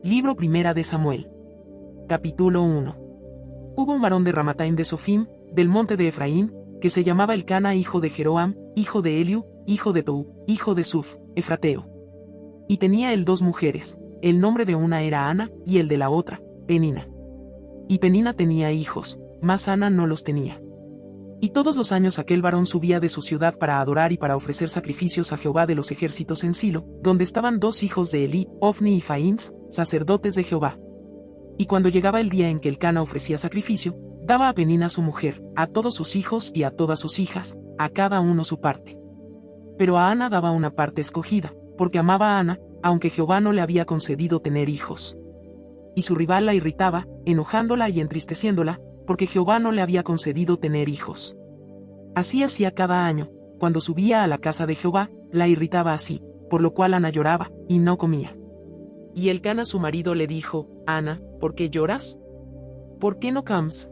Libro Primera de Samuel. Capítulo 1. Hubo un varón de Ramataim de Sofim, del monte de Efraín, que se llamaba Elcana hijo de Jeroam, hijo de Eliu, hijo de Tou, hijo de Suf, Efrateo. Y tenía él 2 mujeres, el nombre de una era Ana, y el de la otra, Penina. Y Penina tenía hijos, mas Ana no los tenía. Y todos los años aquel varón subía de su ciudad para adorar y para ofrecer sacrificios a Jehová de los ejércitos en Silo, donde estaban 2 hijos de Elí, Ofni y Faíns, sacerdotes de Jehová. Y cuando llegaba el día en que Elcana ofrecía sacrificio, daba a Penina su mujer, a todos sus hijos y a todas sus hijas, a cada uno su parte. Pero a Ana daba una parte escogida, porque amaba a Ana, aunque Jehová no le había concedido tener hijos. Y su rival la irritaba, enojándola y entristeciéndola, porque Jehová no le había concedido tener hijos. Así hacía cada año, cuando subía a la casa de Jehová, la irritaba así, por lo cual Ana lloraba, y no comía. Y Elcana su marido le dijo, Ana, ¿por qué lloras? ¿Por qué no comes?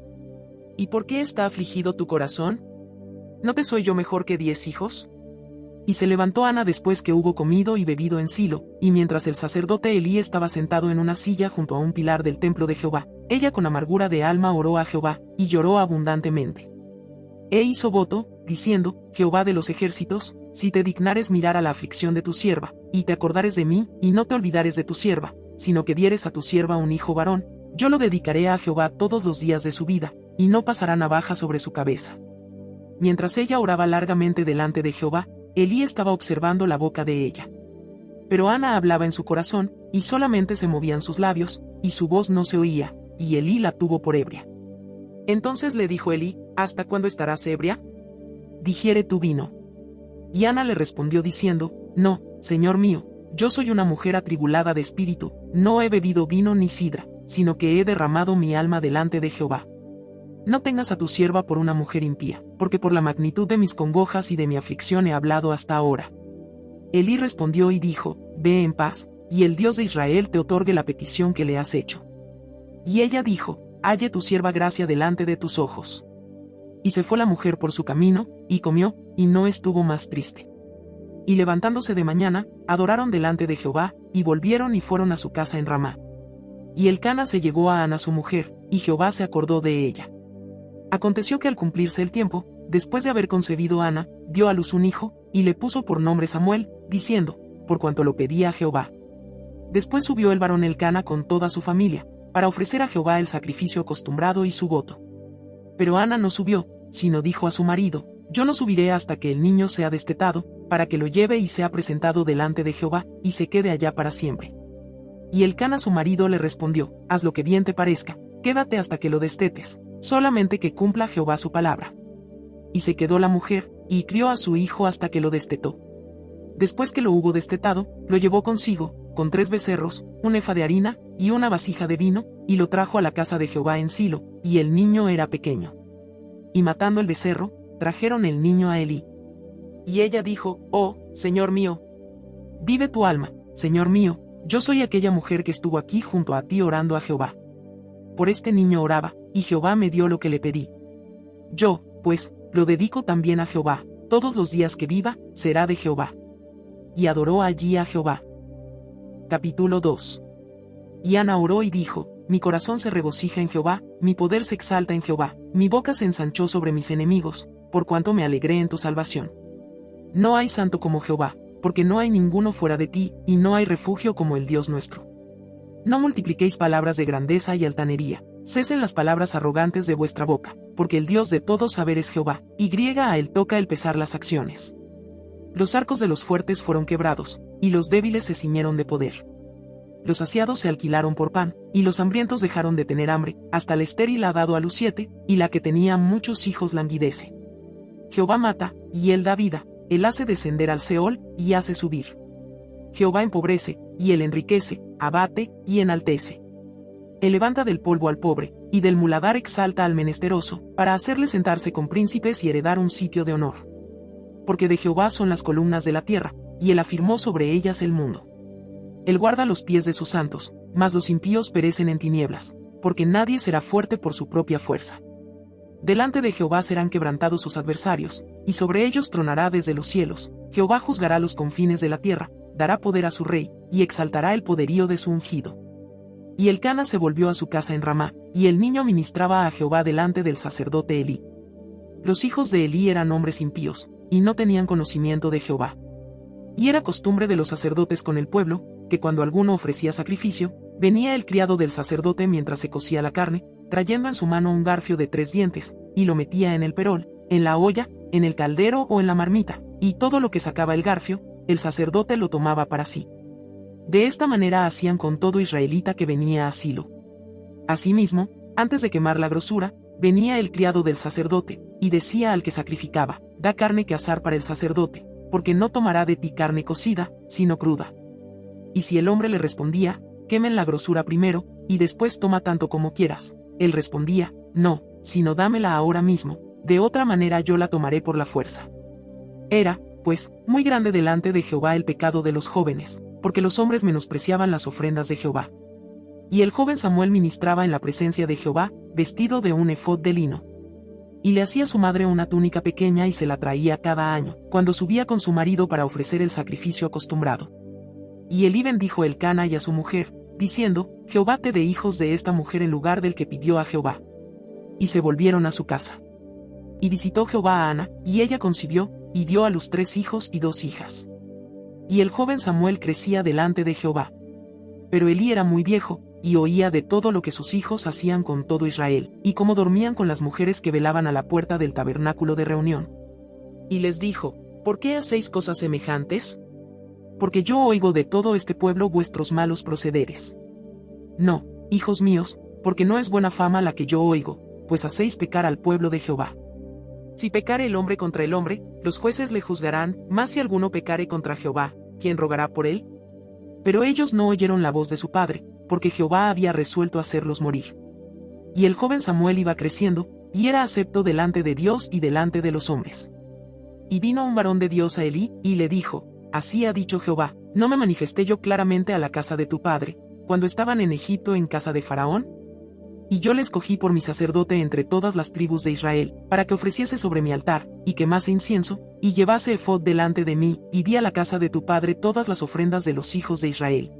¿Y por qué está afligido tu corazón? ¿No te soy yo mejor que 10 hijos? Y se levantó Ana después que hubo comido y bebido en Silo, y mientras el sacerdote Elí estaba sentado en una silla junto a un pilar del templo de Jehová, ella con amargura de alma oró a Jehová, y lloró abundantemente. E hizo voto, diciendo, Jehová de los ejércitos, si te dignares mirar a la aflicción de tu sierva, y te acordares de mí, y no te olvidares de tu sierva, sino que dieres a tu sierva un hijo varón, yo lo dedicaré a Jehová todos los días de su vida, y no pasará navaja sobre su cabeza. Mientras ella oraba largamente delante de Jehová, Elí estaba observando la boca de ella. Pero Ana hablaba en su corazón, y solamente se movían sus labios, y su voz no se oía, y Elí la tuvo por ebria. Entonces le dijo Elí, ¿hasta cuándo estarás ebria? Digiere tu vino. Y Ana le respondió diciendo, No, señor mío, yo soy una mujer atribulada de espíritu, no he bebido vino ni sidra, sino que he derramado mi alma delante de Jehová. No tengas a tu sierva por una mujer impía, porque por la magnitud de mis congojas y de mi aflicción he hablado hasta ahora. Elí respondió y dijo, Ve en paz, y el Dios de Israel te otorgue la petición que le has hecho. Y ella dijo, Halle tu sierva gracia delante de tus ojos. Y se fue la mujer por su camino, y comió, y no estuvo más triste. Y levantándose de mañana, adoraron delante de Jehová, y volvieron y fueron a su casa en Ramá. Y Elcana se llegó a Ana su mujer, y Jehová se acordó de ella. Aconteció que al cumplirse el tiempo, después de haber concebido Ana, dio a luz un hijo, y le puso por nombre Samuel, diciendo, por cuanto lo pedía Jehová. Después subió el varón Elcana con toda su familia, para ofrecer a Jehová el sacrificio acostumbrado y su voto. Pero Ana no subió, sino dijo a su marido, Yo no subiré hasta que el niño sea destetado, para que lo lleve y sea presentado delante de Jehová, y se quede allá para siempre. Y Elcana su marido le respondió, Haz lo que bien te parezca, quédate hasta que lo destetes, solamente que cumpla Jehová su palabra. Y se quedó la mujer, y crió a su hijo hasta que lo destetó. Después que lo hubo destetado, lo llevó consigo, con 3 becerros, un efa de harina, y una vasija de vino, y lo trajo a la casa de Jehová en Silo, y el niño era pequeño. Y matando el becerro, trajeron el niño a Elí. Y ella dijo, Oh, Señor mío, vive tu alma, Señor mío, yo soy aquella mujer que estuvo aquí junto a ti orando a Jehová. Por este niño oraba, y Jehová me dio lo que le pedí. Yo, pues, lo dedico también a Jehová, todos los días que viva, será de Jehová. Y adoró allí a Jehová. Capítulo 2. Y Ana oró y dijo, Mi corazón se regocija en Jehová, mi poder se exalta en Jehová, mi boca se ensanchó sobre mis enemigos, por cuanto me alegré en tu salvación. No hay santo como Jehová, porque no hay ninguno fuera de ti, y no hay refugio como el Dios nuestro. No multipliquéis palabras de grandeza y altanería, cesen las palabras arrogantes de vuestra boca, porque el Dios de todo saber es Jehová, y a él toca el pesar las acciones. Los arcos de los fuertes fueron quebrados, y los débiles se ciñeron de poder. Los saciados se alquilaron por pan, y los hambrientos dejaron de tener hambre, hasta el estéril ha dado a luz 7, y la que tenía muchos hijos languidece. Jehová mata, y él da vida, él hace descender al Seol, y hace subir. Jehová empobrece, y él enriquece, abate, y enaltece. Él levanta del polvo al pobre, y del muladar exalta al menesteroso, para hacerle sentarse con príncipes y heredar un sitio de honor. Porque de Jehová son las columnas de la tierra, y él afirmó sobre ellas el mundo. Él guarda los pies de sus santos, mas los impíos perecen en tinieblas, porque nadie será fuerte por su propia fuerza. Delante de Jehová serán quebrantados sus adversarios, y sobre ellos tronará desde los cielos. Jehová juzgará los confines de la tierra, dará poder a su rey, y exaltará el poderío de su ungido. Y Elcana se volvió a su casa en Ramá, y el niño ministraba a Jehová delante del sacerdote Elí. Los hijos de Elí eran hombres impíos, y no tenían conocimiento de Jehová. Y era costumbre de los sacerdotes con el pueblo, que cuando alguno ofrecía sacrificio, venía el criado del sacerdote mientras se cocía la carne, trayendo en su mano un garfio de 3 dientes, y lo metía en el perol, en la olla, en el caldero o en la marmita, y todo lo que sacaba el garfio, el sacerdote lo tomaba para sí. De esta manera hacían con todo israelita que venía a Silo. Asimismo, antes de quemar la grosura, venía el criado del sacerdote, y decía al que sacrificaba: da carne que asar para el sacerdote, porque no tomará de ti carne cocida, sino cruda. Y si el hombre le respondía: quemen la grosura primero, y después toma tanto como quieras, él respondía: no, sino dámela ahora mismo, de otra manera yo la tomaré por la fuerza. Era, pues, muy grande delante de Jehová el pecado de los jóvenes, porque los hombres menospreciaban las ofrendas de Jehová. Y el joven Samuel ministraba en la presencia de Jehová, vestido de un efod de lino. Y le hacía su madre una túnica pequeña y se la traía cada año, cuando subía con su marido para ofrecer el sacrificio acostumbrado. Y Elí bendijo a Elcana y a su mujer, diciendo: Jehová te dé hijos de esta mujer en lugar del que pidió a Jehová. Y se volvieron a su casa. Y visitó Jehová a Ana, y ella concibió, y dio a luz 3 hijos y 2 hijas. Y el joven Samuel crecía delante de Jehová. Pero Elí era muy viejo, y oía de todo lo que sus hijos hacían con todo Israel, y cómo dormían con las mujeres que velaban a la puerta del tabernáculo de reunión. Y les dijo: ¿por qué hacéis cosas semejantes? Porque yo oigo de todo este pueblo vuestros malos procederes. No, hijos míos, porque no es buena fama la que yo oigo, pues hacéis pecar al pueblo de Jehová. Si pecare el hombre contra el hombre, los jueces le juzgarán, mas si alguno pecare contra Jehová, ¿quién rogará por él? Pero ellos no oyeron la voz de su padre, porque Jehová había resuelto hacerlos morir. Y el joven Samuel iba creciendo, y era acepto delante de Dios y delante de los hombres. Y vino un varón de Dios a Elí, y le dijo: así ha dicho Jehová, ¿no me manifesté yo claramente a la casa de tu padre, cuando estaban en Egipto en casa de Faraón? Y yo le escogí por mi sacerdote entre todas las tribus de Israel, para que ofreciese sobre mi altar, y quemase incienso, y llevase efod delante de mí, y di a la casa de tu padre todas las ofrendas de los hijos de Israel.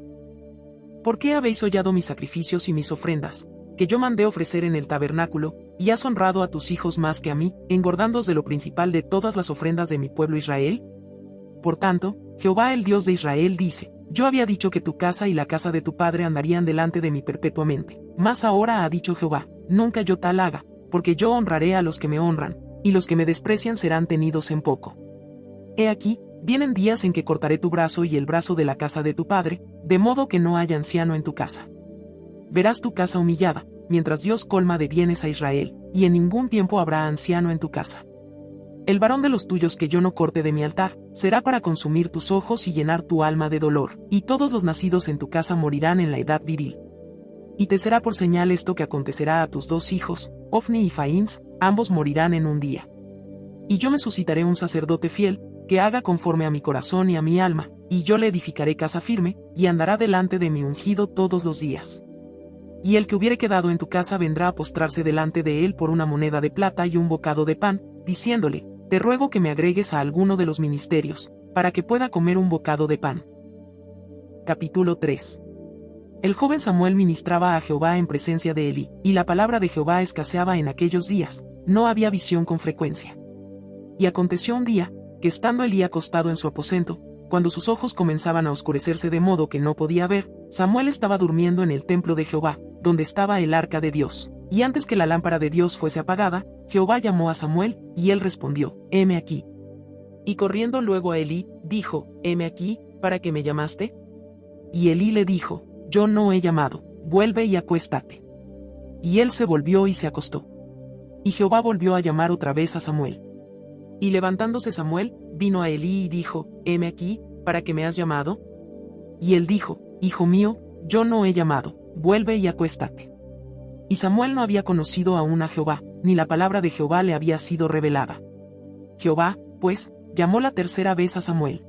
¿Por qué habéis hollado mis sacrificios y mis ofrendas, que yo mandé ofrecer en el tabernáculo, y has honrado a tus hijos más que a mí, engordándoos de lo principal de todas las ofrendas de mi pueblo Israel? Por tanto, Jehová el Dios de Israel dice: yo había dicho que tu casa y la casa de tu padre andarían delante de mí perpetuamente. Mas ahora ha dicho Jehová: nunca yo tal haga, porque yo honraré a los que me honran, y los que me desprecian serán tenidos en poco. He aquí, vienen días en que cortaré tu brazo y el brazo de la casa de tu padre, de modo que no haya anciano en tu casa. Verás tu casa humillada, mientras Dios colma de bienes a Israel, y en ningún tiempo habrá anciano en tu casa. El varón de los tuyos que yo no corte de mi altar, será para consumir tus ojos y llenar tu alma de dolor, y todos los nacidos en tu casa morirán en la edad viril. Y te será por señal esto que acontecerá a tus 2 hijos, Ofni y Faíns, ambos morirán en un día. Y yo me suscitaré un sacerdote fiel, que haga conforme a mi corazón y a mi alma, y yo le edificaré casa firme, y andará delante de mi ungido todos los días. Y el que hubiere quedado en tu casa vendrá a postrarse delante de él por una moneda de plata y un bocado de pan, diciéndole: te ruego que me agregues a alguno de los ministerios, para que pueda comer un bocado de pan. Capítulo 3. El joven Samuel ministraba a Jehová en presencia de Elí, y la palabra de Jehová escaseaba en aquellos días, no había visión con frecuencia. Y aconteció un día, que estando Elí acostado en su aposento, cuando sus ojos comenzaban a oscurecerse de modo que no podía ver, Samuel estaba durmiendo en el templo de Jehová, donde estaba el arca de Dios. Y antes que la lámpara de Dios fuese apagada, Jehová llamó a Samuel, y él respondió: heme aquí. Y corriendo luego a Elí, dijo: heme aquí, ¿para qué me llamaste? Y Elí le dijo: yo no he llamado, vuelve y acuéstate. Y él se volvió y se acostó. Y Jehová volvió a llamar otra vez a Samuel. Y levantándose Samuel, vino a Elí y dijo: heme aquí, ¿para qué me has llamado? Y él dijo: hijo mío, yo no he llamado, vuelve y acuéstate. Y Samuel no había conocido aún a Jehová, ni la palabra de Jehová le había sido revelada. Jehová, pues, llamó la tercera vez a Samuel.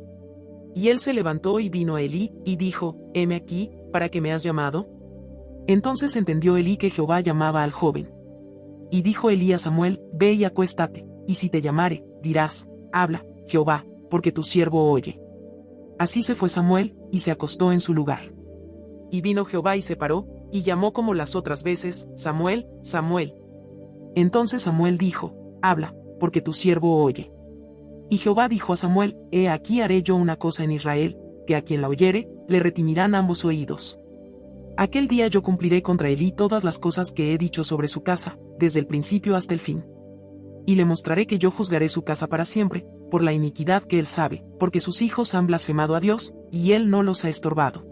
Y él se levantó y vino a Elí, y dijo: heme aquí, ¿para qué me has llamado? Entonces entendió Elí que Jehová llamaba al joven. Y dijo Elí a Samuel: ve y acuéstate, y si te llamare, dirás: habla, Jehová, porque tu siervo oye. Así se fue Samuel, y se acostó en su lugar. Y vino Jehová y se paró, y llamó como las otras veces, Samuel, Samuel. Entonces Samuel dijo, habla, porque tu siervo oye. Y Jehová dijo a Samuel, he aquí haré yo una cosa en Israel, que a quien la oyere, le retimirán ambos oídos. Aquel día yo cumpliré contra Elí todas las cosas que he dicho sobre su casa, desde el principio hasta el fin. Y le mostraré que yo juzgaré su casa para siempre, por la iniquidad que él sabe, porque sus hijos han blasfemado a Dios, y él no los ha estorbado.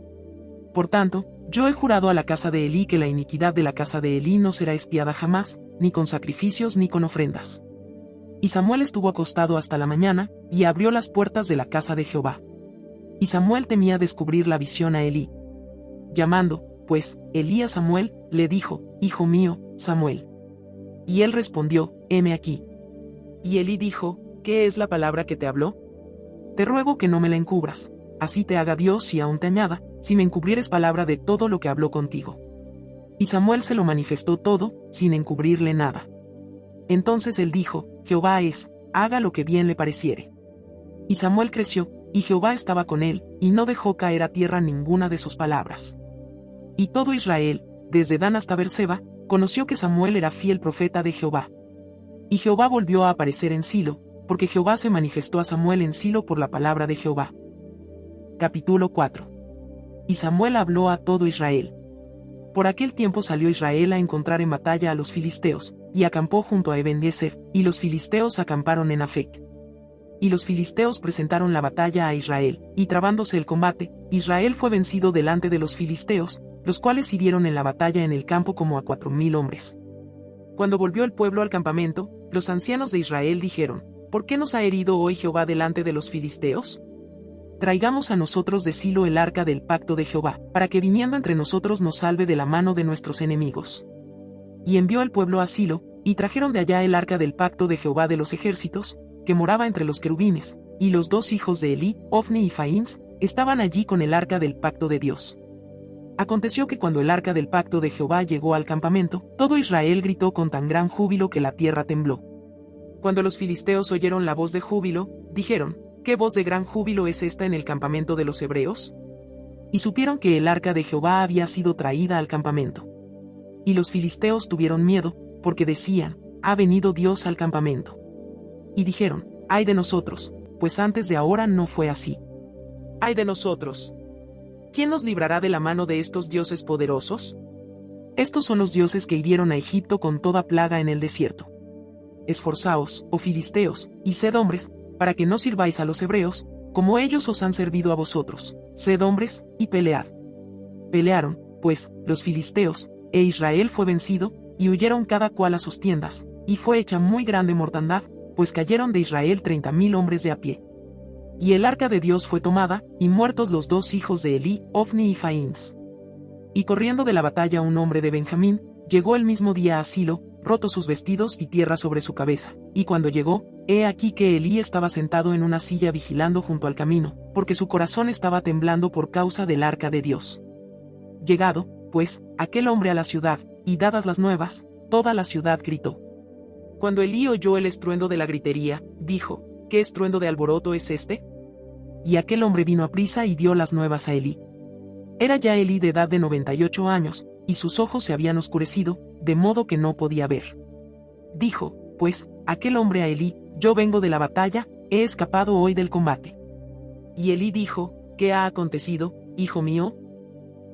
Por tanto, yo he jurado a la casa de Elí que la iniquidad de la casa de Elí no será expiada jamás, ni con sacrificios ni con ofrendas. Y Samuel estuvo acostado hasta la mañana, y abrió las puertas de la casa de Jehová. Y Samuel temía descubrir la visión a Elí. Llamando, pues, Elí a Samuel, le dijo, Hijo mío, Samuel. Y él respondió, heme aquí. Y Elí dijo, ¿qué es la palabra que te habló? Te ruego que no me la encubras, así te haga Dios y aún te añada, si me encubrieres palabra de todo lo que habló contigo. Y Samuel se lo manifestó todo, sin encubrirle nada. Entonces él dijo, Jehová es, haga lo que bien le pareciere. Y Samuel creció, y Jehová estaba con él, y no dejó caer a tierra ninguna de sus palabras. Y todo Israel, desde Dan hasta Berseba, conoció que Samuel era fiel profeta de Jehová. Y Jehová volvió a aparecer en Silo, porque Jehová se manifestó a Samuel en Silo por la palabra de Jehová. Capítulo 4. Y Samuel habló a todo Israel. Por aquel tiempo salió Israel a encontrar en batalla a los filisteos, y acampó junto a Eben-Ezer, y los filisteos acamparon en Afec. Y los filisteos presentaron la batalla a Israel, y trabándose el combate, Israel fue vencido delante de los filisteos, los cuales hirieron en la batalla en el campo como a 4000 hombres. Cuando volvió el pueblo al campamento, los ancianos de Israel dijeron, ¿por qué nos ha herido hoy Jehová delante de los filisteos? Traigamos a nosotros de Silo el arca del pacto de Jehová, para que viniendo entre nosotros nos salve de la mano de nuestros enemigos. Y envió el pueblo a Silo, y trajeron de allá el arca del pacto de Jehová de los ejércitos, que moraba entre los querubines, y los dos hijos de Elí, Ofni y Faíns, estaban allí con el arca del pacto de Dios. Aconteció que cuando el arca del pacto de Jehová llegó al campamento, todo Israel gritó con tan gran júbilo que la tierra tembló. Cuando los filisteos oyeron la voz de júbilo, dijeron, ¿qué voz de gran júbilo es esta en el campamento de los hebreos? Y supieron que el arca de Jehová había sido traída al campamento. Y los filisteos tuvieron miedo, porque decían, ha venido Dios al campamento. Y dijeron, ay de nosotros, pues antes de ahora no fue así. Ay de nosotros. ¿Quién nos librará de la mano de estos dioses poderosos? Estos son los dioses que hirieron a Egipto con toda plaga en el desierto. Esforzaos, oh filisteos, y sed hombres, para que no sirváis a los hebreos, como ellos os han servido a vosotros, sed hombres, y pelead. Pelearon, pues, los filisteos, e Israel fue vencido, y huyeron cada cual a sus tiendas, y fue hecha muy grande mortandad, pues cayeron de Israel 30,000 hombres de a pie. Y el arca de Dios fue tomada, y muertos los dos hijos de Elí, Ofni y Faíns. Y corriendo de la batalla un hombre de Benjamín, llegó el mismo día a Silo, roto sus vestidos y tierra sobre su cabeza. Y cuando llegó, he aquí que Elí estaba sentado en una silla vigilando junto al camino, porque su corazón estaba temblando por causa del arca de Dios. Llegado, pues, aquel hombre a la ciudad, y dadas las nuevas, toda la ciudad gritó. Cuando Elí oyó el estruendo de la gritería, dijo, ¿qué estruendo de alboroto es este? Y aquel hombre vino aprisa y dio las nuevas a Elí. Era ya Elí de edad de 98 años, y sus ojos se habían oscurecido, de modo que no podía ver. Dijo, pues, aquel hombre a Elí, yo vengo de la batalla, he escapado hoy del combate. Y Elí dijo, ¿qué ha acontecido, hijo mío?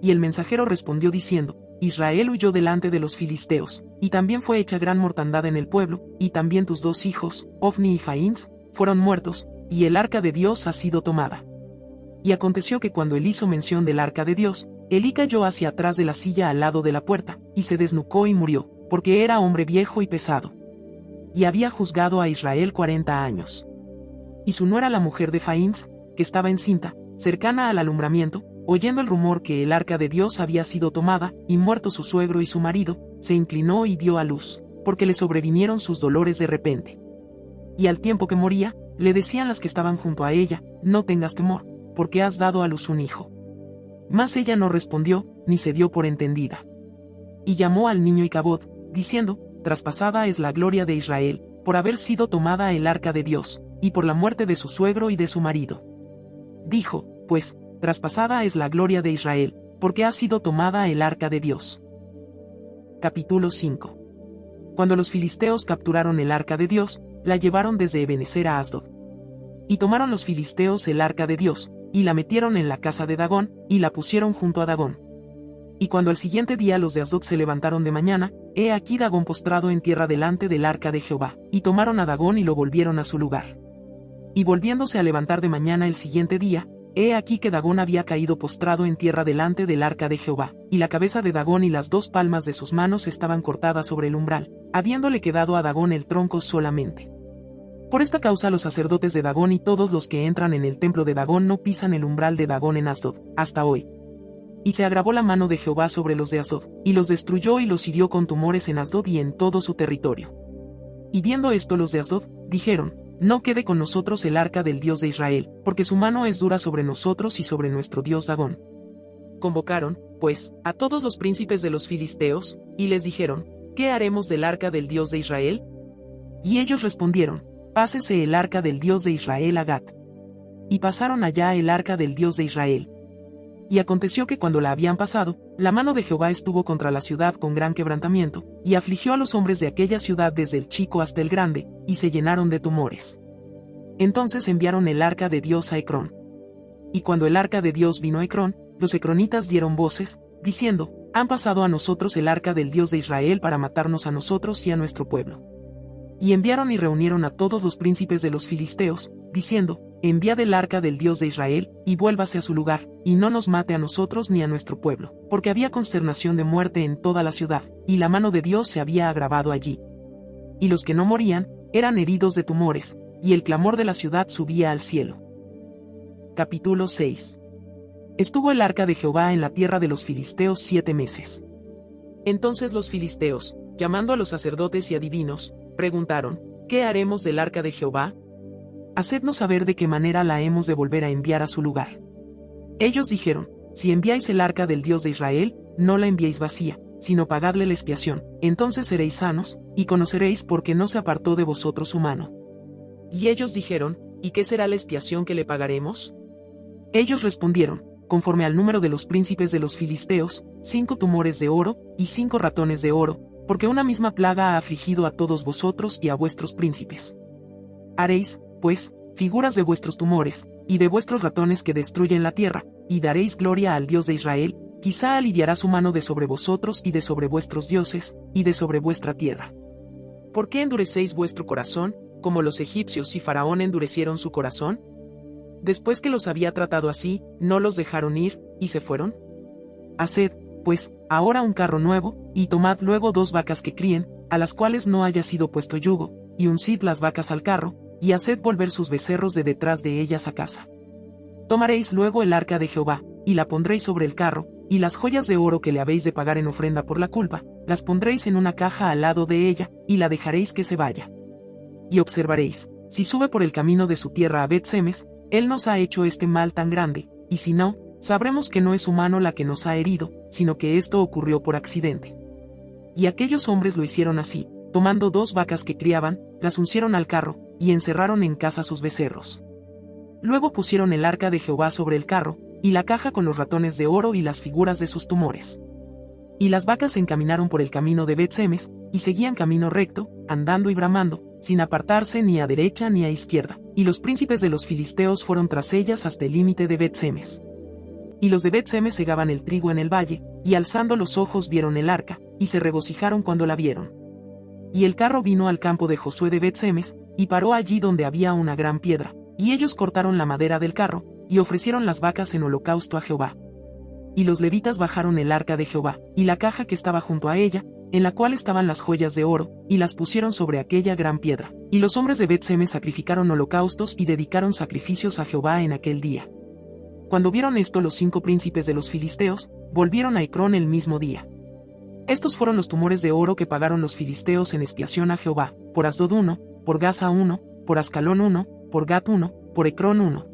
Y el mensajero respondió diciendo, Israel huyó delante de los filisteos, y también fue hecha gran mortandad en el pueblo, y también tus dos hijos, Ofni y Faíns, fueron muertos, y el arca de Dios ha sido tomada. Y aconteció que cuando él hizo mención del arca de Dios, Elí cayó hacia atrás de la silla al lado de la puerta, y se desnucó y murió, porque era hombre viejo y pesado. Y había juzgado a Israel 40 años. Y su nuera la mujer de Faíns, que estaba encinta, cercana al alumbramiento, oyendo el rumor que el arca de Dios había sido tomada, y muerto su suegro y su marido, se inclinó y dio a luz, porque le sobrevinieron sus dolores de repente. Y al tiempo que moría, le decían las que estaban junto a ella, no tengas temor, porque has dado a luz un hijo. Mas ella no respondió, ni se dio por entendida. Y llamó al niño Icabod, diciendo, traspasada es la gloria de Israel, por haber sido tomada el arca de Dios, y por la muerte de su suegro y de su marido. Dijo, pues, traspasada es la gloria de Israel, porque ha sido tomada el arca de Dios. Capítulo 5. Cuando los filisteos capturaron el arca de Dios, la llevaron desde Ebenezer a Asdod. Y tomaron los filisteos el arca de Dios, y la metieron en la casa de Dagón, y la pusieron junto a Dagón. Y cuando al siguiente día los de Asdod se levantaron de mañana, he aquí Dagón postrado en tierra delante del arca de Jehová, y tomaron a Dagón y lo volvieron a su lugar. Y volviéndose a levantar de mañana el siguiente día, he aquí que Dagón había caído postrado en tierra delante del arca de Jehová, y la cabeza de Dagón y las 2 palmas de sus manos estaban cortadas sobre el umbral, habiéndole quedado a Dagón el tronco solamente. Por esta causa los sacerdotes de Dagón y todos los que entran en el templo de Dagón no pisan el umbral de Dagón en Asdod, hasta hoy. Y se agravó la mano de Jehová sobre los de Asdod, y los destruyó y los hirió con tumores en Asdod y en todo su territorio. Y viendo esto los de Asdod, dijeron, no quede con nosotros el arca del Dios de Israel, porque su mano es dura sobre nosotros y sobre nuestro Dios Dagón. Convocaron, pues, a todos los príncipes de los filisteos, y les dijeron, ¿qué haremos del arca del Dios de Israel? Y ellos respondieron, pásese el arca del Dios de Israel a Gat. Y pasaron allá el arca del Dios de Israel. Y aconteció que cuando la habían pasado, la mano de Jehová estuvo contra la ciudad con gran quebrantamiento, y afligió a los hombres de aquella ciudad desde el chico hasta el grande, y se llenaron de tumores. Entonces enviaron el arca de Dios a Ecrón. Y cuando el arca de Dios vino a Ecrón, los ecronitas dieron voces, diciendo, han pasado a nosotros el arca del Dios de Israel para matarnos a nosotros y a nuestro pueblo. Y enviaron y reunieron a todos los príncipes de los filisteos, diciendo, enviad el arca del Dios de Israel, y vuélvase a su lugar, y no nos mate a nosotros ni a nuestro pueblo, porque había consternación de muerte en toda la ciudad, y la mano de Dios se había agravado allí. Y los que no morían, eran heridos de tumores, y el clamor de la ciudad subía al cielo. Capítulo 6. Estuvo el arca de Jehová en la tierra de los filisteos 7 meses. Entonces los filisteos, llamando a los sacerdotes y adivinos, preguntaron, ¿qué haremos del arca de Jehová? Hacednos saber de qué manera la hemos de volver a enviar a su lugar. Ellos dijeron, si enviáis el arca del Dios de Israel, no la enviéis vacía, sino pagadle la expiación, entonces seréis sanos, y conoceréis por qué no se apartó de vosotros su mano. Y ellos dijeron, ¿y qué será la expiación que le pagaremos? Ellos respondieron, conforme al número de los príncipes de los filisteos, 5 tumores de oro, y 5 ratones de oro, porque una misma plaga ha afligido a todos vosotros y a vuestros príncipes. Haréis, pues, figuras de vuestros tumores, y de vuestros ratones que destruyen la tierra, y daréis gloria al Dios de Israel, quizá aliviará su mano de sobre vosotros y de sobre vuestros dioses, y de sobre vuestra tierra. ¿Por qué endurecéis vuestro corazón, como los egipcios y Faraón endurecieron su corazón? Después que los había tratado así, ¿no los dejaron ir, y se fueron? Haced, pues, ahora un carro nuevo, y tomad luego 2 vacas que críen, a las cuales no haya sido puesto yugo, y uncid las vacas al carro, y haced volver sus becerros de detrás de ellas a casa. Tomaréis luego el arca de Jehová, y la pondréis sobre el carro, y las joyas de oro que le habéis de pagar en ofrenda por la culpa, las pondréis en una caja al lado de ella, y la dejaréis que se vaya. Y observaréis, si sube por el camino de su tierra a Bet-Semes, él nos ha hecho este mal tan grande, y si no, sabremos que no es su mano la que nos ha herido, sino que esto ocurrió por accidente. Y aquellos hombres lo hicieron así, tomando 2 vacas que criaban, las uncieron al carro, y encerraron en casa sus becerros. Luego pusieron el arca de Jehová sobre el carro, y la caja con los ratones de oro y las figuras de sus tumores. Y las vacas se encaminaron por el camino de Bet-Semes, y seguían camino recto, andando y bramando, sin apartarse ni a derecha ni a izquierda, y los príncipes de los filisteos fueron tras ellas hasta el límite de Bet-Semes. Y los de Bet-Semes segaban el trigo en el valle, y alzando los ojos vieron el arca, y se regocijaron cuando la vieron. Y el carro vino al campo de Josué de Bet-Semes, y paró allí donde había una gran piedra, y ellos cortaron la madera del carro, y ofrecieron las vacas en holocausto a Jehová. Y los levitas bajaron el arca de Jehová, y la caja que estaba junto a ella, en la cual estaban las joyas de oro, y las pusieron sobre aquella gran piedra. Y los hombres de Bet-Semes sacrificaron holocaustos y dedicaron sacrificios a Jehová en aquel día. Cuando vieron esto los 5 príncipes de los filisteos, volvieron a Ecrón el mismo día. Estos fueron los tumores de oro que pagaron los filisteos en expiación a Jehová, por Asdod 1, por Gaza 1, por Ascalón 1, por Gat 1, por Ecrón 1.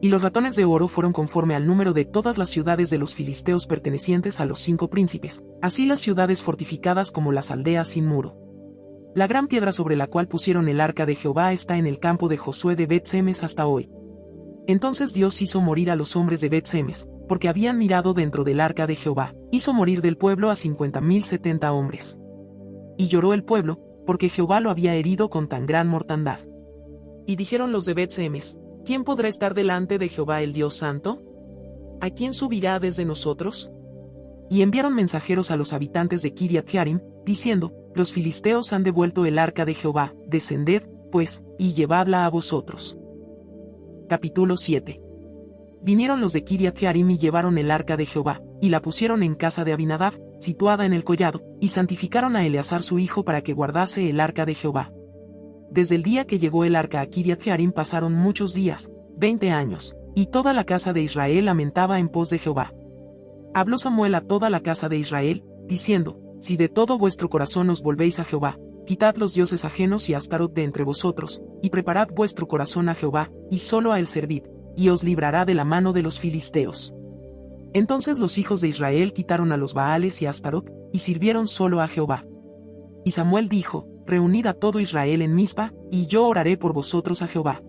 Y los ratones de oro fueron conforme al número de todas las ciudades de los filisteos pertenecientes a los 5 príncipes, así las ciudades fortificadas como las aldeas sin muro. La gran piedra sobre la cual pusieron el arca de Jehová está en el campo de Josué de Bet-Semes hasta hoy. Entonces Dios hizo morir a los hombres de Bet-Semes, porque habían mirado dentro del arca de Jehová. Hizo morir del pueblo a 50.070 hombres. Y lloró el pueblo, porque Jehová lo había herido con tan gran mortandad. Y dijeron los de Bet-Semes: ¿Quién podrá estar delante de Jehová el Dios Santo? ¿A quién subirá desde nosotros? Y enviaron mensajeros a los habitantes de Kiriat Jearim, diciendo: Los filisteos han devuelto el arca de Jehová, descended, pues, y llevadla a vosotros. Capítulo 7. Vinieron los de Kiriat Jearim y llevaron el arca de Jehová, y la pusieron en casa de Abinadab, situada en el collado, y santificaron a Eleazar su hijo para que guardase el arca de Jehová. Desde el día que llegó el arca a Kiriat Jearim pasaron muchos días, 20 años, y toda la casa de Israel lamentaba en pos de Jehová. Habló Samuel a toda la casa de Israel, diciendo: Si de todo vuestro corazón os volvéis a Jehová, quitad los dioses ajenos y Astarot de entre vosotros, y preparad vuestro corazón a Jehová, y solo a él servid, y os librará de la mano de los filisteos. Entonces los hijos de Israel quitaron a los Baales y a Astarot, y sirvieron solo a Jehová. Y Samuel dijo: Reunid a todo Israel en Mizpa, y yo oraré por vosotros a Jehová.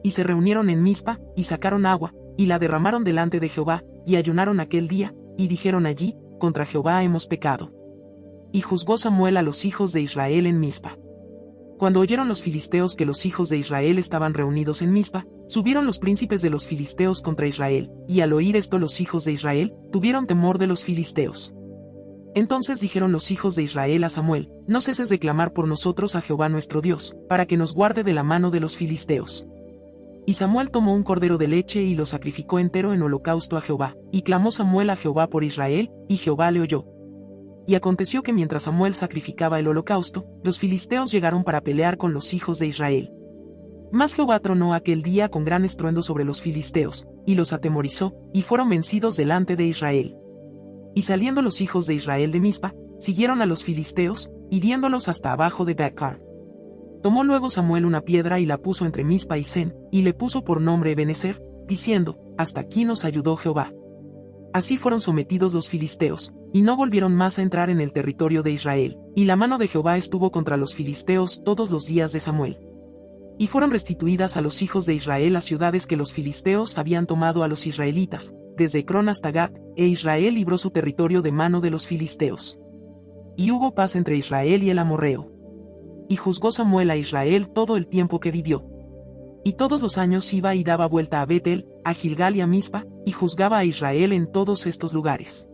Y se reunieron en Mizpa, y sacaron agua, y la derramaron delante de Jehová, y ayunaron aquel día, y dijeron allí: Contra Jehová hemos pecado. Y juzgó Samuel a los hijos de Israel en Mizpa. Cuando oyeron los filisteos que los hijos de Israel estaban reunidos en Mizpa, subieron los príncipes de los filisteos contra Israel, y al oír esto los hijos de Israel tuvieron temor de los filisteos. Entonces dijeron los hijos de Israel a Samuel: No ceses de clamar por nosotros a Jehová nuestro Dios, para que nos guarde de la mano de los filisteos. Y Samuel tomó un cordero de leche y lo sacrificó entero en holocausto a Jehová, y clamó Samuel a Jehová por Israel, y Jehová le oyó. Y aconteció que mientras Samuel sacrificaba el holocausto, los filisteos llegaron para pelear con los hijos de Israel. Mas Jehová tronó aquel día con gran estruendo sobre los filisteos, y los atemorizó, y fueron vencidos delante de Israel. Y saliendo los hijos de Israel de Mizpa, siguieron a los filisteos, hiriéndolos hasta abajo de Becar. Tomó luego Samuel una piedra y la puso entre Mizpa y Sen, y le puso por nombre Ebenezer, diciendo: Hasta aquí nos ayudó Jehová. Así fueron sometidos los filisteos, y no volvieron más a entrar en el territorio de Israel, y la mano de Jehová estuvo contra los filisteos todos los días de Samuel. Y fueron restituidas a los hijos de Israel las ciudades que los filisteos habían tomado a los israelitas, desde Ecrón hasta Gat, e Israel libró su territorio de mano de los filisteos. Y hubo paz entre Israel y el amorreo. Y juzgó Samuel a Israel todo el tiempo que vivió. Y todos los años iba y daba vuelta a Betel, a Gilgal y a Mizpa, y juzgaba a Israel en todos estos lugares.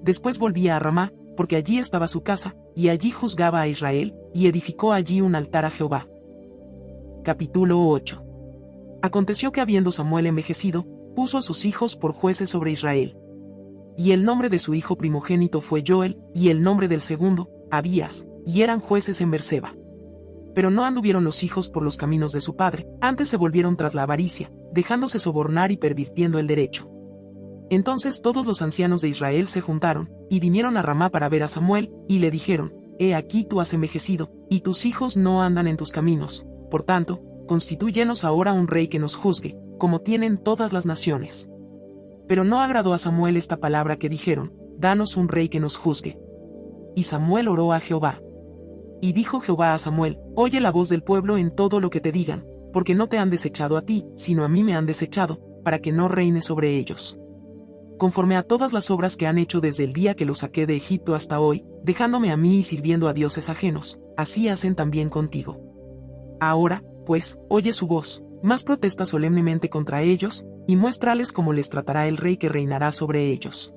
Después volvía a Ramá, porque allí estaba su casa, y allí juzgaba a Israel, y edificó allí un altar a Jehová. Capítulo 8. Aconteció que habiendo Samuel envejecido, puso a sus hijos por jueces sobre Israel. Y el nombre de su hijo primogénito fue Joel, y el nombre del segundo, Abías, y eran jueces en Berseba. Pero no anduvieron los hijos por los caminos de su padre, antes se volvieron tras la avaricia, dejándose sobornar y pervirtiendo el derecho. Entonces todos los ancianos de Israel se juntaron, y vinieron a Ramá para ver a Samuel, y le dijeron: He aquí tú has envejecido, y tus hijos no andan en tus caminos, por tanto, constitúyenos ahora un rey que nos juzgue, como tienen todas las naciones. Pero no agradó a Samuel esta palabra que dijeron: Danos un rey que nos juzgue. Y Samuel oró a Jehová. Y dijo Jehová a Samuel: Oye la voz del pueblo en todo lo que te digan, porque no te han desechado a ti, sino a mí me han desechado, para que no reine sobre ellos. Conforme a todas las obras que han hecho desde el día que los saqué de Egipto hasta hoy, dejándome a mí y sirviendo a dioses ajenos, así hacen también contigo. Ahora, pues, oye su voz, mas protesta solemnemente contra ellos, y muéstrales cómo les tratará el rey que reinará sobre ellos.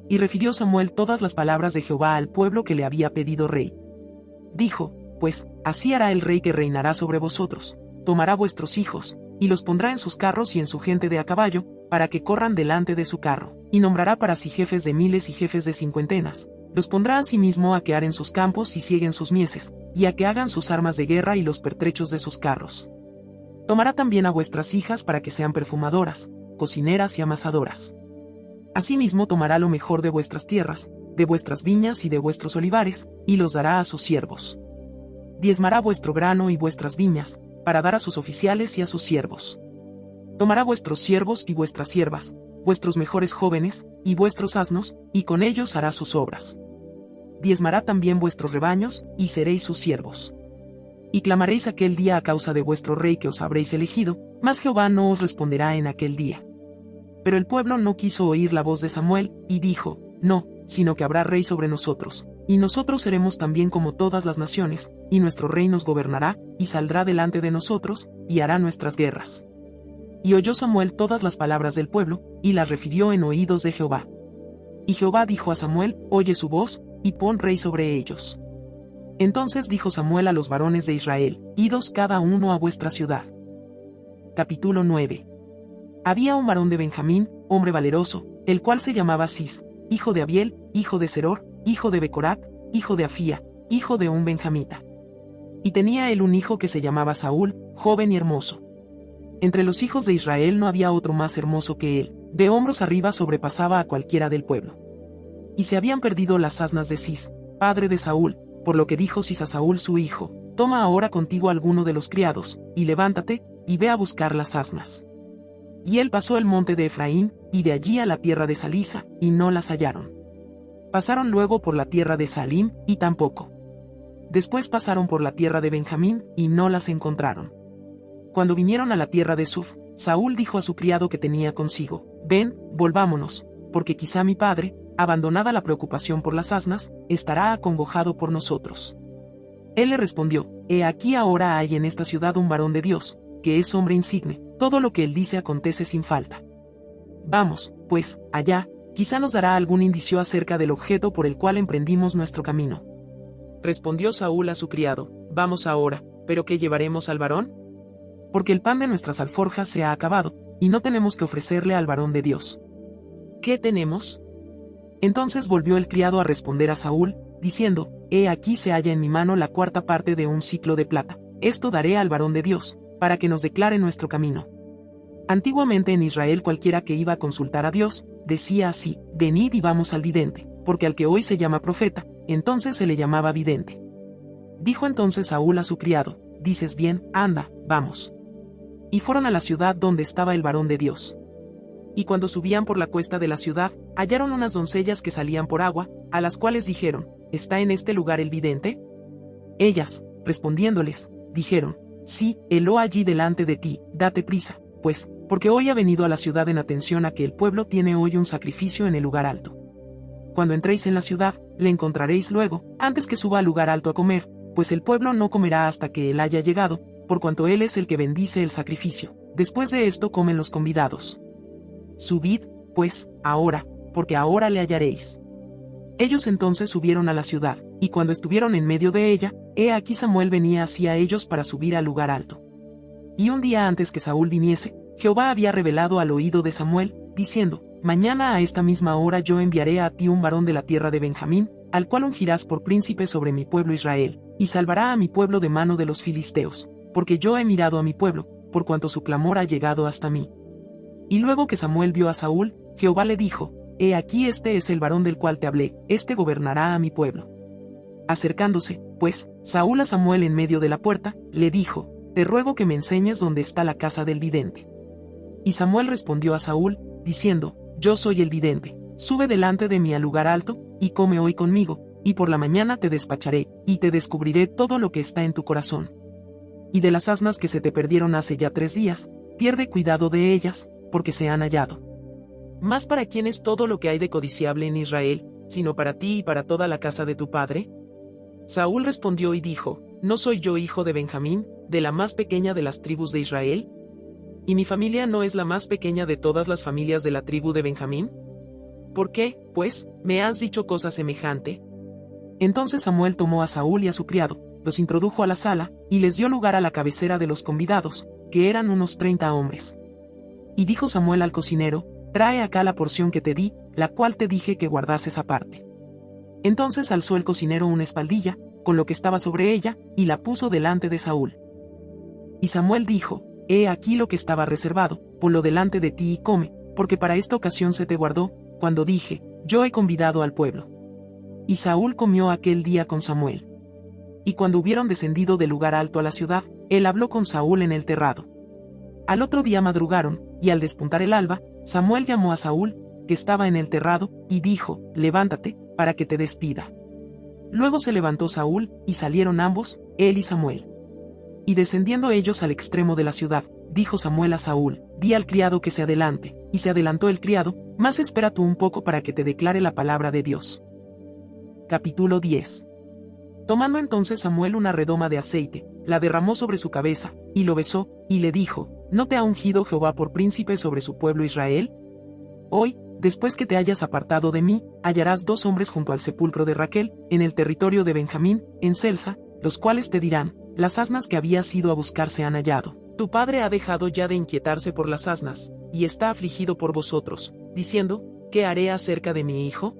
Y refirió Samuel todas las palabras de Jehová al pueblo que le había pedido rey. Dijo: Pues, así hará el rey que reinará sobre vosotros, tomará vuestros hijos, y los pondrá en sus carros y en su gente de a caballo, para que corran delante de su carro, y nombrará para sí jefes de miles y jefes de cincuentenas. Los pondrá asimismo a que aren sus campos y sieguen sus mieses, y a que hagan sus armas de guerra y los pertrechos de sus carros. Tomará también a vuestras hijas para que sean perfumadoras, cocineras y amasadoras. Asimismo tomará lo mejor de vuestras tierras, de vuestras viñas y de vuestros olivares, y los dará a sus siervos. Diezmará vuestro grano y vuestras viñas, para dar a sus oficiales y a sus siervos. Tomará vuestros siervos y vuestras siervas, vuestros mejores jóvenes, y vuestros asnos, y con ellos hará sus obras. Diezmará también vuestros rebaños, y seréis sus siervos. Y clamaréis aquel día a causa de vuestro rey que os habréis elegido, Mas Jehová no os responderá en aquel día. Pero el pueblo no quiso oír la voz de Samuel, y dijo, no, sino que habrá rey sobre nosotros, y nosotros seremos también como todas las naciones, y nuestro rey nos gobernará, y saldrá delante de nosotros, y hará nuestras guerras. Y oyó Samuel todas las palabras del pueblo, y las refirió en oídos de Jehová. Y Jehová dijo a Samuel, oye su voz, y pon rey sobre ellos. Entonces dijo Samuel a los varones de Israel, idos cada uno a vuestra ciudad. Capítulo 9. Había un varón de Benjamín, hombre valeroso, el cual se llamaba Cis, hijo de Abiel, hijo de Seror, hijo de Becorat, hijo de Afía, hijo de un benjamita. Y tenía él un hijo que se llamaba Saúl, joven y hermoso. Entre los hijos de Israel no había otro más hermoso que él, de hombros arriba sobrepasaba a cualquiera del pueblo. Y se habían perdido las asnas de Cis, padre de Saúl, por lo que dijo Cis a Saúl su hijo, toma ahora contigo alguno de los criados, y levántate, y ve a buscar las asnas. Y él pasó el monte de Efraín, y de allí a la tierra de Salisa, y no las hallaron. Pasaron luego por la tierra de Salim, y tampoco. Después pasaron por la tierra de Benjamín, y no las encontraron. Cuando vinieron a la tierra de Suf, Saúl dijo a su criado que tenía consigo, ven, volvámonos, porque quizá mi padre, abandonada la preocupación por las asnas, estará acongojado por nosotros. Él le respondió, he aquí ahora hay en esta ciudad un varón de Dios, que es hombre insigne, todo lo que él dice acontece sin falta. Vamos, pues, allá, quizá nos dará algún indicio acerca del objeto por el cual emprendimos nuestro camino. Respondió Saúl a su criado, vamos ahora, pero ¿qué llevaremos al varón? Porque el pan de nuestras alforjas se ha acabado, y no tenemos que ofrecerle al varón de Dios. ¿Qué tenemos? Entonces volvió el criado a responder a Saúl, diciendo, he aquí se halla en mi mano la cuarta parte de un siclo de plata, esto daré al varón de Dios, para que nos declare nuestro camino. Antiguamente en Israel cualquiera que iba a consultar a Dios, decía así, venid y vamos al vidente, porque al que hoy se llama profeta, entonces se le llamaba vidente. Dijo entonces Saúl a su criado, dices bien, anda, vamos. Y fueron a la ciudad donde estaba el varón de Dios. Y cuando subían por la cuesta de la ciudad, hallaron unas doncellas que salían por agua, a las cuales dijeron, ¿está en este lugar el vidente? Ellas, respondiéndoles, dijeron, sí, heló allí delante de ti, date prisa, pues, porque hoy ha venido a la ciudad en atención a que el pueblo tiene hoy un sacrificio en el lugar alto. Cuando entréis en la ciudad, le encontraréis luego, antes que suba al lugar alto a comer, pues el pueblo no comerá hasta que él haya llegado, por cuanto él es el que bendice el sacrificio. Después de esto comen los convidados. Subid, pues, ahora, porque ahora le hallaréis. Ellos entonces subieron a la ciudad, y cuando estuvieron en medio de ella, he aquí Samuel venía hacia ellos para subir al lugar alto. Y un día antes que Saúl viniese, Jehová había revelado al oído de Samuel, diciendo, mañana a esta misma hora yo enviaré a ti un varón de la tierra de Benjamín, al cual ungirás por príncipe sobre mi pueblo Israel, y salvará a mi pueblo de mano de los filisteos, porque yo he mirado a mi pueblo, por cuanto su clamor ha llegado hasta mí. Y luego que Samuel vio a Saúl, Jehová le dijo, he aquí este es el varón del cual te hablé, este gobernará a mi pueblo. Acercándose, pues, Saúl a Samuel en medio de la puerta, le dijo, te ruego que me enseñes dónde está la casa del vidente. Y Samuel respondió a Saúl, diciendo, yo soy el vidente, sube delante de mí al lugar alto, y come hoy conmigo, y por la mañana te despacharé, y te descubriré todo lo que está en tu corazón. Y de las asnas que se te perdieron hace ya 3 días, pierde cuidado de ellas, porque se han hallado. ¿Mas para quién es todo lo que hay de codiciable en Israel, sino para ti y para toda la casa de tu padre? Saúl respondió y dijo, ¿no soy yo hijo de Benjamín, de la más pequeña de las tribus de Israel? ¿Y mi familia no es la más pequeña de todas las familias de la tribu de Benjamín? ¿Por qué, pues, me has dicho cosa semejante? Entonces Samuel tomó a Saúl y a su criado, los introdujo a la sala, y les dio lugar a la cabecera de los convidados, que eran unos 30 hombres. Y dijo Samuel al cocinero, trae acá la porción que te di, la cual te dije que guardases aparte. Entonces alzó el cocinero una espaldilla, con lo que estaba sobre ella, y la puso delante de Saúl. Y Samuel dijo, he aquí lo que estaba reservado, ponlo delante de ti y come, porque para esta ocasión se te guardó, cuando dije, yo he convidado al pueblo. Y Saúl comió aquel día con Samuel. Y cuando hubieron descendido del lugar alto a la ciudad, él habló con Saúl en el terrado. Al otro día madrugaron, y al despuntar el alba, Samuel llamó a Saúl, que estaba en el terrado, y dijo, levántate, para que te despida. Luego se levantó Saúl, y salieron ambos, él y Samuel. Y descendiendo ellos al extremo de la ciudad, dijo Samuel a Saúl, di al criado que se adelante, y se adelantó el criado, mas espera tú un poco para que te declare la palabra de Dios. Capítulo 10. Tomando entonces Samuel una redoma de aceite, la derramó sobre su cabeza, y lo besó, y le dijo, ¿no te ha ungido Jehová por príncipe sobre su pueblo Israel? Hoy, después que te hayas apartado de mí, hallarás 2 hombres junto al sepulcro de Raquel, en el territorio de Benjamín, en Celsa, los cuales te dirán, las asnas que habías ido a buscar se han hallado. Tu padre ha dejado ya de inquietarse por las asnas, y está afligido por vosotros, diciendo, ¿qué haré acerca de mi hijo?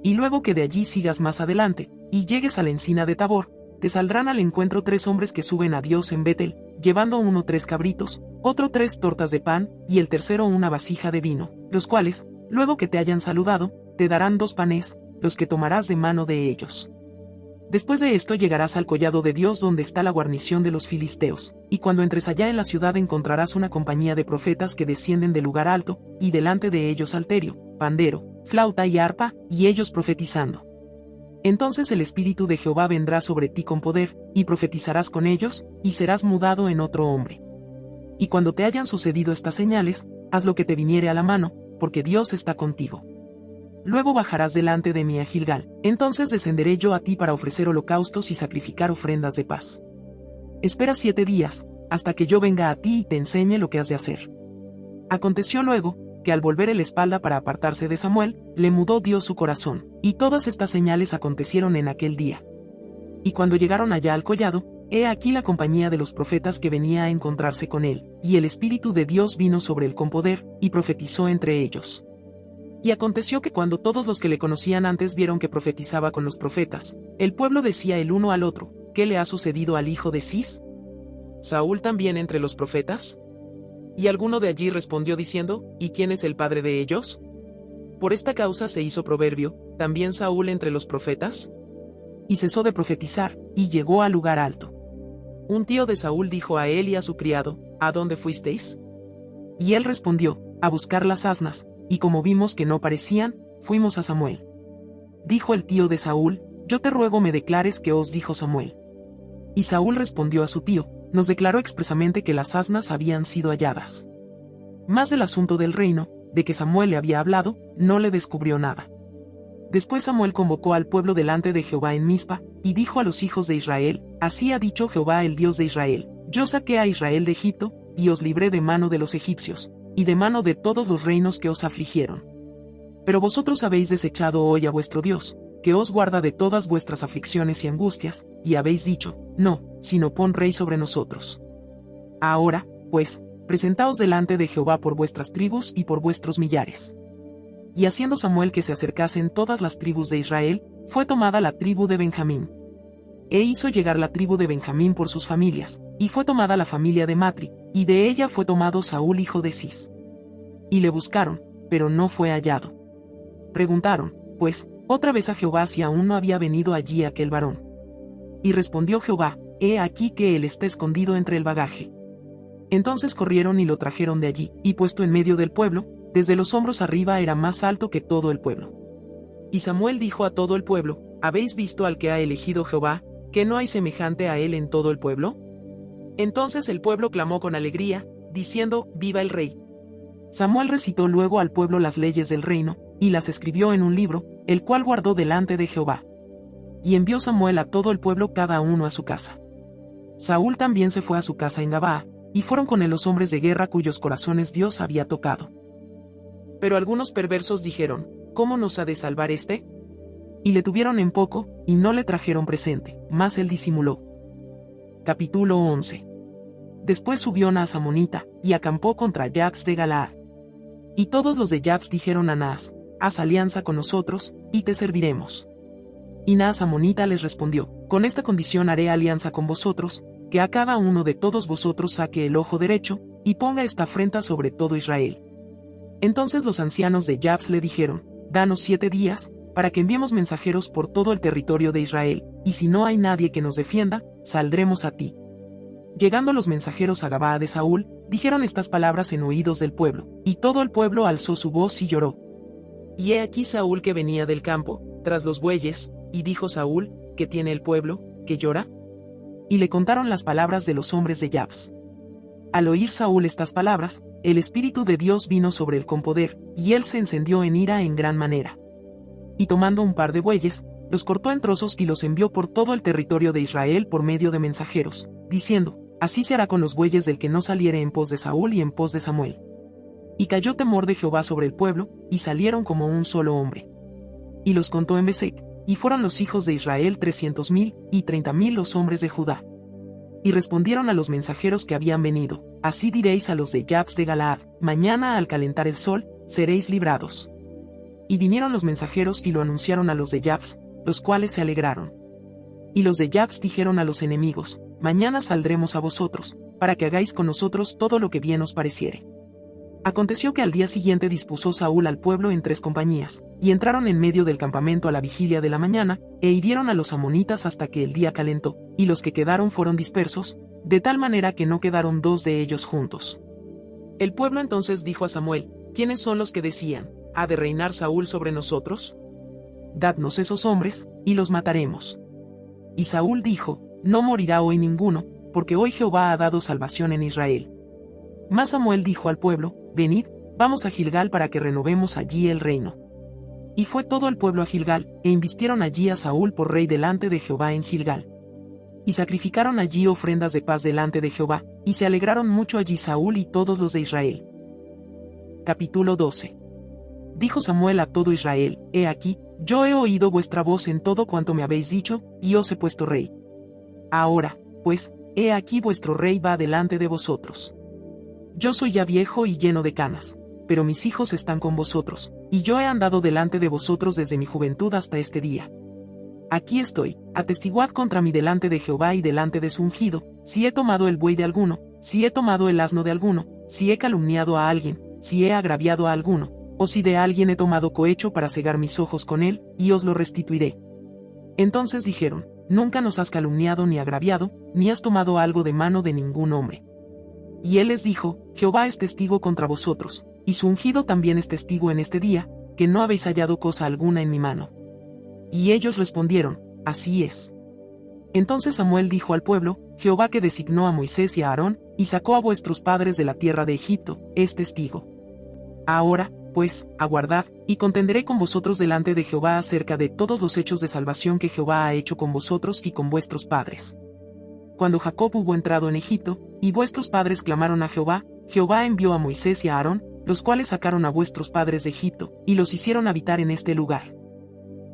Y luego que de allí sigas más adelante, y llegues a la encina de Tabor, te saldrán al encuentro 3 hombres que suben a Dios en Betel, llevando uno 3 cabritos, otro 3 tortas de pan, y el tercero una vasija de vino, los cuales, luego que te hayan saludado, te darán 2 panes, los que tomarás de mano de ellos. Después de esto llegarás al collado de Dios donde está la guarnición de los filisteos, y cuando entres allá en la ciudad encontrarás una compañía de profetas que descienden del lugar alto, y delante de ellos salterio, pandero, flauta y arpa, y ellos profetizando. Entonces el Espíritu de Jehová vendrá sobre ti con poder, y profetizarás con ellos, y serás mudado en otro hombre. Y cuando te hayan sucedido estas señales, haz lo que te viniere a la mano, porque Dios está contigo. Luego bajarás delante de mí a Gilgal, entonces descenderé yo a ti para ofrecer holocaustos y sacrificar ofrendas de paz. Espera 7 días, hasta que yo venga a ti y te enseñe lo que has de hacer. Aconteció luego, que al volver el espalda para apartarse de Samuel, le mudó Dios su corazón, y todas estas señales acontecieron en aquel día. Y cuando llegaron allá al collado, he aquí la compañía de los profetas que venía a encontrarse con él, y el Espíritu de Dios vino sobre él con poder, y profetizó entre ellos. Y aconteció que cuando todos los que le conocían antes vieron que profetizaba con los profetas, el pueblo decía el uno al otro, ¿qué le ha sucedido al hijo de Cis? ¿Saúl también entre los profetas? Y alguno de allí respondió diciendo, ¿y quién es el padre de ellos? Por esta causa se hizo proverbio, ¿también Saúl entre los profetas? Y cesó de profetizar, y llegó al lugar alto. Un tío de Saúl dijo a él y a su criado, ¿a dónde fuisteis? Y él respondió, a buscar las asnas, y como vimos que no parecían, fuimos a Samuel. Dijo el tío de Saúl, yo te ruego me declares qué os dijo Samuel. Y Saúl respondió a su tío, nos declaró expresamente que las asnas habían sido halladas. Mas del asunto del reino, de que Samuel le había hablado, no le descubrió nada. Después Samuel convocó al pueblo delante de Jehová en Mizpa, y dijo a los hijos de Israel, así ha dicho Jehová el Dios de Israel, yo saqué a Israel de Egipto, y os libré de mano de los egipcios, y de mano de todos los reinos que os afligieron. Pero vosotros habéis desechado hoy a vuestro Dios, que os guarda de todas vuestras aflicciones y angustias, y habéis dicho, no, sino pon rey sobre nosotros. Ahora, pues, presentaos delante de Jehová por vuestras tribus y por vuestros millares. Y haciendo Samuel que se acercasen todas las tribus de Israel, fue tomada la tribu de Benjamín. E hizo llegar la tribu de Benjamín por sus familias, y fue tomada la familia de Matri, y de ella fue tomado Saúl hijo de Cis. Y le buscaron, pero no fue hallado. Preguntaron, pues, otra vez a Jehová si aún no había venido allí aquel varón. Y respondió Jehová, he aquí que él está escondido entre el bagaje. Entonces corrieron y lo trajeron de allí, y puesto en medio del pueblo, desde los hombros arriba era más alto que todo el pueblo. Y Samuel dijo a todo el pueblo, ¿habéis visto al que ha elegido Jehová, que no hay semejante a él en todo el pueblo? Entonces el pueblo clamó con alegría, diciendo, ¡viva el rey! Samuel recitó luego al pueblo las leyes del reino, y las escribió en un libro, el cual guardó delante de Jehová. Y envió Samuel a todo el pueblo cada uno a su casa. Saúl también se fue a su casa en Gabaa, y fueron con él los hombres de guerra cuyos corazones Dios había tocado. Pero algunos perversos dijeron, ¿cómo nos ha de salvar este? Y le tuvieron en poco, y no le trajeron presente, mas él disimuló. Capítulo 11. Después subió Naas amonita, y acampó contra Jabs de Galaad. Y todos los de Jabs dijeron a Naas, haz alianza con nosotros, y te serviremos. Y Naas amonita les respondió, con esta condición haré alianza con vosotros, que a cada uno de todos vosotros saque el ojo derecho, y ponga esta afrenta sobre todo Israel. Entonces los ancianos de Jabs le dijeron, danos 7 días, para que enviemos mensajeros por todo el territorio de Israel, y si no hay nadie que nos defienda, saldremos a ti. Llegando los mensajeros a Gabaa de Saúl, dijeron estas palabras en oídos del pueblo, y todo el pueblo alzó su voz y lloró. Y he aquí Saúl que venía del campo, tras los bueyes, y dijo Saúl, ¿qué tiene el pueblo, que llora? Y le contaron las palabras de los hombres de Jabs. Al oír Saúl estas palabras, el Espíritu de Dios vino sobre él con poder, y él se encendió en ira en gran manera. Y tomando un par de bueyes, los cortó en trozos y los envió por todo el territorio de Israel por medio de mensajeros, diciendo: así se hará con los bueyes del que no saliere en pos de Saúl y en pos de Samuel. Y cayó temor de Jehová sobre el pueblo, y salieron como un solo hombre. Y los contó en Besec, y fueron los hijos de Israel 300,000, y 30,000 los hombres de Judá. Y respondieron a los mensajeros que habían venido: así diréis a los de Jabes de Galaad: mañana al calentar el sol, seréis librados. Y vinieron los mensajeros y lo anunciaron a los de Jabes, los cuales se alegraron. Y los de Jabes dijeron a los enemigos: mañana saldremos a vosotros, para que hagáis con nosotros todo lo que bien os pareciere. Aconteció que al día siguiente dispuso Saúl al pueblo en 3 compañías, y entraron en medio del campamento a la vigilia de la mañana, e hirieron a los amonitas hasta que el día calentó, y los que quedaron fueron dispersos, de tal manera que no quedaron 2 de ellos juntos. El pueblo entonces dijo a Samuel: ¿quiénes son los que decían: ¿ha de reinar Saúl sobre nosotros? Dadnos esos hombres, y los mataremos. Y Saúl dijo: no morirá hoy ninguno, porque hoy Jehová ha dado salvación en Israel. Mas Samuel dijo al pueblo: venid, vamos a Gilgal para que renovemos allí el reino. Y fue todo el pueblo a Gilgal, e invistieron allí a Saúl por rey delante de Jehová en Gilgal. Y sacrificaron allí ofrendas de paz delante de Jehová, y se alegraron mucho allí Saúl y todos los de Israel. Capítulo 12. Dijo Samuel a todo Israel: he aquí, yo he oído vuestra voz en todo cuanto me habéis dicho, y os he puesto rey. Ahora, pues, he aquí vuestro rey va delante de vosotros. Yo soy ya viejo y lleno de canas, pero mis hijos están con vosotros, y yo he andado delante de vosotros desde mi juventud hasta este día. Aquí estoy, atestiguad contra mí delante de Jehová y delante de su ungido, si he tomado el buey de alguno, si he tomado el asno de alguno, si he calumniado a alguien, si he agraviado a alguno, o si de alguien he tomado cohecho para cegar mis ojos con él, y os lo restituiré. Entonces dijeron: nunca nos has calumniado ni agraviado, ni has tomado algo de mano de ningún hombre. Y él les dijo: Jehová es testigo contra vosotros, y su ungido también es testigo en este día, que no habéis hallado cosa alguna en mi mano. Y ellos respondieron: así es. Entonces Samuel dijo al pueblo: Jehová que designó a Moisés y a Aarón, y sacó a vuestros padres de la tierra de Egipto, es testigo. Ahora, pues, aguardad, y contenderé con vosotros delante de Jehová acerca de todos los hechos de salvación que Jehová ha hecho con vosotros y con vuestros padres. Cuando Jacob hubo entrado en Egipto, y vuestros padres clamaron a Jehová, Jehová envió a Moisés y a Aarón, los cuales sacaron a vuestros padres de Egipto, y los hicieron habitar en este lugar.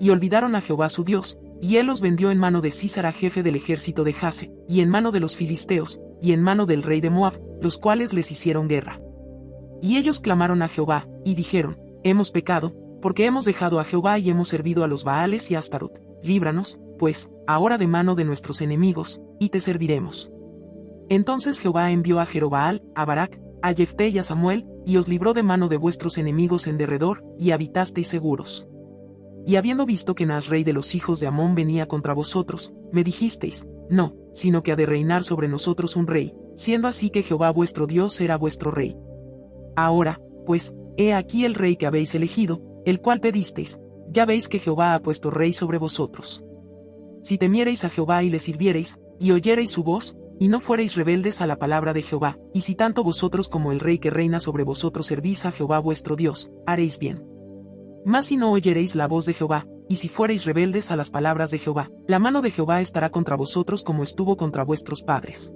Y olvidaron a Jehová su Dios, y él los vendió en mano de Sísara jefe del ejército de Jase, y en mano de los filisteos, y en mano del rey de Moab, los cuales les hicieron guerra. Y ellos clamaron a Jehová, y dijeron: hemos pecado, porque hemos dejado a Jehová y hemos servido a los Baales y a Astarot. Líbranos, pues, ahora de mano de nuestros enemigos, y te serviremos. Entonces Jehová envió a Jerobaal, a Barak, a Jefté y a Samuel, y os libró de mano de vuestros enemigos en derredor, y habitasteis seguros. Y habiendo visto que Nas rey de los hijos de Amón venía contra vosotros, me dijisteis: no, sino que ha de reinar sobre nosotros un rey, siendo así que Jehová vuestro Dios será vuestro rey. Ahora, pues, he aquí el rey que habéis elegido, el cual pedisteis, ya veis que Jehová ha puesto rey sobre vosotros. Si temiereis a Jehová y le sirviereis, y oyereis su voz, y no fuereis rebeldes a la palabra de Jehová, y si tanto vosotros como el rey que reina sobre vosotros servís a Jehová vuestro Dios, haréis bien. Mas si no oyereis la voz de Jehová, y si fuereis rebeldes a las palabras de Jehová, la mano de Jehová estará contra vosotros como estuvo contra vuestros padres.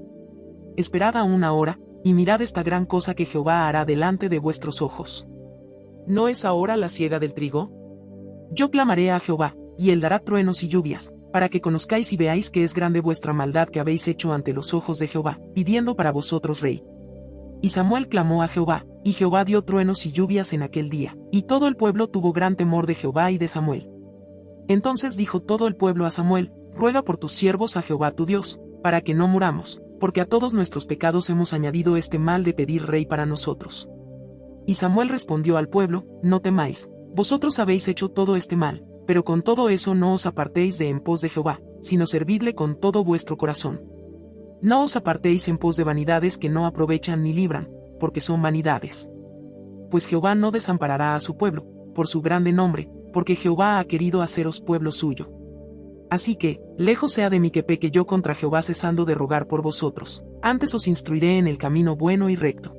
Esperad aún ahora, y mirad esta gran cosa que Jehová hará delante de vuestros ojos. ¿No es ahora la siega del trigo? Yo clamaré a Jehová, y él dará truenos y lluvias, para que conozcáis y veáis que es grande vuestra maldad que habéis hecho ante los ojos de Jehová, pidiendo para vosotros rey. Y Samuel clamó a Jehová, y Jehová dio truenos y lluvias en aquel día, y todo el pueblo tuvo gran temor de Jehová y de Samuel. Entonces dijo todo el pueblo a Samuel: ruega por tus siervos a Jehová tu Dios, para que no muramos, porque a todos nuestros pecados hemos añadido este mal de pedir rey para nosotros. Y Samuel respondió al pueblo: no temáis, vosotros habéis hecho todo este mal, pero con todo eso no os apartéis de en pos de Jehová, sino servidle con todo vuestro corazón. No os apartéis en pos de vanidades que no aprovechan ni libran, porque son vanidades. Pues Jehová no desamparará a su pueblo, por su grande nombre, porque Jehová ha querido haceros pueblo suyo. Así que, lejos sea de mí que peque yo contra Jehová cesando de rogar por vosotros, antes os instruiré en el camino bueno y recto.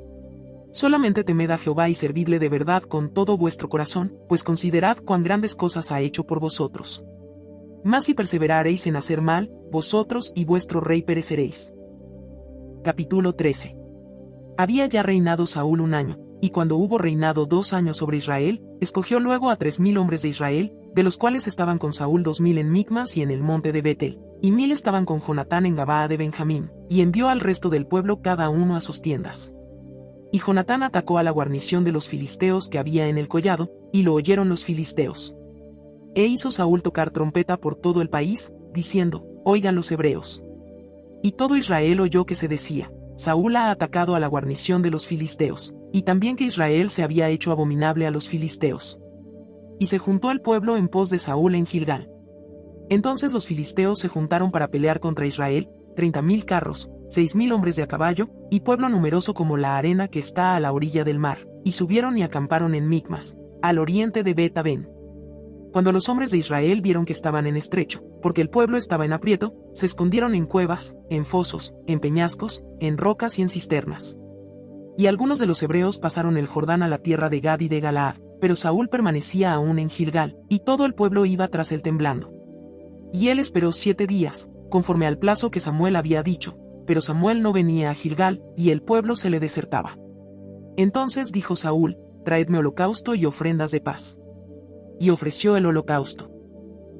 Solamente temed a Jehová y servidle de verdad con todo vuestro corazón, pues considerad cuán grandes cosas ha hecho por vosotros. Mas si perseverareis en hacer mal, vosotros y vuestro rey pereceréis. Capítulo 13. Había ya reinado Saúl 1 año, y cuando hubo reinado 2 años sobre Israel, escogió luego a 3000 hombres de Israel, de los cuales estaban con Saúl 2000 en Micmas y en el monte de Betel, y 1000 estaban con Jonatán en Gabaa de Benjamín, y envió al resto del pueblo cada uno a sus tiendas. Y Jonatán atacó a la guarnición de los filisteos que había en el collado, y lo oyeron los filisteos. E hizo Saúl tocar trompeta por todo el país, diciendo, oigan los hebreos. Y todo Israel oyó que se decía, Saúl ha atacado a la guarnición de los filisteos, y también que Israel se había hecho abominable a los filisteos. Y se juntó el pueblo en pos de Saúl en Gilgal. Entonces los filisteos se juntaron para pelear contra Israel, 30.000 carros, 6.000 hombres de a caballo, y pueblo numeroso como la arena que está a la orilla del mar, y subieron y acamparon en Micmas, al oriente de Bet-aven. Cuando los hombres de Israel vieron que estaban en estrecho, porque el pueblo estaba en aprieto, se escondieron en cuevas, en fosos, en peñascos, en rocas y en cisternas. Y algunos de los hebreos pasaron el Jordán a la tierra de Gad y de Galaad, pero Saúl permanecía aún en Gilgal, y todo el pueblo iba tras él temblando. Y él esperó 7 días, conforme al plazo que Samuel había dicho, pero Samuel no venía a Gilgal, y el pueblo se le desertaba. Entonces dijo Saúl, traedme holocausto y ofrendas de paz. Y ofreció el holocausto.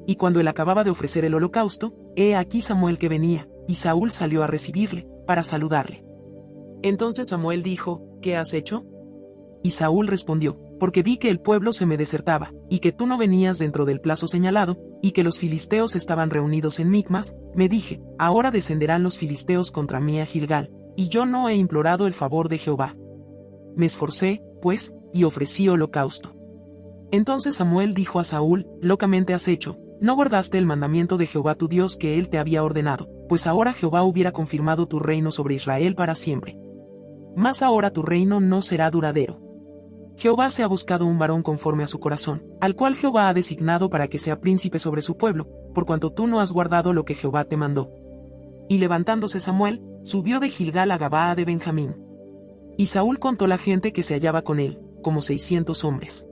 Y cuando él acababa de ofrecer el holocausto, he aquí Samuel que venía, y Saúl salió a recibirle, para saludarle. Entonces Samuel dijo, ¿qué has hecho? Y Saúl respondió, porque vi que el pueblo se me desertaba, y que tú no venías dentro del plazo señalado, y que los filisteos estaban reunidos en Micmas, me dije, ahora descenderán los filisteos contra mí a Gilgal, y yo no he implorado el favor de Jehová. Me esforcé, pues, y ofrecí holocausto. Entonces Samuel dijo a Saúl, locamente has hecho, no guardaste el mandamiento de Jehová tu Dios que él te había ordenado, pues ahora Jehová hubiera confirmado tu reino sobre Israel para siempre. Mas ahora tu reino no será duradero. Jehová se ha buscado un varón conforme a su corazón, al cual Jehová ha designado para que sea príncipe sobre su pueblo, por cuanto tú no has guardado lo que Jehová te mandó. Y levantándose Samuel, subió de Gilgal a Gabaa de Benjamín. Y Saúl contó la gente que se hallaba con él, como 600 hombres.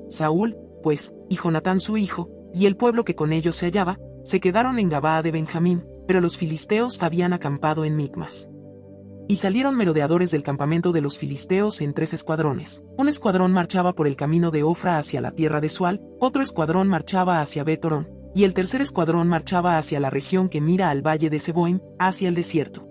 Saúl, pues, y Jonatán su hijo, y el pueblo que con ellos se hallaba, se quedaron en Gabaa de Benjamín, pero los filisteos habían acampado en Micmas. Y salieron merodeadores del campamento de los filisteos en 3 escuadrones. Un escuadrón marchaba por el camino de Ofra hacia la tierra de Sual, otro escuadrón marchaba hacia Bet-horón, y el tercer escuadrón marchaba hacia la región que mira al valle de Seboim, hacia el desierto.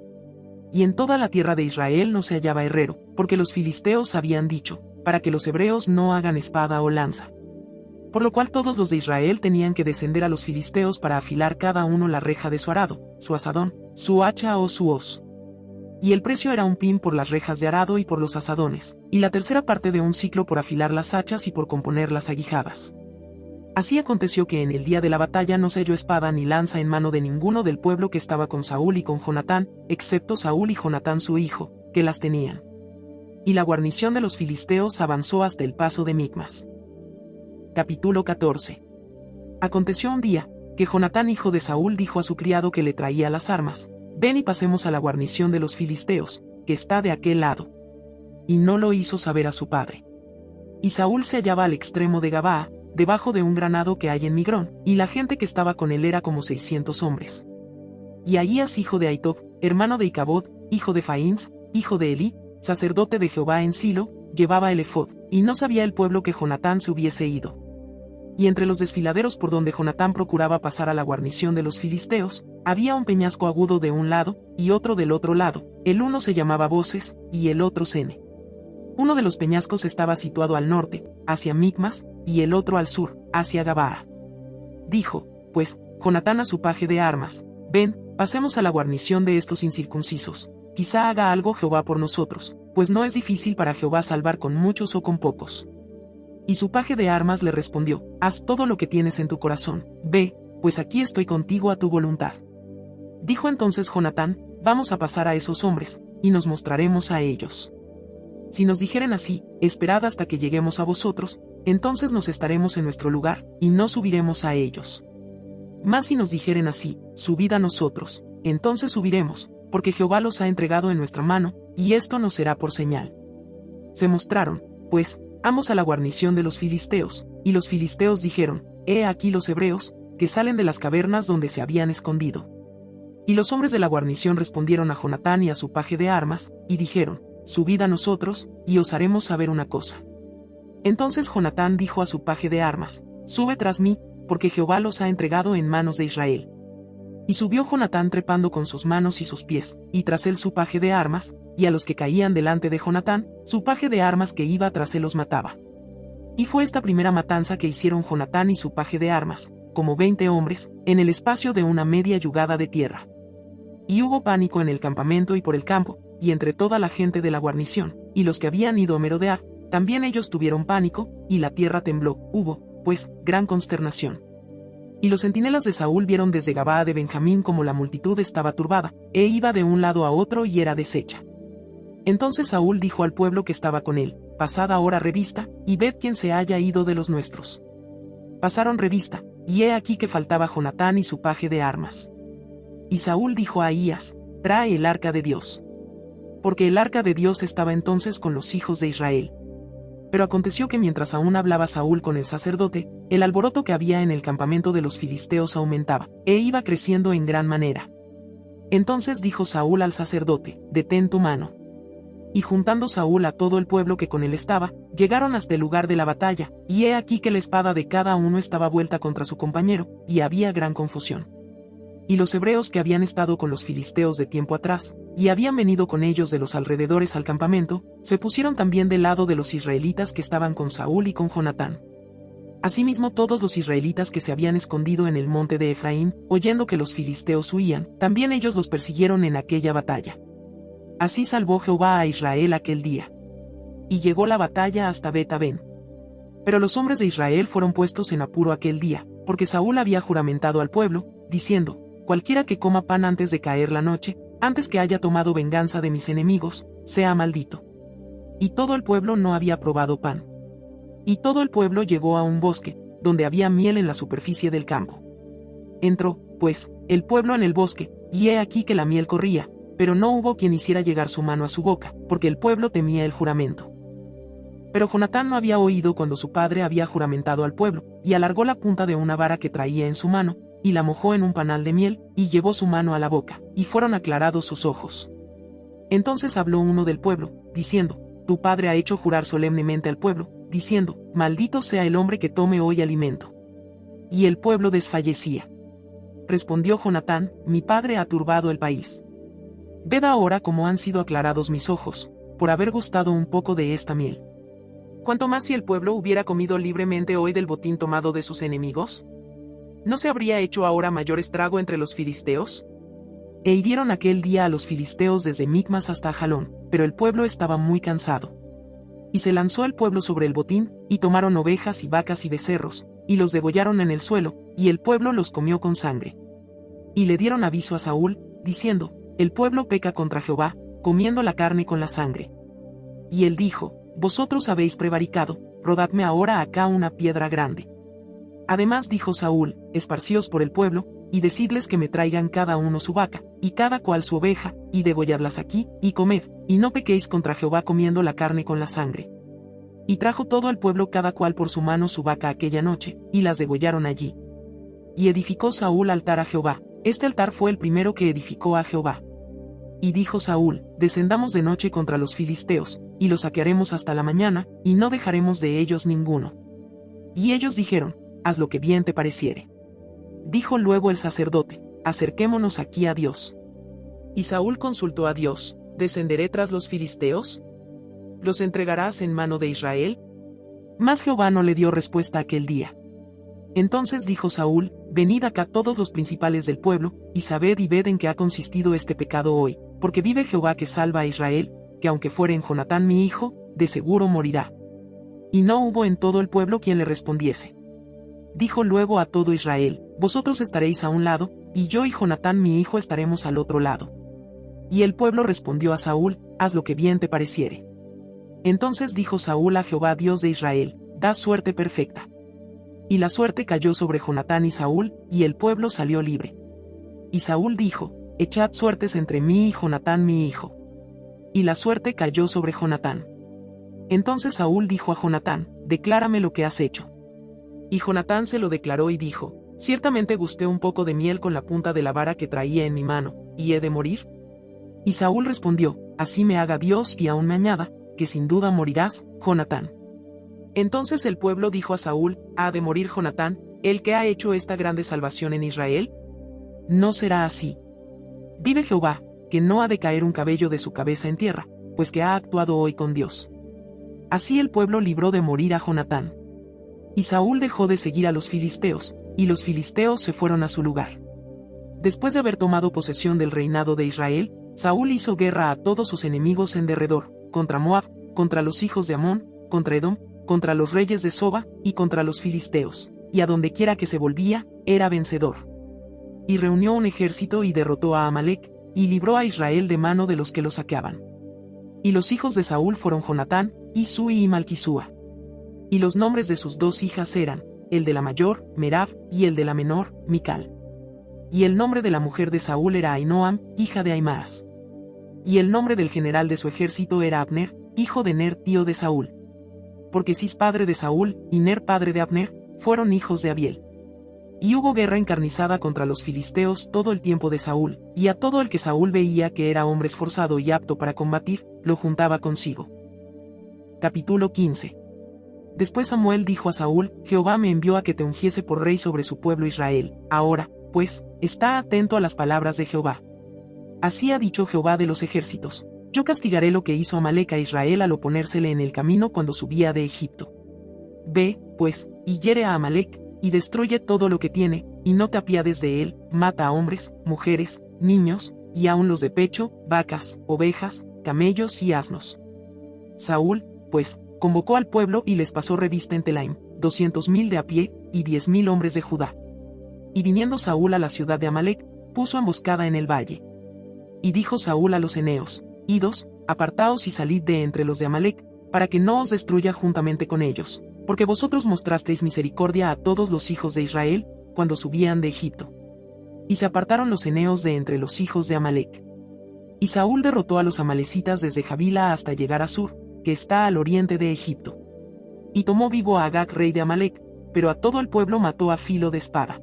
Y en toda la tierra de Israel no se hallaba herrero, porque los filisteos habían dicho, para que los hebreos no hagan espada o lanza. Por lo cual todos los de Israel tenían que descender a los filisteos para afilar cada uno la reja de su arado, su asadón, su hacha o su hoz. Y el precio era 1 pin por las rejas de arado y por los asadones, y la tercera parte de 1 siclo por afilar las hachas y por componer las aguijadas. Así aconteció que en el día de la batalla no se halló espada ni lanza en mano de ninguno del pueblo que estaba con Saúl y con Jonatán, excepto Saúl y Jonatán su hijo, que las tenían. Y la guarnición de los filisteos avanzó hasta el paso de Micmas. Capítulo 14. Aconteció un día, que Jonatán hijo de Saúl dijo a su criado que le traía las armas, ven y pasemos a la guarnición de los filisteos, que está de aquel lado. Y no lo hizo saber a su padre. Y Saúl se hallaba al extremo de Gabaa, debajo de un granado que hay en Migrón, y la gente que estaba con él era como 600 hombres. Y Ahías hijo de Ahitob, hermano de Icabod, hijo de Faíns, hijo de Elí, sacerdote de Jehová en Silo, llevaba el efod, y no sabía el pueblo que Jonatán se hubiese ido. Y entre los desfiladeros por donde Jonatán procuraba pasar a la guarnición de los filisteos, había un peñasco agudo de un lado, y otro del otro lado, el uno se llamaba Boses, y el otro Sene. Uno de los peñascos estaba situado al norte, hacia Micmas, y el otro al sur, hacia Gabaa. Dijo, pues, Jonatán a su paje de armas, ven, pasemos a la guarnición de estos incircuncisos, quizá haga algo Jehová por nosotros, pues no es difícil para Jehová salvar con muchos o con pocos. Y su paje de armas le respondió, haz todo lo que tienes en tu corazón, ve, pues aquí estoy contigo a tu voluntad. Dijo entonces Jonatán, vamos a pasar a esos hombres, y nos mostraremos a ellos. Si nos dijeren así, esperad hasta que lleguemos a vosotros, entonces nos estaremos en nuestro lugar, y no subiremos a ellos. Mas si nos dijeren así, subid a nosotros, entonces subiremos, porque Jehová los ha entregado en nuestra mano, y esto nos será por señal. Se mostraron, pues, ambos a la guarnición de los filisteos, y los filisteos dijeron, he aquí los hebreos, que salen de las cavernas donde se habían escondido. Y los hombres de la guarnición respondieron a Jonatán y a su paje de armas, y dijeron, subid a nosotros, y os haremos saber una cosa. Entonces Jonatán dijo a su paje de armas, sube tras mí, porque Jehová los ha entregado en manos de Israel. Y subió Jonatán trepando con sus manos y sus pies, y tras él su paje de armas, y a los que caían delante de Jonatán, su paje de armas que iba tras él los mataba. Y fue esta primera matanza que hicieron Jonatán y su paje de armas, como 20 hombres, en el espacio de una media yugada de tierra. Y hubo pánico en el campamento y por el campo, y entre toda la gente de la guarnición, y los que habían ido a merodear, también ellos tuvieron pánico, y la tierra tembló, hubo, pues, gran consternación. Y los centinelas de Saúl vieron desde Gabaa de Benjamín como la multitud estaba turbada, e iba de un lado a otro y era deshecha. Entonces Saúl dijo al pueblo que estaba con él, pasad ahora revista, y ved quién se haya ido de los nuestros. Pasaron revista, y he aquí que faltaba Jonatán y su paje de armas. Y Saúl dijo a Ahías, trae el arca de Dios. Porque el arca de Dios estaba entonces con los hijos de Israel. Pero aconteció que mientras aún hablaba Saúl con el sacerdote, el alboroto que había en el campamento de los filisteos aumentaba, e iba creciendo en gran manera. Entonces dijo Saúl al sacerdote, detén tu mano. Y juntando Saúl a todo el pueblo que con él estaba, llegaron hasta el lugar de la batalla, y he aquí que la espada de cada uno estaba vuelta contra su compañero, y había gran confusión. Y los hebreos que habían estado con los filisteos de tiempo atrás, y habían venido con ellos de los alrededores al campamento, se pusieron también del lado de los israelitas que estaban con Saúl y con Jonatán. Asimismo todos los israelitas que se habían escondido en el monte de Efraín, oyendo que los filisteos huían, también ellos los persiguieron en aquella batalla. Así salvó Jehová a Israel aquel día. Y llegó la batalla hasta Bet-aven. Pero los hombres de Israel fueron puestos en apuro aquel día, porque Saúl había juramentado al pueblo, diciendo, cualquiera que coma pan antes de caer la noche, antes que haya tomado venganza de mis enemigos, sea maldito. Y todo el pueblo no había probado pan. Y todo el pueblo llegó a un bosque, donde había miel en la superficie del campo. Entró, pues, el pueblo en el bosque, y he aquí que la miel corría, pero no hubo quien hiciera llegar su mano a su boca, porque el pueblo temía el juramento. Pero Jonatán no había oído cuando su padre había juramentado al pueblo, y alargó la punta de una vara que traía en su mano, y la mojó en un panal de miel, y llevó su mano a la boca, y fueron aclarados sus ojos. Entonces habló uno del pueblo, diciendo, tu padre ha hecho jurar solemnemente al pueblo, diciendo, maldito sea el hombre que tome hoy alimento. Y el pueblo desfallecía. Respondió Jonatán, mi padre ha turbado el país. Ved ahora cómo han sido aclarados mis ojos, por haber gustado un poco de esta miel. ¿Cuánto más si el pueblo hubiera comido libremente hoy del botín tomado de sus enemigos? ¿No se habría hecho ahora mayor estrago entre los filisteos? E hirieron aquel día a los filisteos desde Micmas hasta Jalón, pero el pueblo estaba muy cansado. Y se lanzó el pueblo sobre el botín, y tomaron ovejas y vacas y becerros, y los degollaron en el suelo, y el pueblo los comió con sangre. Y le dieron aviso a Saúl, diciendo, el pueblo peca contra Jehová, comiendo la carne con la sangre. Y él dijo, vosotros habéis prevaricado, rodadme ahora acá una piedra grande. Además dijo Saúl, esparcíos por el pueblo, y decidles que me traigan cada uno su vaca, y cada cual su oveja, y degolladlas aquí, y comed, y no pequéis contra Jehová comiendo la carne con la sangre. Y trajo todo el pueblo cada cual por su mano su vaca aquella noche, y las degollaron allí. Y edificó Saúl altar a Jehová, este altar fue el primero que edificó a Jehová. Y dijo Saúl, descendamos de noche contra los filisteos, y los saquearemos hasta la mañana, y no dejaremos de ellos ninguno. Y ellos dijeron, haz lo que bien te pareciere. Dijo luego el sacerdote, acerquémonos aquí a Dios. Y Saúl consultó a Dios, ¿descenderé tras los filisteos? ¿Los entregarás en mano de Israel? Mas Jehová no le dio respuesta aquel día. Entonces dijo Saúl, venid acá todos los principales del pueblo, y sabed y ved en qué ha consistido este pecado hoy, porque vive Jehová que salva a Israel, que aunque fuere en Jonatán mi hijo, de seguro morirá. Y no hubo en todo el pueblo quien le respondiese. Dijo luego a todo Israel, vosotros estaréis a un lado, y yo y Jonatán mi hijo estaremos al otro lado. Y el pueblo respondió a Saúl, haz lo que bien te pareciere. Entonces dijo Saúl a Jehová Dios de Israel, da suerte perfecta. Y la suerte cayó sobre Jonatán y Saúl, y el pueblo salió libre. Y Saúl dijo, echad suertes entre mí y Jonatán mi hijo. Y la suerte cayó sobre Jonatán. Entonces Saúl dijo a Jonatán, declárame lo que has hecho. Y Jonatán se lo declaró y dijo, ciertamente gusté un poco de miel con la punta de la vara que traía en mi mano, ¿y he de morir? Y Saúl respondió, así me haga Dios y aún me añada, que sin duda morirás, Jonatán. Entonces el pueblo dijo a Saúl, ¿ha de morir Jonatán, el que ha hecho esta grande salvación en Israel? No será así. Vive Jehová, que no ha de caer un cabello de su cabeza en tierra, pues que ha actuado hoy con Dios. Así el pueblo libró de morir a Jonatán. Y Saúl dejó de seguir a los filisteos, y los filisteos se fueron a su lugar. Después de haber tomado posesión del reinado de Israel, Saúl hizo guerra a todos sus enemigos en derredor, contra Moab, contra los hijos de Amón, contra Edom, contra los reyes de Soba, y contra los filisteos, y a donde quiera que se volvía, era vencedor. Y reunió un ejército y derrotó a Amalec, y libró a Israel de mano de los que lo saqueaban. Y los hijos de Saúl fueron Jonatán, Isui y Malquisúa. Y los nombres de sus dos hijas eran, el de la mayor, Merab, y el de la menor, Mical. Y el nombre de la mujer de Saúl era Ainoam, hija de Aimaas. Y el nombre del general de su ejército era Abner, hijo de Ner, tío de Saúl. Porque Cis padre de Saúl, y Ner padre de Abner, fueron hijos de Abiel. Y hubo guerra encarnizada contra los filisteos todo el tiempo de Saúl, y a todo el que Saúl veía que era hombre esforzado y apto para combatir, lo juntaba consigo. Capítulo 15. Después Samuel dijo a Saúl, Jehová me envió a que te ungiese por rey sobre su pueblo Israel. Ahora, pues, está atento a las palabras de Jehová. Así ha dicho Jehová de los ejércitos, yo castigaré lo que hizo Amalec a Israel al oponérsele en el camino cuando subía de Egipto. Ve, pues, y hiere a Amalec, y destruye todo lo que tiene, y no te apiades de él, mata a hombres, mujeres, niños, y aun los de pecho, vacas, ovejas, camellos y asnos. Saúl, pues, convocó al pueblo y les pasó revista en Telaim, 200,000 de a pie, y 10,000 hombres de Judá. Y viniendo Saúl a la ciudad de Amalec, puso emboscada en el valle. Y dijo Saúl a los eneos, idos, apartaos y salid de entre los de Amalec, para que no os destruya juntamente con ellos, porque vosotros mostrasteis misericordia a todos los hijos de Israel, cuando subían de Egipto. Y se apartaron los eneos de entre los hijos de Amalec. Y Saúl derrotó a los amalecitas desde Javila hasta llegar a Sur, que está al oriente de Egipto. Y tomó vivo a Agag rey de Amalec, pero a todo el pueblo mató a filo de espada.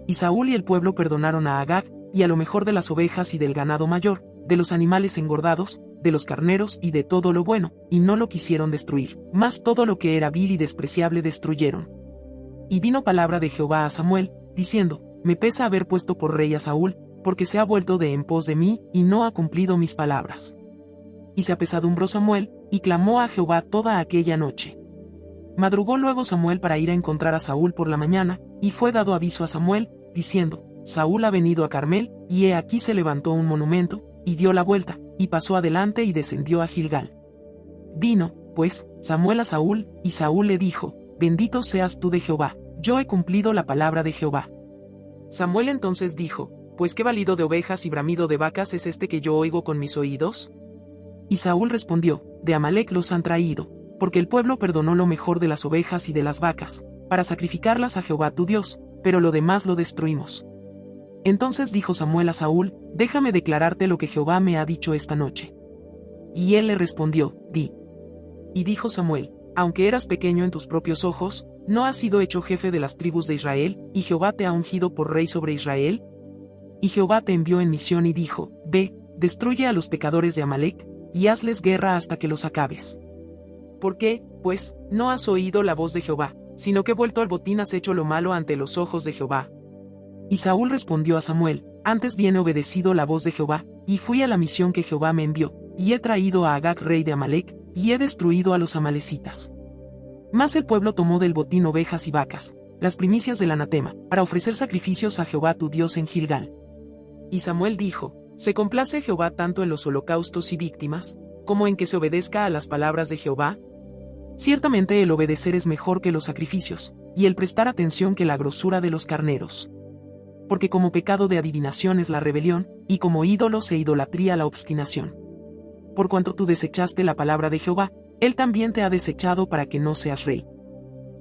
Y Saúl y el pueblo perdonaron a Agag, y a lo mejor de las ovejas y del ganado mayor, de los animales engordados, de los carneros y de todo lo bueno, y no lo quisieron destruir, mas todo lo que era vil y despreciable destruyeron. Y vino palabra de Jehová a Samuel, diciendo, me pesa haber puesto por rey a Saúl, porque se ha vuelto de en pos de mí, y no ha cumplido mis palabras. Y se apesadumbró Samuel, y clamó a Jehová toda aquella noche. Madrugó luego Samuel para ir a encontrar a Saúl por la mañana, y fue dado aviso a Samuel, diciendo, Saúl ha venido a Carmel, y he aquí se levantó un monumento, y dio la vuelta, y pasó adelante y descendió a Gilgal. Vino, pues, Samuel a Saúl, y Saúl le dijo, bendito seas tú de Jehová, yo he cumplido la palabra de Jehová. Samuel entonces dijo, pues qué balido de ovejas y bramido de vacas es este que yo oigo con mis oídos. Y Saúl respondió, de Amalec los han traído, porque el pueblo perdonó lo mejor de las ovejas y de las vacas, para sacrificarlas a Jehová tu Dios, pero lo demás lo destruimos. Entonces dijo Samuel a Saúl, déjame declararte lo que Jehová me ha dicho esta noche. Y él le respondió, di. Y dijo Samuel, aunque eras pequeño en tus propios ojos, ¿no has sido hecho jefe de las tribus de Israel, y Jehová te ha ungido por rey sobre Israel? Y Jehová te envió en misión y dijo, ve, destruye a los pecadores de Amalec, y hazles guerra hasta que los acabes. ¿Por qué, pues, no has oído la voz de Jehová, sino que vuelto al botín has hecho lo malo ante los ojos de Jehová? Y Saúl respondió a Samuel, antes bien he obedecido la voz de Jehová, y fui a la misión que Jehová me envió, y he traído a Agag rey de Amalec, y he destruido a los amalecitas. Mas el pueblo tomó del botín ovejas y vacas, las primicias del anatema, para ofrecer sacrificios a Jehová tu Dios en Gilgal. Y Samuel dijo, ¿se complace Jehová tanto en los holocaustos y víctimas, como en que se obedezca a las palabras de Jehová? Ciertamente el obedecer es mejor que los sacrificios, y el prestar atención que la grosura de los carneros. Porque como pecado de adivinación es la rebelión, y como ídolos e idolatría la obstinación. Por cuanto tú desechaste la palabra de Jehová, él también te ha desechado para que no seas rey.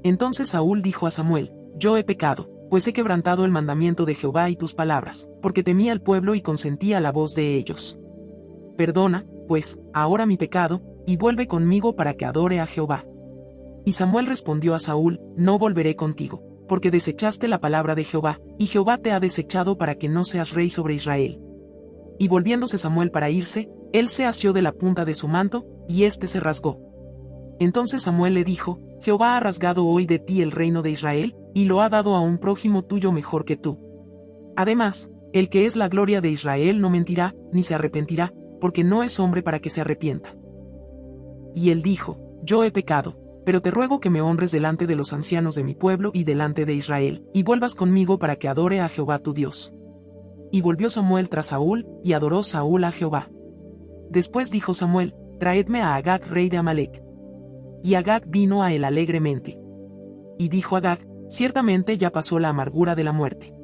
Entonces Saúl dijo a Samuel: Yo he pecado, pues he quebrantado el mandamiento de Jehová y tus palabras, porque temí al pueblo y consentí a la voz de ellos. Perdona, pues, ahora mi pecado, y vuelve conmigo para que adore a Jehová. Y Samuel respondió a Saúl: No volveré contigo, porque desechaste la palabra de Jehová, y Jehová te ha desechado para que no seas rey sobre Israel. Y volviéndose Samuel para irse, él se asió de la punta de su manto, y éste se rasgó. Entonces Samuel le dijo: Jehová ha rasgado hoy de ti el reino de Israel, y lo ha dado a un prójimo tuyo mejor que tú. Además, el que es la gloria de Israel no mentirá, ni se arrepentirá, porque no es hombre para que se arrepienta. Y él dijo: Yo he pecado, pero te ruego que me honres delante de los ancianos de mi pueblo y delante de Israel, y vuelvas conmigo para que adore a Jehová tu Dios. Y volvió Samuel tras Saúl, y adoró Saúl a Jehová. Después dijo Samuel: Traedme a Agag rey de Amalec. Y Agag vino a él alegremente. Y dijo Agag: Ciertamente ya pasó la amargura de la muerte.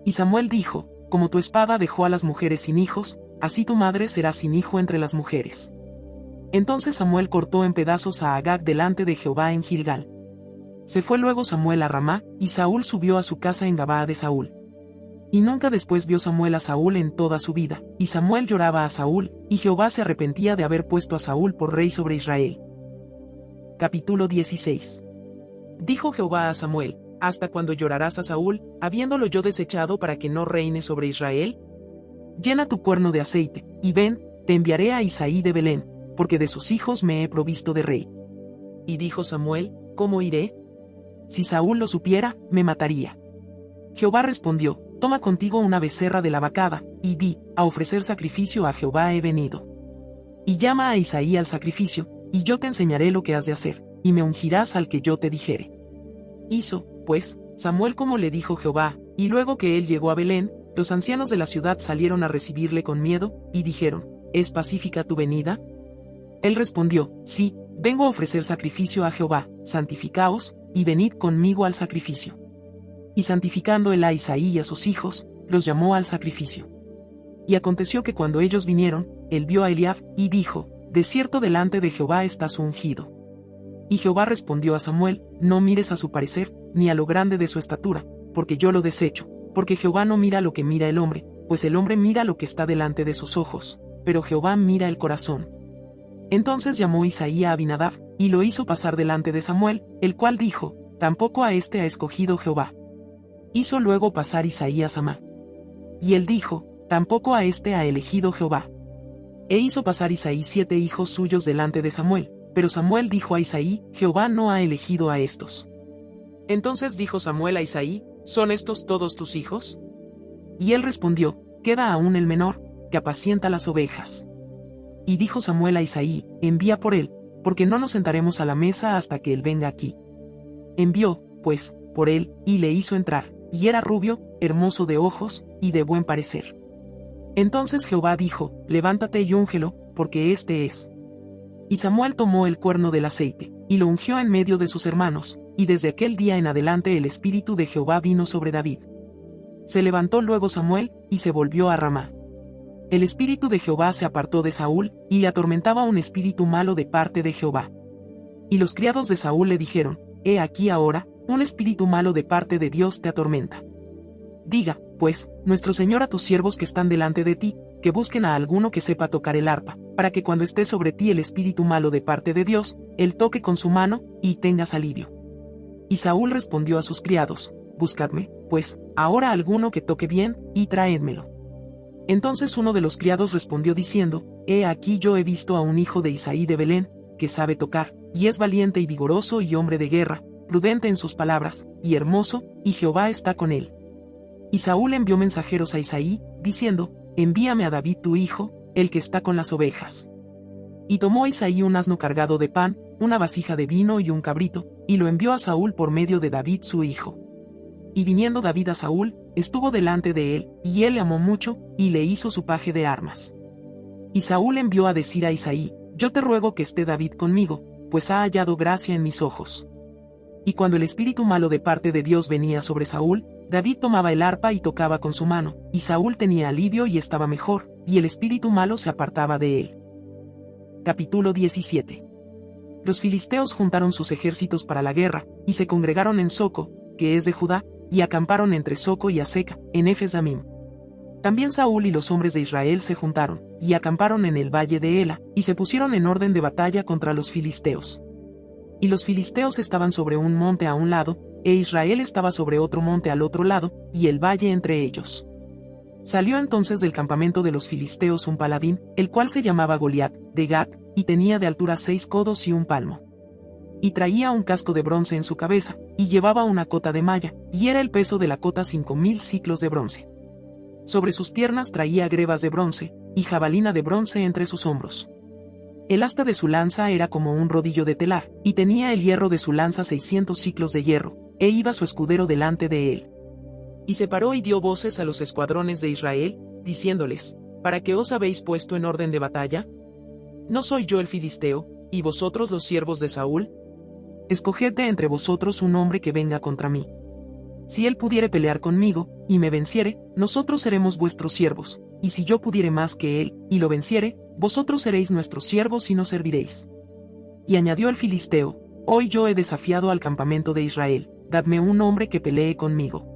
Y Samuel dijo: Como tu espada dejó a las mujeres sin hijos, así tu madre será sin hijo entre las mujeres. Entonces Samuel cortó en pedazos a Agag delante de Jehová en Gilgal. Se fue luego Samuel a Ramá, y Saúl subió a su casa en Gabaa de Saúl. Y nunca después vio Samuel a Saúl en toda su vida, y Samuel lloraba a Saúl, y Jehová se arrepentía de haber puesto a Saúl por rey sobre Israel. Capítulo 16. Dijo Jehová a Samuel: ¿Hasta cuándo llorarás a Saúl, habiéndolo yo desechado para que no reine sobre Israel? Llena tu cuerno de aceite, y ven, te enviaré a Isaí de Belén, porque de sus hijos me he provisto de rey. Y dijo Samuel: ¿Cómo iré? Si Saúl lo supiera, me mataría. Jehová respondió: Toma contigo una becerra de la vacada, y di: A ofrecer sacrificio a Jehová he venido. Y llama a Isaí al sacrificio, y yo te enseñaré lo que has de hacer, y me ungirás al que yo te dijere. Hizo, pues, Samuel como le dijo Jehová, y luego que él llegó a Belén, los ancianos de la ciudad salieron a recibirle con miedo, y dijeron: ¿Es pacífica tu venida? Él respondió: Sí, vengo a ofrecer sacrificio a Jehová, santificaos, y venid conmigo al sacrificio. Y santificando él a Isaí y a sus hijos, los llamó al sacrificio. Y aconteció que cuando ellos vinieron, él vio a Eliab, y dijo: De cierto delante de Jehová está su ungido. Y Jehová respondió a Samuel: No mires a su parecer, ni a lo grande de su estatura, porque yo lo desecho, porque Jehová no mira lo que mira el hombre, pues el hombre mira lo que está delante de sus ojos, pero Jehová mira el corazón. Entonces llamó Isaí a Abinadab, y lo hizo pasar delante de Samuel, el cual dijo: Tampoco a este ha escogido Jehová. Hizo luego pasar Isaí a Samá. Y él dijo: Tampoco a este ha elegido Jehová. E hizo pasar Isaí 7 hijos suyos delante de Samuel, pero Samuel dijo a Isaí: Jehová no ha elegido a estos. Entonces dijo Samuel a Isaí: ¿Son estos todos tus hijos? Y él respondió: Queda aún el menor, que apacienta las ovejas. Y dijo Samuel a Isaí: Envía por él, porque no nos sentaremos a la mesa hasta que él venga aquí. Envió, pues, por él, y le hizo entrar, y era rubio, hermoso de ojos, y de buen parecer. Entonces Jehová dijo: Levántate y úngelo, porque este es. Y Samuel tomó el cuerno del aceite, y lo ungió en medio de sus hermanos, y desde aquel día en adelante el espíritu de Jehová vino sobre David. Se levantó luego Samuel, y se volvió a Ramá. El espíritu de Jehová se apartó de Saúl, y le atormentaba un espíritu malo de parte de Jehová. Y los criados de Saúl le dijeron: He aquí ahora, un espíritu malo de parte de Dios te atormenta. Diga, pues, nuestro señor a tus siervos que están delante de ti, que busquen a alguno que sepa tocar el arpa, para que cuando esté sobre ti el espíritu malo de parte de Dios, él toque con su mano, y tengas alivio. Y Saúl respondió a sus criados: Buscadme, pues, ahora alguno que toque bien, y traédmelo. Entonces uno de los criados respondió diciendo: He aquí yo he visto a un hijo de Isaí de Belén, que sabe tocar, y es valiente y vigoroso y hombre de guerra, prudente en sus palabras, y hermoso, y Jehová está con él. Y Saúl envió mensajeros a Isaí, diciendo: Envíame a David tu hijo, el que está con las ovejas. Y tomó Isaí un asno cargado de pan, una vasija de vino y un cabrito, y lo envió a Saúl por medio de David su hijo. Y viniendo David a Saúl, estuvo delante de él, y él le amó mucho, y le hizo su paje de armas. Y Saúl envió a decir a Isaí: Yo te ruego que esté David conmigo, pues ha hallado gracia en mis ojos. Y cuando el espíritu malo de parte de Dios venía sobre Saúl, David tomaba el arpa y tocaba con su mano, y Saúl tenía alivio y estaba mejor, y el espíritu malo se apartaba de él. Capítulo 17. Los filisteos juntaron sus ejércitos para la guerra, y se congregaron en Soco, que es de Judá, y acamparon entre Soco y Aseca, en Efes-Damim. También Saúl y los hombres de Israel se juntaron, y acamparon en el valle de Ela, y se pusieron en orden de batalla contra los filisteos. Y los filisteos estaban sobre un monte a un lado, e Israel estaba sobre otro monte al otro lado, y el valle entre ellos. Salió entonces del campamento de los filisteos un paladín, el cual se llamaba Goliat, de Gat, y tenía de altura 6 codos y 1 palmo. Y traía un casco de bronce en su cabeza, y llevaba una cota de malla, y era el peso de la cota 5000 siclos de bronce. Sobre sus piernas traía grebas de bronce, y jabalina de bronce entre sus hombros. El asta de su lanza era como un rodillo de telar, y tenía el hierro de su lanza 600 siclos de hierro, e iba su escudero delante de él. Y se paró y dio voces a los escuadrones de Israel, diciéndoles, ¿para qué os habéis puesto en orden de batalla? ¿No soy yo el filisteo, y vosotros los siervos de Saúl? Escoged de entre vosotros un hombre que venga contra mí. Si él pudiere pelear conmigo, y me venciere, nosotros seremos vuestros siervos, y si yo pudiere más que él, y lo venciere, vosotros seréis nuestros siervos y nos serviréis. Y añadió el filisteo, hoy yo he desafiado al campamento de Israel, dadme un hombre que pelee conmigo.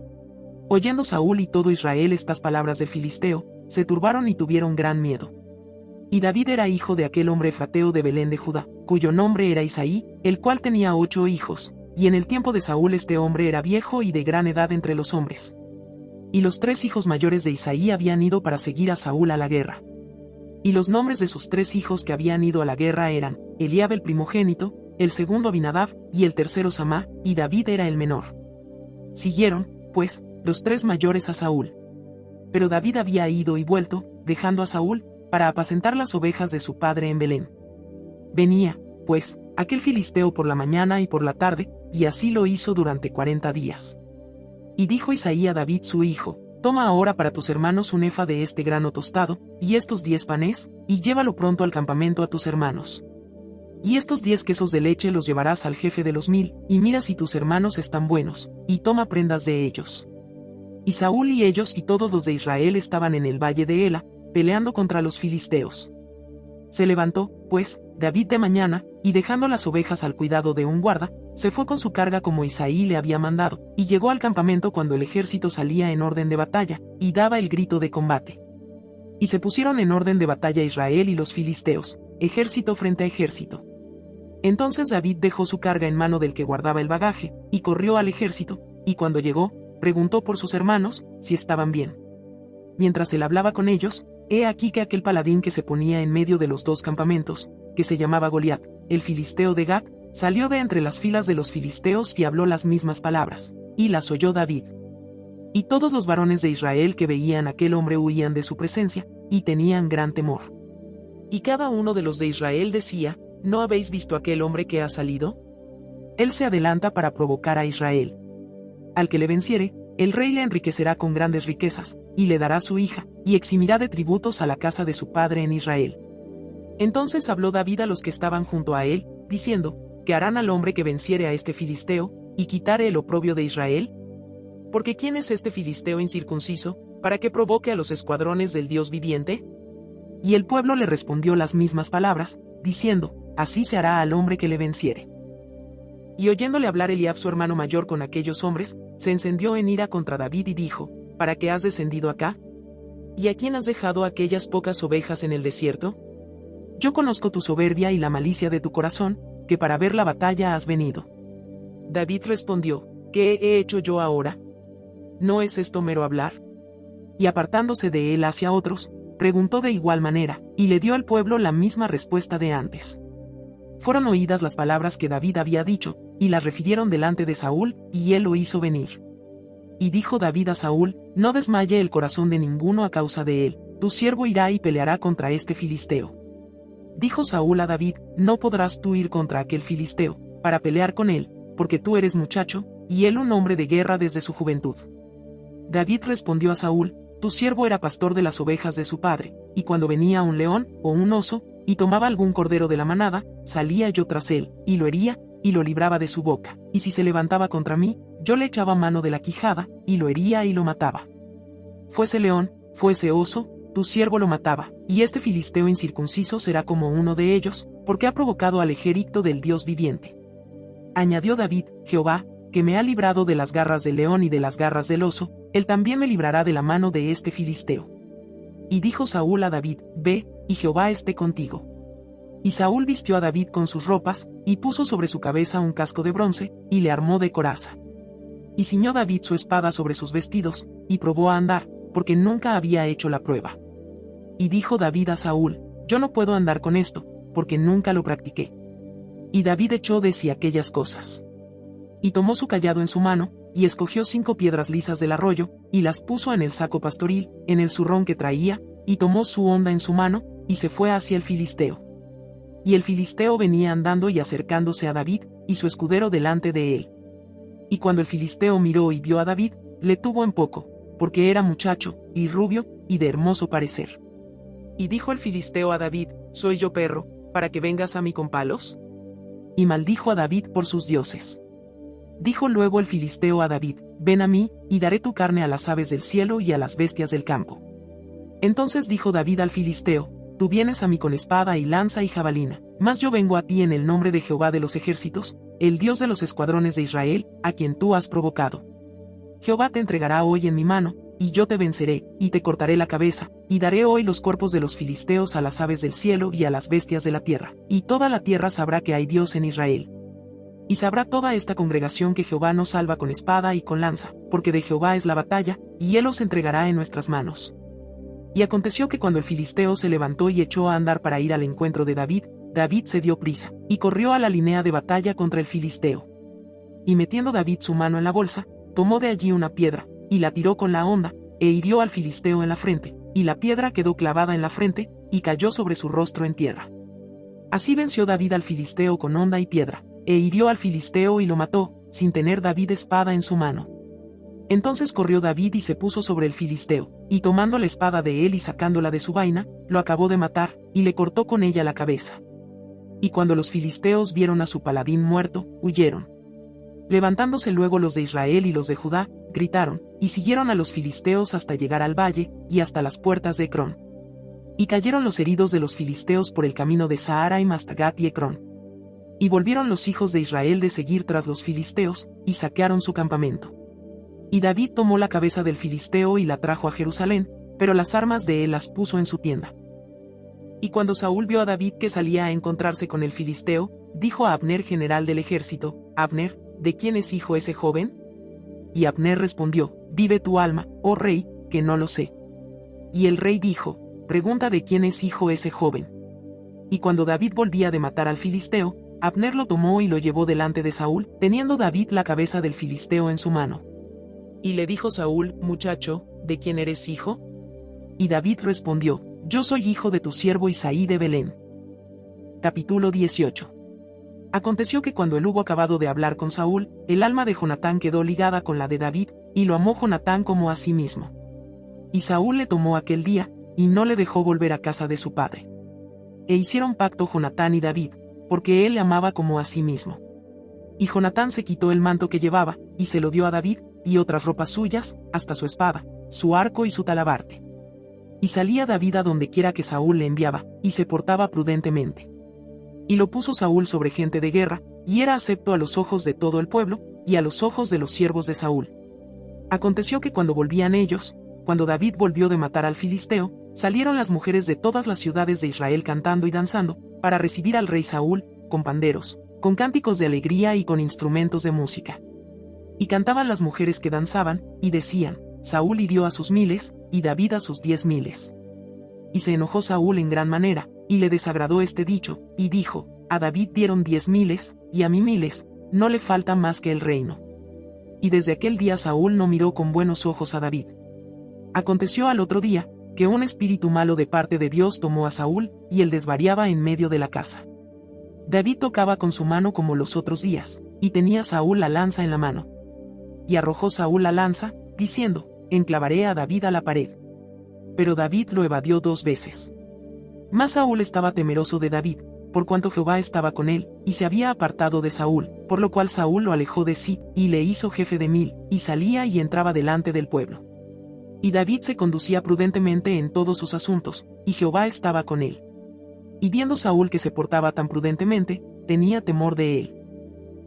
Oyendo Saúl y todo Israel estas palabras del filisteo, se turbaron y tuvieron gran miedo. Y David era hijo de aquel hombre efrateo de Belén de Judá, cuyo nombre era Isaí, el cual tenía 8 hijos, y en el tiempo de Saúl este hombre era viejo y de gran edad entre los hombres. Y los 3 hijos mayores de Isaí habían ido para seguir a Saúl a la guerra. Y los nombres de sus 3 hijos que habían ido a la guerra eran, Eliab el primogénito, el segundo Abinadab, y el tercero Samá, y David era el menor. Siguieron, pues, los 3 mayores a Saúl. Pero David había ido y vuelto, dejando a Saúl, para apacentar las ovejas de su padre en Belén. Venía, pues, aquel filisteo por la mañana y por la tarde, y así lo hizo durante 40 días. Y dijo Isaí a David su hijo, toma ahora para tus hermanos un efa de este grano tostado, y estos 10 panes, y llévalo pronto al campamento a tus hermanos. Y estos 10 quesos de leche los llevarás al jefe de los 1000, y mira si tus hermanos están buenos, y toma prendas de ellos. Y Saúl y ellos y todos los de Israel estaban en el valle de Ela, peleando contra los filisteos. Se levantó, pues, David de mañana, y dejando las ovejas al cuidado de un guarda, se fue con su carga como Isaí le había mandado, y llegó al campamento cuando el ejército salía en orden de batalla, y daba el grito de combate. Y se pusieron en orden de batalla Israel y los filisteos, ejército frente a ejército. Entonces David dejó su carga en mano del que guardaba el bagaje, y corrió al ejército, y cuando llegó, preguntó por sus hermanos, si estaban bien. Mientras él hablaba con ellos, he aquí que aquel paladín que se ponía en medio de los 2 campamentos, que se llamaba Goliat, el filisteo de Gat, salió de entre las filas de los filisteos y habló las mismas palabras, y las oyó David. Y todos los varones de Israel que veían a aquel hombre huían de su presencia, y tenían gran temor. Y cada uno de los de Israel decía, ¿no habéis visto aquel hombre que ha salido? Él se adelanta para provocar a Israel. Al que le venciere, el rey le enriquecerá con grandes riquezas, y le dará su hija, y eximirá de tributos a la casa de su padre en Israel. Entonces habló David a los que estaban junto a él, diciendo, ¿qué harán al hombre que venciere a este filisteo, y quitare el oprobio de Israel? Porque ¿quién es este filisteo incircunciso, para que provoque a los escuadrones del Dios viviente? Y el pueblo le respondió las mismas palabras, diciendo, así se hará al hombre que le venciere. Y oyéndole hablar Eliab su hermano mayor con aquellos hombres, se encendió en ira contra David y dijo, ¿para qué has descendido acá? ¿Y a quién has dejado aquellas pocas ovejas en el desierto? Yo conozco tu soberbia y la malicia de tu corazón, que para ver la batalla has venido. David respondió, ¿qué he hecho yo ahora? ¿No es esto mero hablar? Y apartándose de él hacia otros, preguntó de igual manera, y le dio al pueblo la misma respuesta de antes. Fueron oídas las palabras que David había dicho, y las refirieron delante de Saúl, y él lo hizo venir. Y dijo David a Saúl, no desmaye el corazón de ninguno a causa de él, tu siervo irá y peleará contra este filisteo. Dijo Saúl a David, no podrás tú ir contra aquel filisteo, para pelear con él, porque tú eres muchacho, y él un hombre de guerra desde su juventud. David respondió a Saúl, tu siervo era pastor de las ovejas de su padre, y cuando venía un león, o un oso, y tomaba algún cordero de la manada, salía yo tras él, y lo hería, y lo libraba de su boca, y si se levantaba contra mí, yo le echaba mano de la quijada, y lo hería y lo mataba. Fuese león, fuese oso, tu siervo lo mataba, y este filisteo incircunciso será como uno de ellos, porque ha provocado al ejército del Dios viviente. Añadió David, Jehová, que me ha librado de las garras del león y de las garras del oso, él también me librará de la mano de este filisteo. Y dijo Saúl a David, ve, y Jehová esté contigo. Y Saúl vistió a David con sus ropas, y puso sobre su cabeza un casco de bronce, y le armó de coraza. Y ciñó David su espada sobre sus vestidos, y probó a andar, porque nunca había hecho la prueba. Y dijo David a Saúl, yo no puedo andar con esto, porque nunca lo practiqué. Y David echó de sí aquellas cosas. Y tomó su cayado en su mano, y escogió 5 piedras lisas del arroyo, y las puso en el saco pastoril, en el zurrón que traía, y tomó su honda en su mano, y se fue hacia el filisteo. Y el filisteo venía andando y acercándose a David, y su escudero delante de él. Y cuando el filisteo miró y vio a David, le tuvo en poco, porque era muchacho, y rubio, y de hermoso parecer. Y dijo el filisteo a David, ¿soy yo perro, para que vengas a mí con palos? Y maldijo a David por sus dioses. Dijo luego el filisteo a David, ven a mí, y daré tu carne a las aves del cielo y a las bestias del campo. Entonces dijo David al filisteo, tú vienes a mí con espada y lanza y jabalina, mas yo vengo a ti en el nombre de Jehová de los ejércitos, el Dios de los escuadrones de Israel, a quien tú has provocado. Jehová te entregará hoy en mi mano, y yo te venceré, y te cortaré la cabeza, y daré hoy los cuerpos de los filisteos a las aves del cielo y a las bestias de la tierra, y toda la tierra sabrá que hay Dios en Israel. Y sabrá toda esta congregación que Jehová nos salva con espada y con lanza, porque de Jehová es la batalla, y él os entregará en nuestras manos. Y aconteció que cuando el filisteo se levantó y echó a andar para ir al encuentro de David, David se dio prisa, y corrió a la linea de batalla contra el filisteo. Y metiendo David su mano en la bolsa, tomó de allí una piedra, y la tiró con la honda, e hirió al filisteo en la frente, y la piedra quedó clavada en la frente, y cayó sobre su rostro en tierra. Así venció David al filisteo con honda y piedra, e hirió al filisteo y lo mató, sin tener David espada en su mano. Entonces corrió David y se puso sobre el filisteo, y tomando la espada de él y sacándola de su vaina, lo acabó de matar, y le cortó con ella la cabeza. Y cuando los filisteos vieron a su paladín muerto, huyeron. Levantándose luego los de Israel y los de Judá, gritaron, y siguieron a los filisteos hasta llegar al valle, y hasta las puertas de Ecrón. Y cayeron los heridos de los filisteos por el camino de Sahara y Mastagat y Ecrón. Y volvieron los hijos de Israel de seguir tras los filisteos, y saquearon su campamento. Y David tomó la cabeza del filisteo y la trajo a Jerusalén, pero las armas de él las puso en su tienda. Y cuando Saúl vio a David que salía a encontrarse con el filisteo, dijo a Abner, general del ejército, Abner, ¿de quién es hijo ese joven? Y Abner respondió, vive tu alma, oh rey, que no lo sé. Y el rey dijo, pregunta de quién es hijo ese joven. Y cuando David volvía de matar al filisteo, Abner lo tomó y lo llevó delante de Saúl, teniendo David la cabeza del filisteo en su mano. Y le dijo Saúl, muchacho, ¿de quién eres hijo? Y David respondió, yo soy hijo de tu siervo Isaí de Belén. Capítulo 18. Aconteció que cuando él hubo acabado de hablar con Saúl, el alma de Jonatán quedó ligada con la de David, y lo amó Jonatán como a sí mismo. Y Saúl le tomó aquel día, y no le dejó volver a casa de su padre. E hicieron pacto Jonatán y David, porque él le amaba como a sí mismo. Y Jonatán se quitó el manto que llevaba, y se lo dio a David, y otras ropas suyas, hasta su espada, su arco y su talabarte. Y salía David a donde quiera que Saúl le enviaba, y se portaba prudentemente. Y lo puso Saúl sobre gente de guerra, y era acepto a los ojos de todo el pueblo, y a los ojos de los siervos de Saúl. Aconteció que cuando volvían ellos, cuando David volvió de matar al filisteo, salieron las mujeres de todas las ciudades de Israel cantando y danzando, para recibir al rey Saúl, con panderos, con cánticos de alegría y con instrumentos de música. Y cantaban las mujeres que danzaban, y decían, Saúl hirió a sus 1000, y David a sus 10,000. Y se enojó Saúl en gran manera, y le desagradó este dicho, y dijo, a David dieron 10,000, y a mí 1000, no le falta más que el reino. Y desde aquel día Saúl no miró con buenos ojos a David. Aconteció al otro día, que un espíritu malo de parte de Dios tomó a Saúl, y él desvariaba en medio de la casa. David tocaba con su mano como los otros días, y tenía Saúl la lanza en la mano. Y arrojó Saúl la lanza, diciendo, enclavaré a David a la pared. Pero David lo evadió 2 veces. Mas Saúl estaba temeroso de David, por cuanto Jehová estaba con él, y se había apartado de Saúl, por lo cual Saúl lo alejó de sí, y le hizo jefe de 1000, y salía y entraba delante del pueblo. Y David se conducía prudentemente en todos sus asuntos, y Jehová estaba con él. Y viendo Saúl que se portaba tan prudentemente, tenía temor de él.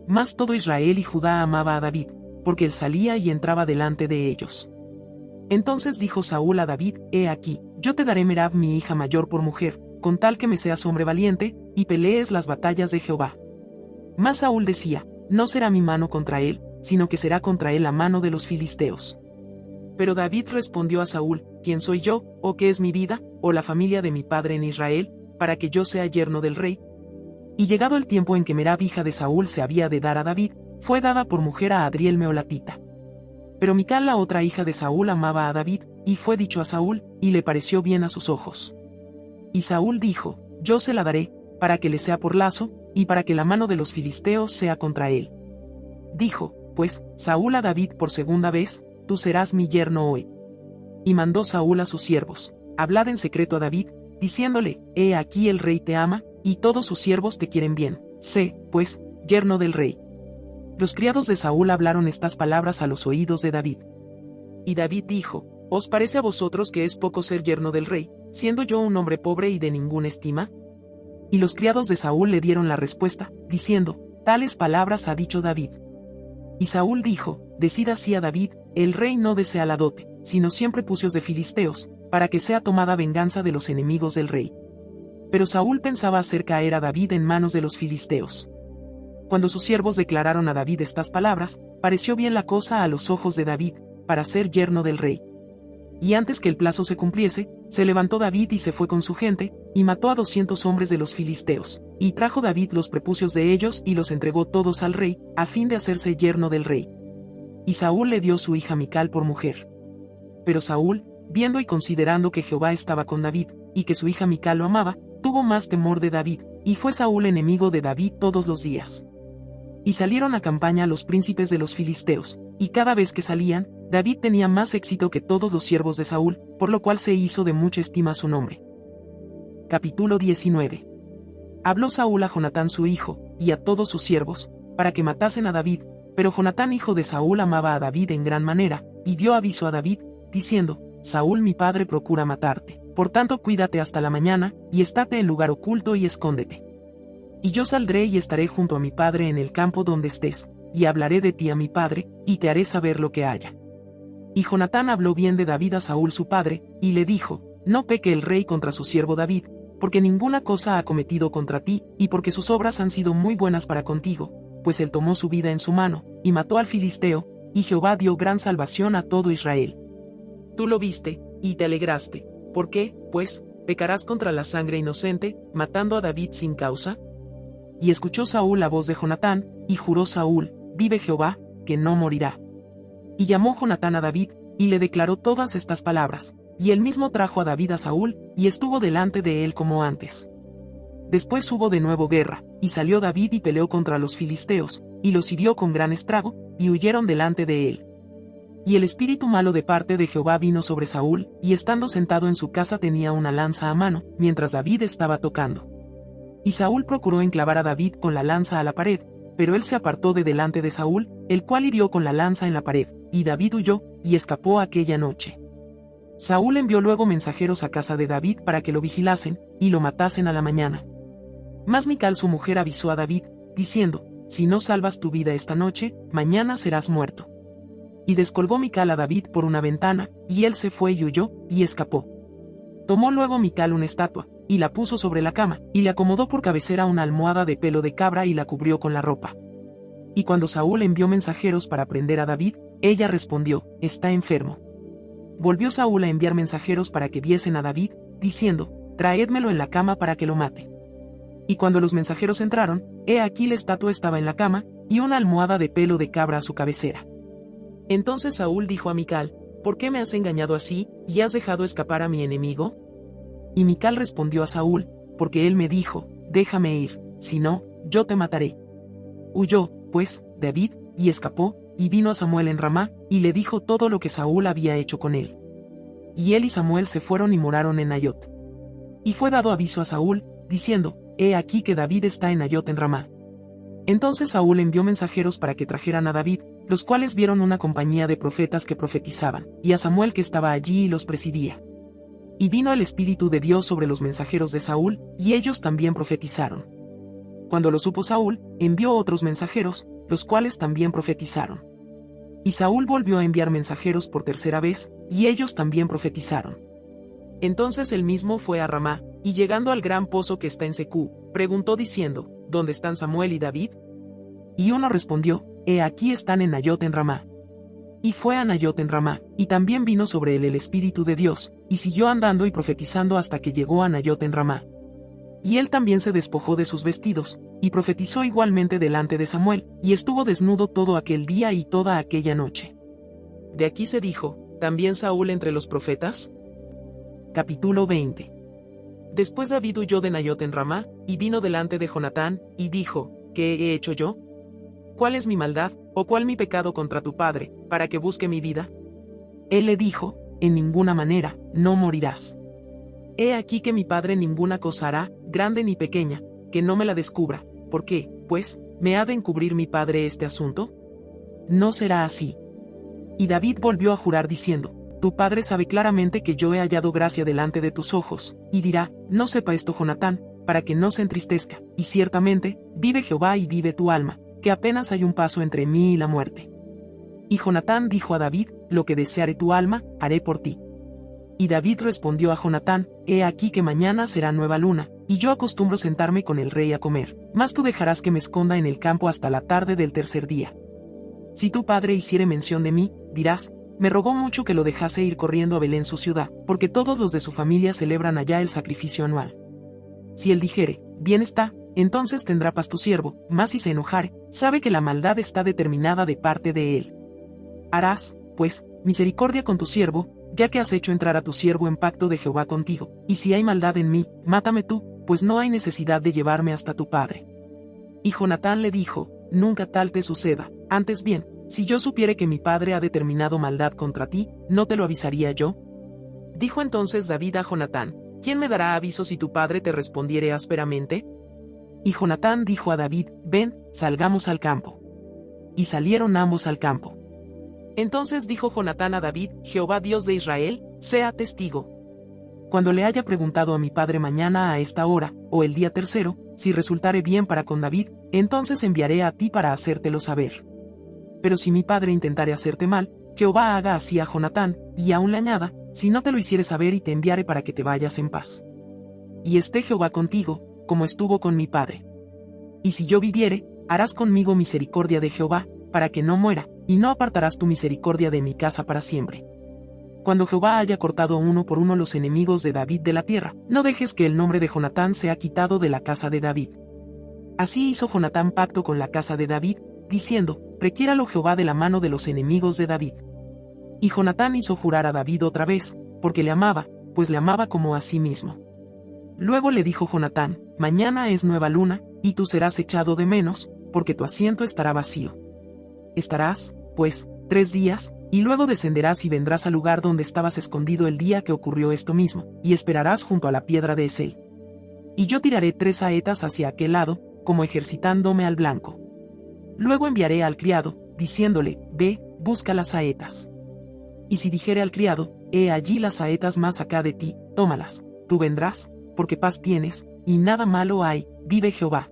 Mas todo Israel y Judá amaba a David, porque él salía y entraba delante de ellos. Entonces dijo Saúl a David: He aquí, yo te daré Merab mi hija mayor por mujer, con tal que me seas hombre valiente, y pelees las batallas de Jehová. Mas Saúl decía: No será mi mano contra él, sino que será contra él la mano de los filisteos. Pero David respondió a Saúl: ¿Quién soy yo, o qué es mi vida, o la familia de mi padre en Israel, para que yo sea yerno del rey? Y llegado el tiempo en que Merab hija de Saúl se había de dar a David, fue dada por mujer a Adriel Meolatita. Pero Mical, la otra hija de Saúl, amaba a David, y fue dicho a Saúl, y le pareció bien a sus ojos. Y Saúl dijo: Yo se la daré, para que le sea por lazo, y para que la mano de los filisteos sea contra él. Dijo, pues, Saúl a David por segunda vez: Tú serás mi yerno hoy. Y mandó Saúl a sus siervos: Hablad en secreto a David, diciéndole: He aquí el rey te ama, y todos sus siervos te quieren bien. Sé, pues, yerno del rey. Los criados de Saúl hablaron estas palabras a los oídos de David. Y David dijo: ¿Os parece a vosotros que es poco ser yerno del rey, siendo yo un hombre pobre y de ninguna estima? Y los criados de Saúl le dieron la respuesta, diciendo: Tales palabras ha dicho David. Y Saúl dijo: Decid así a David: El rey no desea la dote, sino siempre pucios de filisteos, para que sea tomada venganza de los enemigos del rey. Pero Saúl pensaba hacer caer a David en manos de los filisteos. Cuando sus siervos declararon a David estas palabras, pareció bien la cosa a los ojos de David, para ser yerno del rey. Y antes que el plazo se cumpliese, se levantó David y se fue con su gente, y mató a 200 hombres de los filisteos, y trajo David los prepucios de ellos y los entregó todos al rey, a fin de hacerse yerno del rey. Y Saúl le dio su hija Mical por mujer. Pero Saúl, viendo y considerando que Jehová estaba con David, y que su hija Mical lo amaba, tuvo más temor de David, y fue Saúl enemigo de David todos los días. Y salieron a campaña los príncipes de los filisteos, y cada vez que salían, David tenía más éxito que todos los siervos de Saúl, por lo cual se hizo de mucha estima su nombre. Capítulo 19. Habló Saúl a Jonatán su hijo, y a todos sus siervos, para que matasen a David, pero Jonatán hijo de Saúl amaba a David en gran manera, y dio aviso a David, diciendo: Saúl mi padre procura matarte, por tanto cuídate hasta la mañana, y estate en lugar oculto y escóndete. Y yo saldré y estaré junto a mi padre en el campo donde estés, y hablaré de ti a mi padre, y te haré saber lo que haya. Y Jonatán habló bien de David a Saúl su padre, y le dijo: No peque el rey contra su siervo David, porque ninguna cosa ha cometido contra ti, y porque sus obras han sido muy buenas para contigo, pues él tomó su vida en su mano, y mató al filisteo, y Jehová dio gran salvación a todo Israel. Tú lo viste, y te alegraste. ¿Por qué, pues, pecarás contra la sangre inocente, matando a David sin causa? Y escuchó Saúl la voz de Jonatán, y juró Saúl: Vive Jehová, que no morirá. Y llamó Jonatán a David, y le declaró todas estas palabras, y él mismo trajo a David a Saúl, y estuvo delante de él como antes. Después hubo de nuevo guerra, y salió David y peleó contra los filisteos, y los hirió con gran estrago, y huyeron delante de él. Y el espíritu malo de parte de Jehová vino sobre Saúl, y estando sentado en su casa tenía una lanza a mano, mientras David estaba tocando. Y Saúl procuró enclavar a David con la lanza a la pared, pero él se apartó de delante de Saúl, el cual hirió con la lanza en la pared, y David huyó, y escapó aquella noche. Saúl envió luego mensajeros a casa de David para que lo vigilasen, y lo matasen a la mañana. Mas Mical su mujer avisó a David, diciendo: Si no salvas tu vida esta noche, mañana serás muerto. Y descolgó Mical a David por una ventana, y él se fue y huyó, y escapó. Tomó luego Mical una estatua, y la puso sobre la cama, y le acomodó por cabecera una almohada de pelo de cabra y la cubrió con la ropa. Y cuando Saúl envió mensajeros para prender a David, ella respondió: Está enfermo. Volvió Saúl a enviar mensajeros para que viesen a David, diciendo: Traédmelo en la cama para que lo mate. Y cuando los mensajeros entraron, he aquí la estatua estaba en la cama, y una almohada de pelo de cabra a su cabecera. Entonces Saúl dijo a Mical: ¿Por qué me has engañado así, y has dejado escapar a mi enemigo? Y Mical respondió a Saúl: Porque él me dijo: Déjame ir, si no, yo te mataré. Huyó, pues, David, y escapó, y vino a Samuel en Ramá, y le dijo todo lo que Saúl había hecho con él. Y él y Samuel se fueron y moraron en Nayot. Y fue dado aviso a Saúl, diciendo: He aquí que David está en Nayot en Ramá. Entonces Saúl envió mensajeros para que trajeran a David, los cuales vieron una compañía de profetas que profetizaban, y a Samuel que estaba allí y los presidía. Y vino el Espíritu de Dios sobre los mensajeros de Saúl, y ellos también profetizaron. Cuando lo supo Saúl, envió otros mensajeros, los cuales también profetizaron. Y Saúl volvió a enviar mensajeros por tercera vez, y ellos también profetizaron. Entonces él mismo fue a Ramá, y llegando al gran pozo que está en Secú, preguntó diciendo, ¿dónde están Samuel y David? Y uno respondió, he aquí están en Nayot en Ramá. Y fue a Nayot en Ramá, y también vino sobre él el Espíritu de Dios, y siguió andando y profetizando hasta que llegó a Nayot en Ramá. Y él también se despojó de sus vestidos, y profetizó igualmente delante de Samuel, y estuvo desnudo todo aquel día y toda aquella noche. De aquí se dijo, ¿también Saúl entre los profetas? Capítulo 20. Después David huyó de Nayot en Ramá, y vino delante de Jonatán, y dijo, ¿qué he hecho yo? ¿Cuál es mi maldad, o cuál mi pecado contra tu padre, para que busque mi vida? Él le dijo, en ninguna manera, no morirás. He aquí que mi padre ninguna cosa hará, grande ni pequeña, que no me la descubra. ¿Por qué, pues, me ha de encubrir mi padre este asunto? No será así. Y David volvió a jurar diciendo, tu padre sabe claramente que yo he hallado gracia delante de tus ojos, y dirá, no sepa esto Jonatán, para que no se entristezca, y ciertamente, vive Jehová y vive tu alma, que apenas hay un paso entre mí y la muerte. Y Jonatán dijo a David, lo que deseare tu alma, haré por ti. Y David respondió a Jonatán, he aquí que mañana será nueva luna, y yo acostumbro sentarme con el rey a comer, mas tú dejarás que me esconda en el campo hasta la tarde del tercer día. Si tu padre hiciere mención de mí, dirás, me rogó mucho que lo dejase ir corriendo a Belén su ciudad, porque todos los de su familia celebran allá el sacrificio anual. Si él dijere, bien está, entonces tendrá paz tu siervo, mas si se enojare, sabe que la maldad está determinada de parte de él. Harás, pues, misericordia con tu siervo, ya que has hecho entrar a tu siervo en pacto de Jehová contigo, y si hay maldad en mí, mátame tú, pues no hay necesidad de llevarme hasta tu padre. Y Jonatán le dijo, nunca tal te suceda, antes bien, si yo supiere que mi padre ha determinado maldad contra ti, ¿no te lo avisaría yo? Dijo entonces David a Jonatán, ¿quién me dará aviso si tu padre te respondiere ásperamente? Y Jonatán dijo a David, ven, salgamos al campo. Y salieron ambos al campo. Entonces dijo Jonatán a David, Jehová Dios de Israel, sea testigo. Cuando le haya preguntado a mi padre mañana a esta hora, o el día tercero, si resultare bien para con David, entonces enviaré a ti para hacértelo saber. Pero si mi padre intentare hacerte mal, Jehová haga así a Jonatán, y aún le añada, si no te lo hiciere saber y te enviare para que te vayas en paz. Y esté Jehová contigo, como estuvo con mi padre. Y si yo viviere, harás conmigo misericordia de Jehová, para que no muera, y no apartarás tu misericordia de mi casa para siempre. Cuando Jehová haya cortado uno por uno los enemigos de David de la tierra, no dejes que el nombre de Jonatán sea quitado de la casa de David. Así hizo Jonatán pacto con la casa de David, diciendo, requiéralo Jehová de la mano de los enemigos de David. Y Jonatán hizo jurar a David otra vez, porque le amaba, pues le amaba como a sí mismo. Luego le dijo Jonatán, mañana es nueva luna, y tú serás echado de menos, porque tu asiento estará vacío. Estarás, pues, 3 días, y luego descenderás y vendrás al lugar donde estabas escondido el día que ocurrió esto mismo, y esperarás junto a la piedra de Esel. Y yo tiraré 3 saetas hacia aquel lado, como ejercitándome al blanco. Luego enviaré al criado, diciéndole, ve, busca las saetas. Y si dijere al criado, he allí las saetas más acá de ti, tómalas, tú vendrás, porque paz tienes, y nada malo hay, vive Jehová.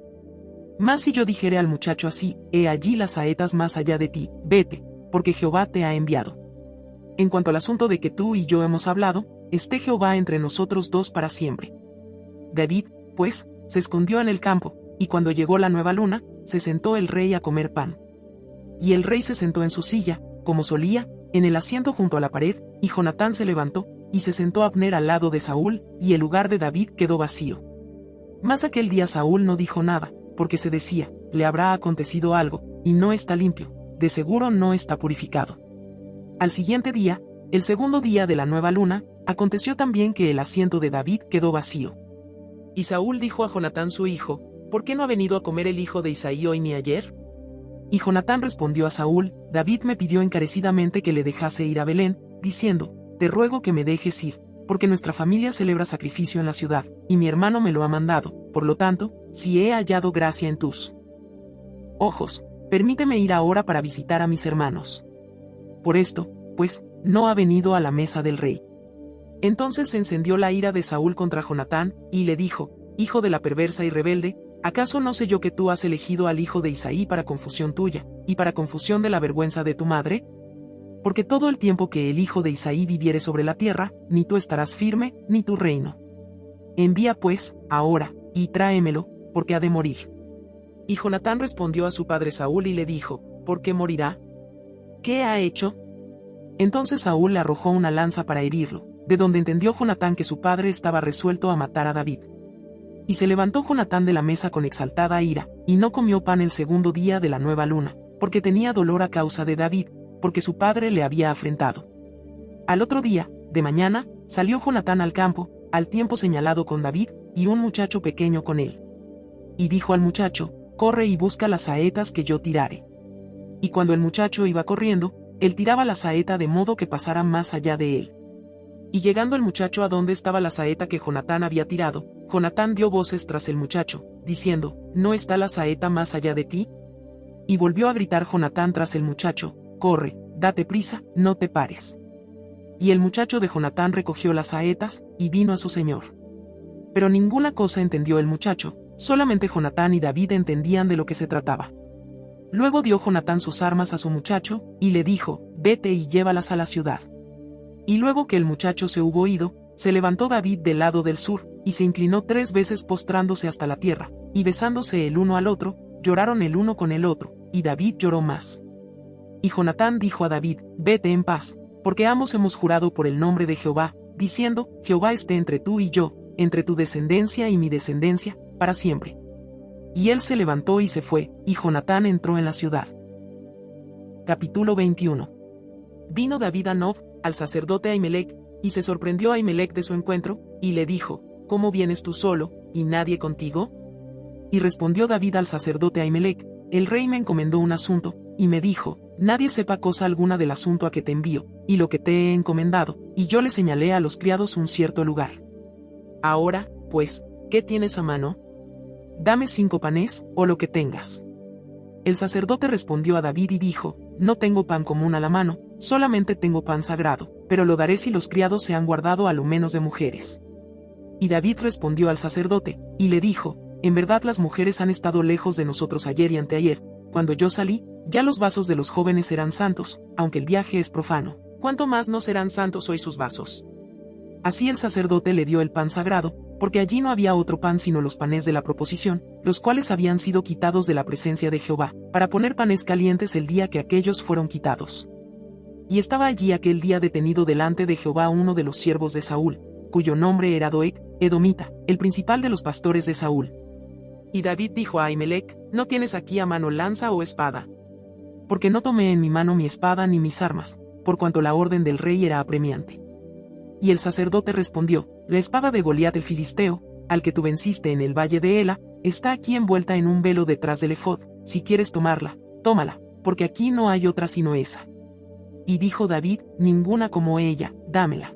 Mas si yo dijere al muchacho así, he allí las saetas más allá de ti, vete, porque Jehová te ha enviado. En cuanto al asunto de que tú y yo hemos hablado, esté Jehová entre nosotros dos para siempre. David, pues, se escondió en el campo, y cuando llegó la nueva luna, se sentó el rey a comer pan. Y el rey se sentó en su silla, como solía, en el asiento junto a la pared, y Jonatán se levantó, y se sentó Abner al lado de Saúl, y el lugar de David quedó vacío. Mas aquel día Saúl no dijo nada, porque se decía, le habrá acontecido algo, y no está limpio, de seguro no está purificado. Al siguiente día, el segundo día de la nueva luna, aconteció también que el asiento de David quedó vacío. Y Saúl dijo a Jonatán su hijo, ¿por qué no ha venido a comer el hijo de Isaí hoy ni ayer? Y Jonatán respondió a Saúl, David me pidió encarecidamente que le dejase ir a Belén, diciendo, te ruego que me dejes ir, porque nuestra familia celebra sacrificio en la ciudad, y mi hermano me lo ha mandado, por lo tanto, si he hallado gracia en tus ojos, permíteme ir ahora para visitar a mis hermanos. Por esto, pues, no ha venido a la mesa del rey. Entonces se encendió la ira de Saúl contra Jonatán, y le dijo: Hijo de la perversa y rebelde, ¿acaso no sé yo que tú has elegido al hijo de Isaí para confusión tuya, y para confusión de la vergüenza de tu madre? Porque todo el tiempo que el hijo de Isaí viviere sobre la tierra, ni tú estarás firme, ni tu reino. Envía pues, ahora, y tráemelo, porque ha de morir. Y Jonatán respondió a su padre Saúl y le dijo: ¿Por qué morirá? ¿Qué ha hecho? Entonces Saúl le arrojó una lanza para herirlo, de donde entendió Jonatán que su padre estaba resuelto a matar a David. Y se levantó Jonatán de la mesa con exaltada ira, y no comió pan el segundo día de la nueva luna, porque tenía dolor a causa de David, porque su padre le había afrentado. Al otro día, de mañana, salió Jonatán al campo, al tiempo señalado con David, y un muchacho pequeño con él. Y dijo al muchacho: Corre y busca las saetas que yo tirare. Y cuando el muchacho iba corriendo, él tiraba la saeta de modo que pasara más allá de él. Y llegando el muchacho a donde estaba la saeta que Jonatán había tirado, Jonatán dio voces tras el muchacho, diciendo: ¿No está la saeta más allá de ti? Y volvió a gritar Jonatán tras el muchacho: Corre, date prisa, no te pares. Y el muchacho de Jonatán recogió las saetas, y vino a su señor. Pero ninguna cosa entendió el muchacho, solamente Jonatán y David entendían de lo que se trataba. Luego dio Jonatán sus armas a su muchacho, y le dijo: Vete y llévalas a la ciudad. Y luego que el muchacho se hubo ido, se levantó David del lado del sur, y se inclinó 3 veces postrándose hasta la tierra, y besándose el uno al otro, lloraron el uno con el otro, y David lloró más. Y Jonatán dijo a David: Vete en paz, porque ambos hemos jurado por el nombre de Jehová, diciendo: Jehová esté entre tú y yo, entre tu descendencia y mi descendencia, para siempre. Y él se levantó y se fue, y Jonatán entró en la ciudad. Capítulo 21. Vino David a Nob, al sacerdote Ahimelech, y se sorprendió Ahimelech de su encuentro, y le dijo: ¿Cómo vienes tú solo, y nadie contigo? Y respondió David al sacerdote Ahimelech: El rey me encomendó un asunto, y me dijo: Nadie sepa cosa alguna del asunto a que te envío, y lo que te he encomendado, y yo le señalé a los criados un cierto lugar. Ahora, pues, ¿qué tienes a mano? Dame 5 panes, o lo que tengas. El sacerdote respondió a David y dijo: No tengo pan común a la mano, solamente tengo pan sagrado, pero lo daré si los criados se han guardado a lo menos de mujeres. Y David respondió al sacerdote, y le dijo: En verdad las mujeres han estado lejos de nosotros ayer y anteayer. Cuando yo salí, ya los vasos de los jóvenes eran santos, aunque el viaje es profano. ¿Cuánto más no serán santos hoy sus vasos? Así el sacerdote le dio el pan sagrado, porque allí no había otro pan sino los panes de la proposición, los cuales habían sido quitados de la presencia de Jehová, para poner panes calientes el día que aquellos fueron quitados. Y estaba allí aquel día detenido delante de Jehová uno de los siervos de Saúl, cuyo nombre era Doeg, edomita, el principal de los pastores de Saúl. Y David dijo a Ahimelech: No tienes aquí a mano lanza o espada. Porque no tomé en mi mano mi espada ni mis armas, por cuanto la orden del rey era apremiante. Y el sacerdote respondió: La espada de Goliat el filisteo, al que tú venciste en el valle de Ela, está aquí envuelta en un velo detrás del efod. Si quieres tomarla, tómala, porque aquí no hay otra sino esa. Y dijo David: Ninguna como ella, dámela.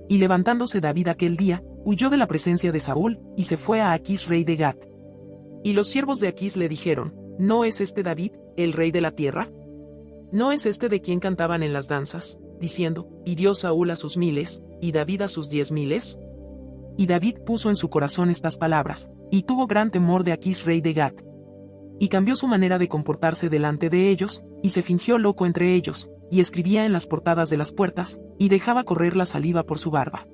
Y levantándose David aquel día, huyó de la presencia de Saúl, y se fue a Aquis rey de Gat. Y los siervos de Aquis le dijeron: ¿No es este David, el rey de la tierra? ¿No es este de quien cantaban en las danzas, diciendo: hirió Saúl a sus 1000, y David a sus 10,000? Y David puso en su corazón estas palabras, y tuvo gran temor de Aquis rey de Gat. Y cambió su manera de comportarse delante de ellos, y se fingió loco entre ellos, y escribía en las portadas de las puertas, y dejaba correr la saliva por su barba.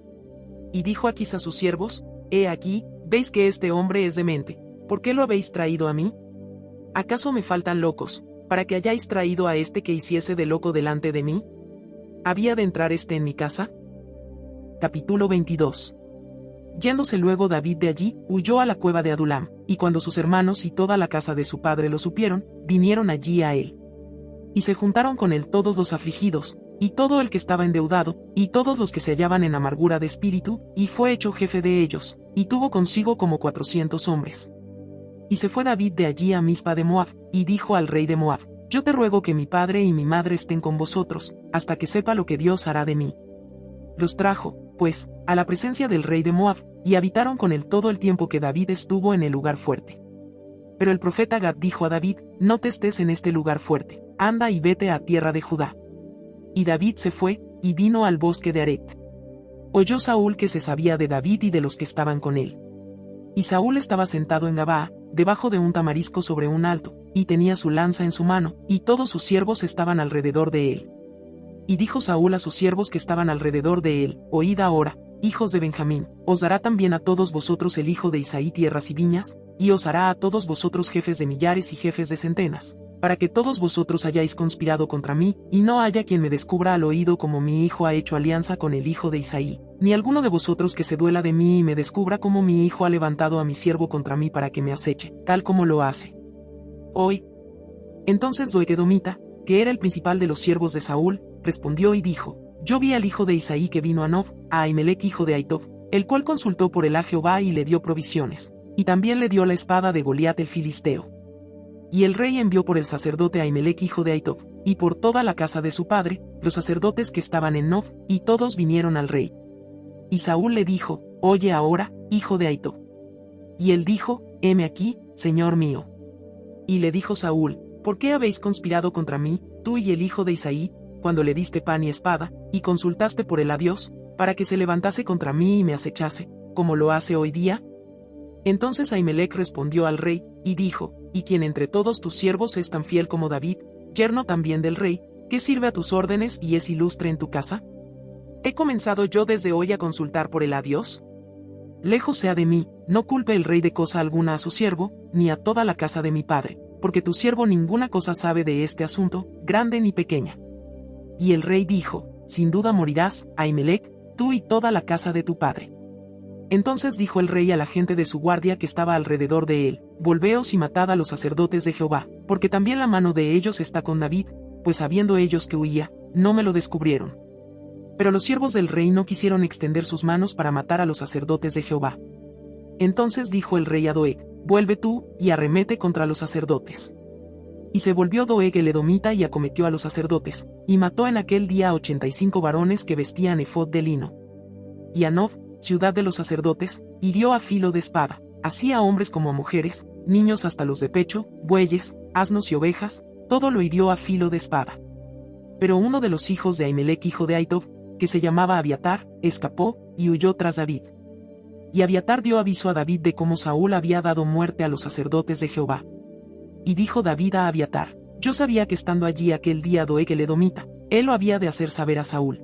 Y dijo Aquis a sus siervos: He aquí, veis que este hombre es demente. ¿Por qué lo habéis traído a mí? ¿Acaso me faltan locos, para que hayáis traído a este que hiciese de loco delante de mí? ¿Había de entrar este en mi casa? Capítulo 22. Yéndose luego David de allí, huyó a la cueva de Adulam, y cuando sus hermanos y toda la casa de su padre lo supieron, vinieron allí a él. Y se juntaron con él todos los afligidos, y todo el que estaba endeudado, y todos los que se hallaban en amargura de espíritu, y fue hecho jefe de ellos, y tuvo consigo como 400 hombres. Y se fue David de allí a Mispa de Moab, y dijo al rey de Moab: Yo te ruego que mi padre y mi madre estén con vosotros, hasta que sepa lo que Dios hará de mí. Los trajo, pues, a la presencia del rey de Moab, y habitaron con él todo el tiempo que David estuvo en el lugar fuerte. Pero el profeta Gad dijo a David: No te estés en este lugar fuerte, anda y vete a tierra de Judá. Y David se fue, y vino al bosque de Aret. Oyó Saúl que se sabía de David y de los que estaban con él. Y Saúl estaba sentado en Gabaa, debajo de un tamarisco sobre un alto, y tenía su lanza en su mano, y todos sus siervos estaban alrededor de él. Y dijo Saúl a sus siervos que estaban alrededor de él: Oíd ahora, hijos de Benjamín, os dará también a todos vosotros el hijo de Isaí tierras y viñas, y os hará a todos vosotros jefes de millares y jefes de centenas, para que todos vosotros hayáis conspirado contra mí, y no haya quien me descubra al oído como mi hijo ha hecho alianza con el hijo de Isaí, ni alguno de vosotros que se duela de mí y me descubra como mi hijo ha levantado a mi siervo contra mí para que me aceche, tal como lo hace hoy. Entonces Doeg edomita, que era el principal de los siervos de Saúl, respondió y dijo: Yo vi al hijo de Isaí que vino a Nob, a Ahimelech hijo de Ahitob, el cual consultó por él a Jehová y le dio provisiones, y también le dio la espada de Goliat el filisteo. Y el rey envió por el sacerdote Ahimelech hijo de Ahitob, y por toda la casa de su padre, los sacerdotes que estaban en Nob, y todos vinieron al rey. Y Saúl le dijo: Oye ahora, hijo de Ahitob. Y él dijo: Heme aquí, señor mío. Y le dijo Saúl: ¿Por qué habéis conspirado contra mí, tú y el hijo de Isaí, cuando le diste pan y espada, y consultaste por él a Dios, para que se levantase contra mí y me acechase, como lo hace hoy día? Entonces Ahimelech respondió al rey, y dijo: ¿Y quién entre todos tus siervos es tan fiel como David, yerno también del rey, que sirve a tus órdenes y es ilustre en tu casa? ¿He comenzado yo desde hoy a consultar por él a Dios? Lejos sea de mí, no culpe el rey de cosa alguna a su siervo, ni a toda la casa de mi padre, porque tu siervo ninguna cosa sabe de este asunto, grande ni pequeña. Y el rey dijo: Sin duda morirás, Ahimelech, tú y toda la casa de tu padre. Entonces dijo el rey a la gente de su guardia que estaba alrededor de él: Volveos y matad a los sacerdotes de Jehová, porque también la mano de ellos está con David, pues sabiendo ellos que huía, no me lo descubrieron. Pero los siervos del rey no quisieron extender sus manos para matar a los sacerdotes de Jehová. Entonces dijo el rey a Doeg: Vuelve tú, y arremete contra los sacerdotes. Y se volvió Doeg el edomita y acometió a los sacerdotes, y mató en aquel día 85 varones que vestían efod de lino. Y a Nob, ciudad de los sacerdotes, hirió a filo de espada, así a hombres como a mujeres, niños hasta los de pecho, bueyes, asnos y ovejas, todo lo hirió a filo de espada. Pero uno de los hijos de Ahimelech hijo de Ahitob, que se llamaba Abiatar, escapó, y huyó tras David. Y Abiatar dio aviso a David de cómo Saúl había dado muerte a los sacerdotes de Jehová. Y dijo David a Abiatar: Yo sabía que estando allí aquel día Doeg el edomita, él lo había de hacer saber a Saúl.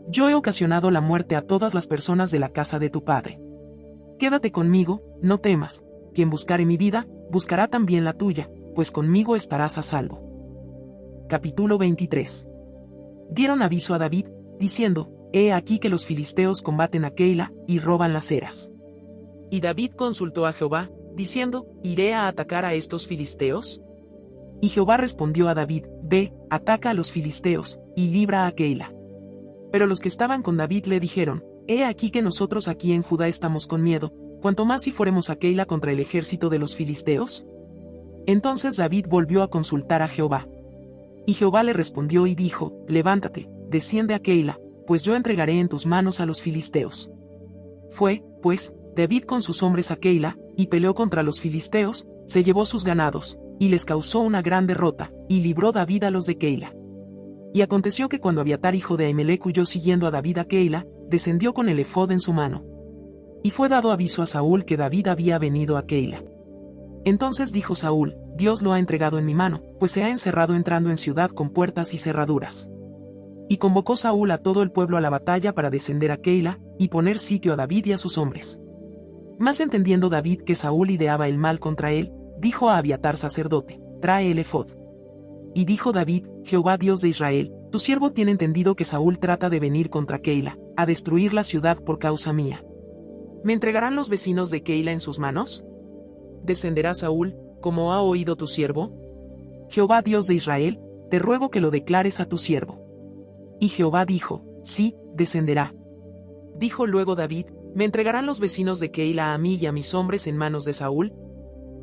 Yo he ocasionado la muerte a todas las personas de la casa de tu padre. Quédate conmigo, no temas, quien buscare mi vida, buscará también la tuya, pues conmigo estarás a salvo. Capítulo 23. Dieron aviso a David, diciendo: He aquí que los filisteos combaten a Keila, y roban las eras. Y David consultó a Jehová, diciendo: ¿Iré a atacar a estos filisteos? Y Jehová respondió a David: Ve, ataca a los filisteos, y libra a Keila. Pero los que estaban con David le dijeron: He aquí que nosotros aquí en Judá estamos con miedo, cuanto más si fuéremos a Keila contra el ejército de los filisteos. Entonces David volvió a consultar a Jehová. Y Jehová le respondió y dijo: Levántate, desciende a Keila, pues yo entregaré en tus manos a los filisteos. Fue, pues, David con sus hombres a Keila, y peleó contra los filisteos, se llevó sus ganados, y les causó una gran derrota, y libró David a los de Keila. Y aconteció que cuando Abiatar hijo de Ahimelech huyó siguiendo a David a Keila, descendió con el efod en su mano. Y fue dado aviso a Saúl que David había venido a Keila. Entonces dijo Saúl: Dios lo ha entregado en mi mano, pues se ha encerrado entrando en ciudad con puertas y cerraduras. Y convocó Saúl a todo el pueblo a la batalla para descender a Keila, y poner sitio a David y a sus hombres. Mas entendiendo David que Saúl ideaba el mal contra él, dijo a Abiatar sacerdote: Trae el efod. Y dijo David: Jehová Dios de Israel, tu siervo tiene entendido que Saúl trata de venir contra Keila, a destruir la ciudad por causa mía. ¿Me entregarán los vecinos de Keila en sus manos? ¿Descenderá Saúl, como ha oído tu siervo? Jehová Dios de Israel, te ruego que lo declares a tu siervo. Y Jehová dijo: Sí, descenderá. Dijo luego David: ¿Me entregarán los vecinos de Keila a mí y a mis hombres en manos de Saúl?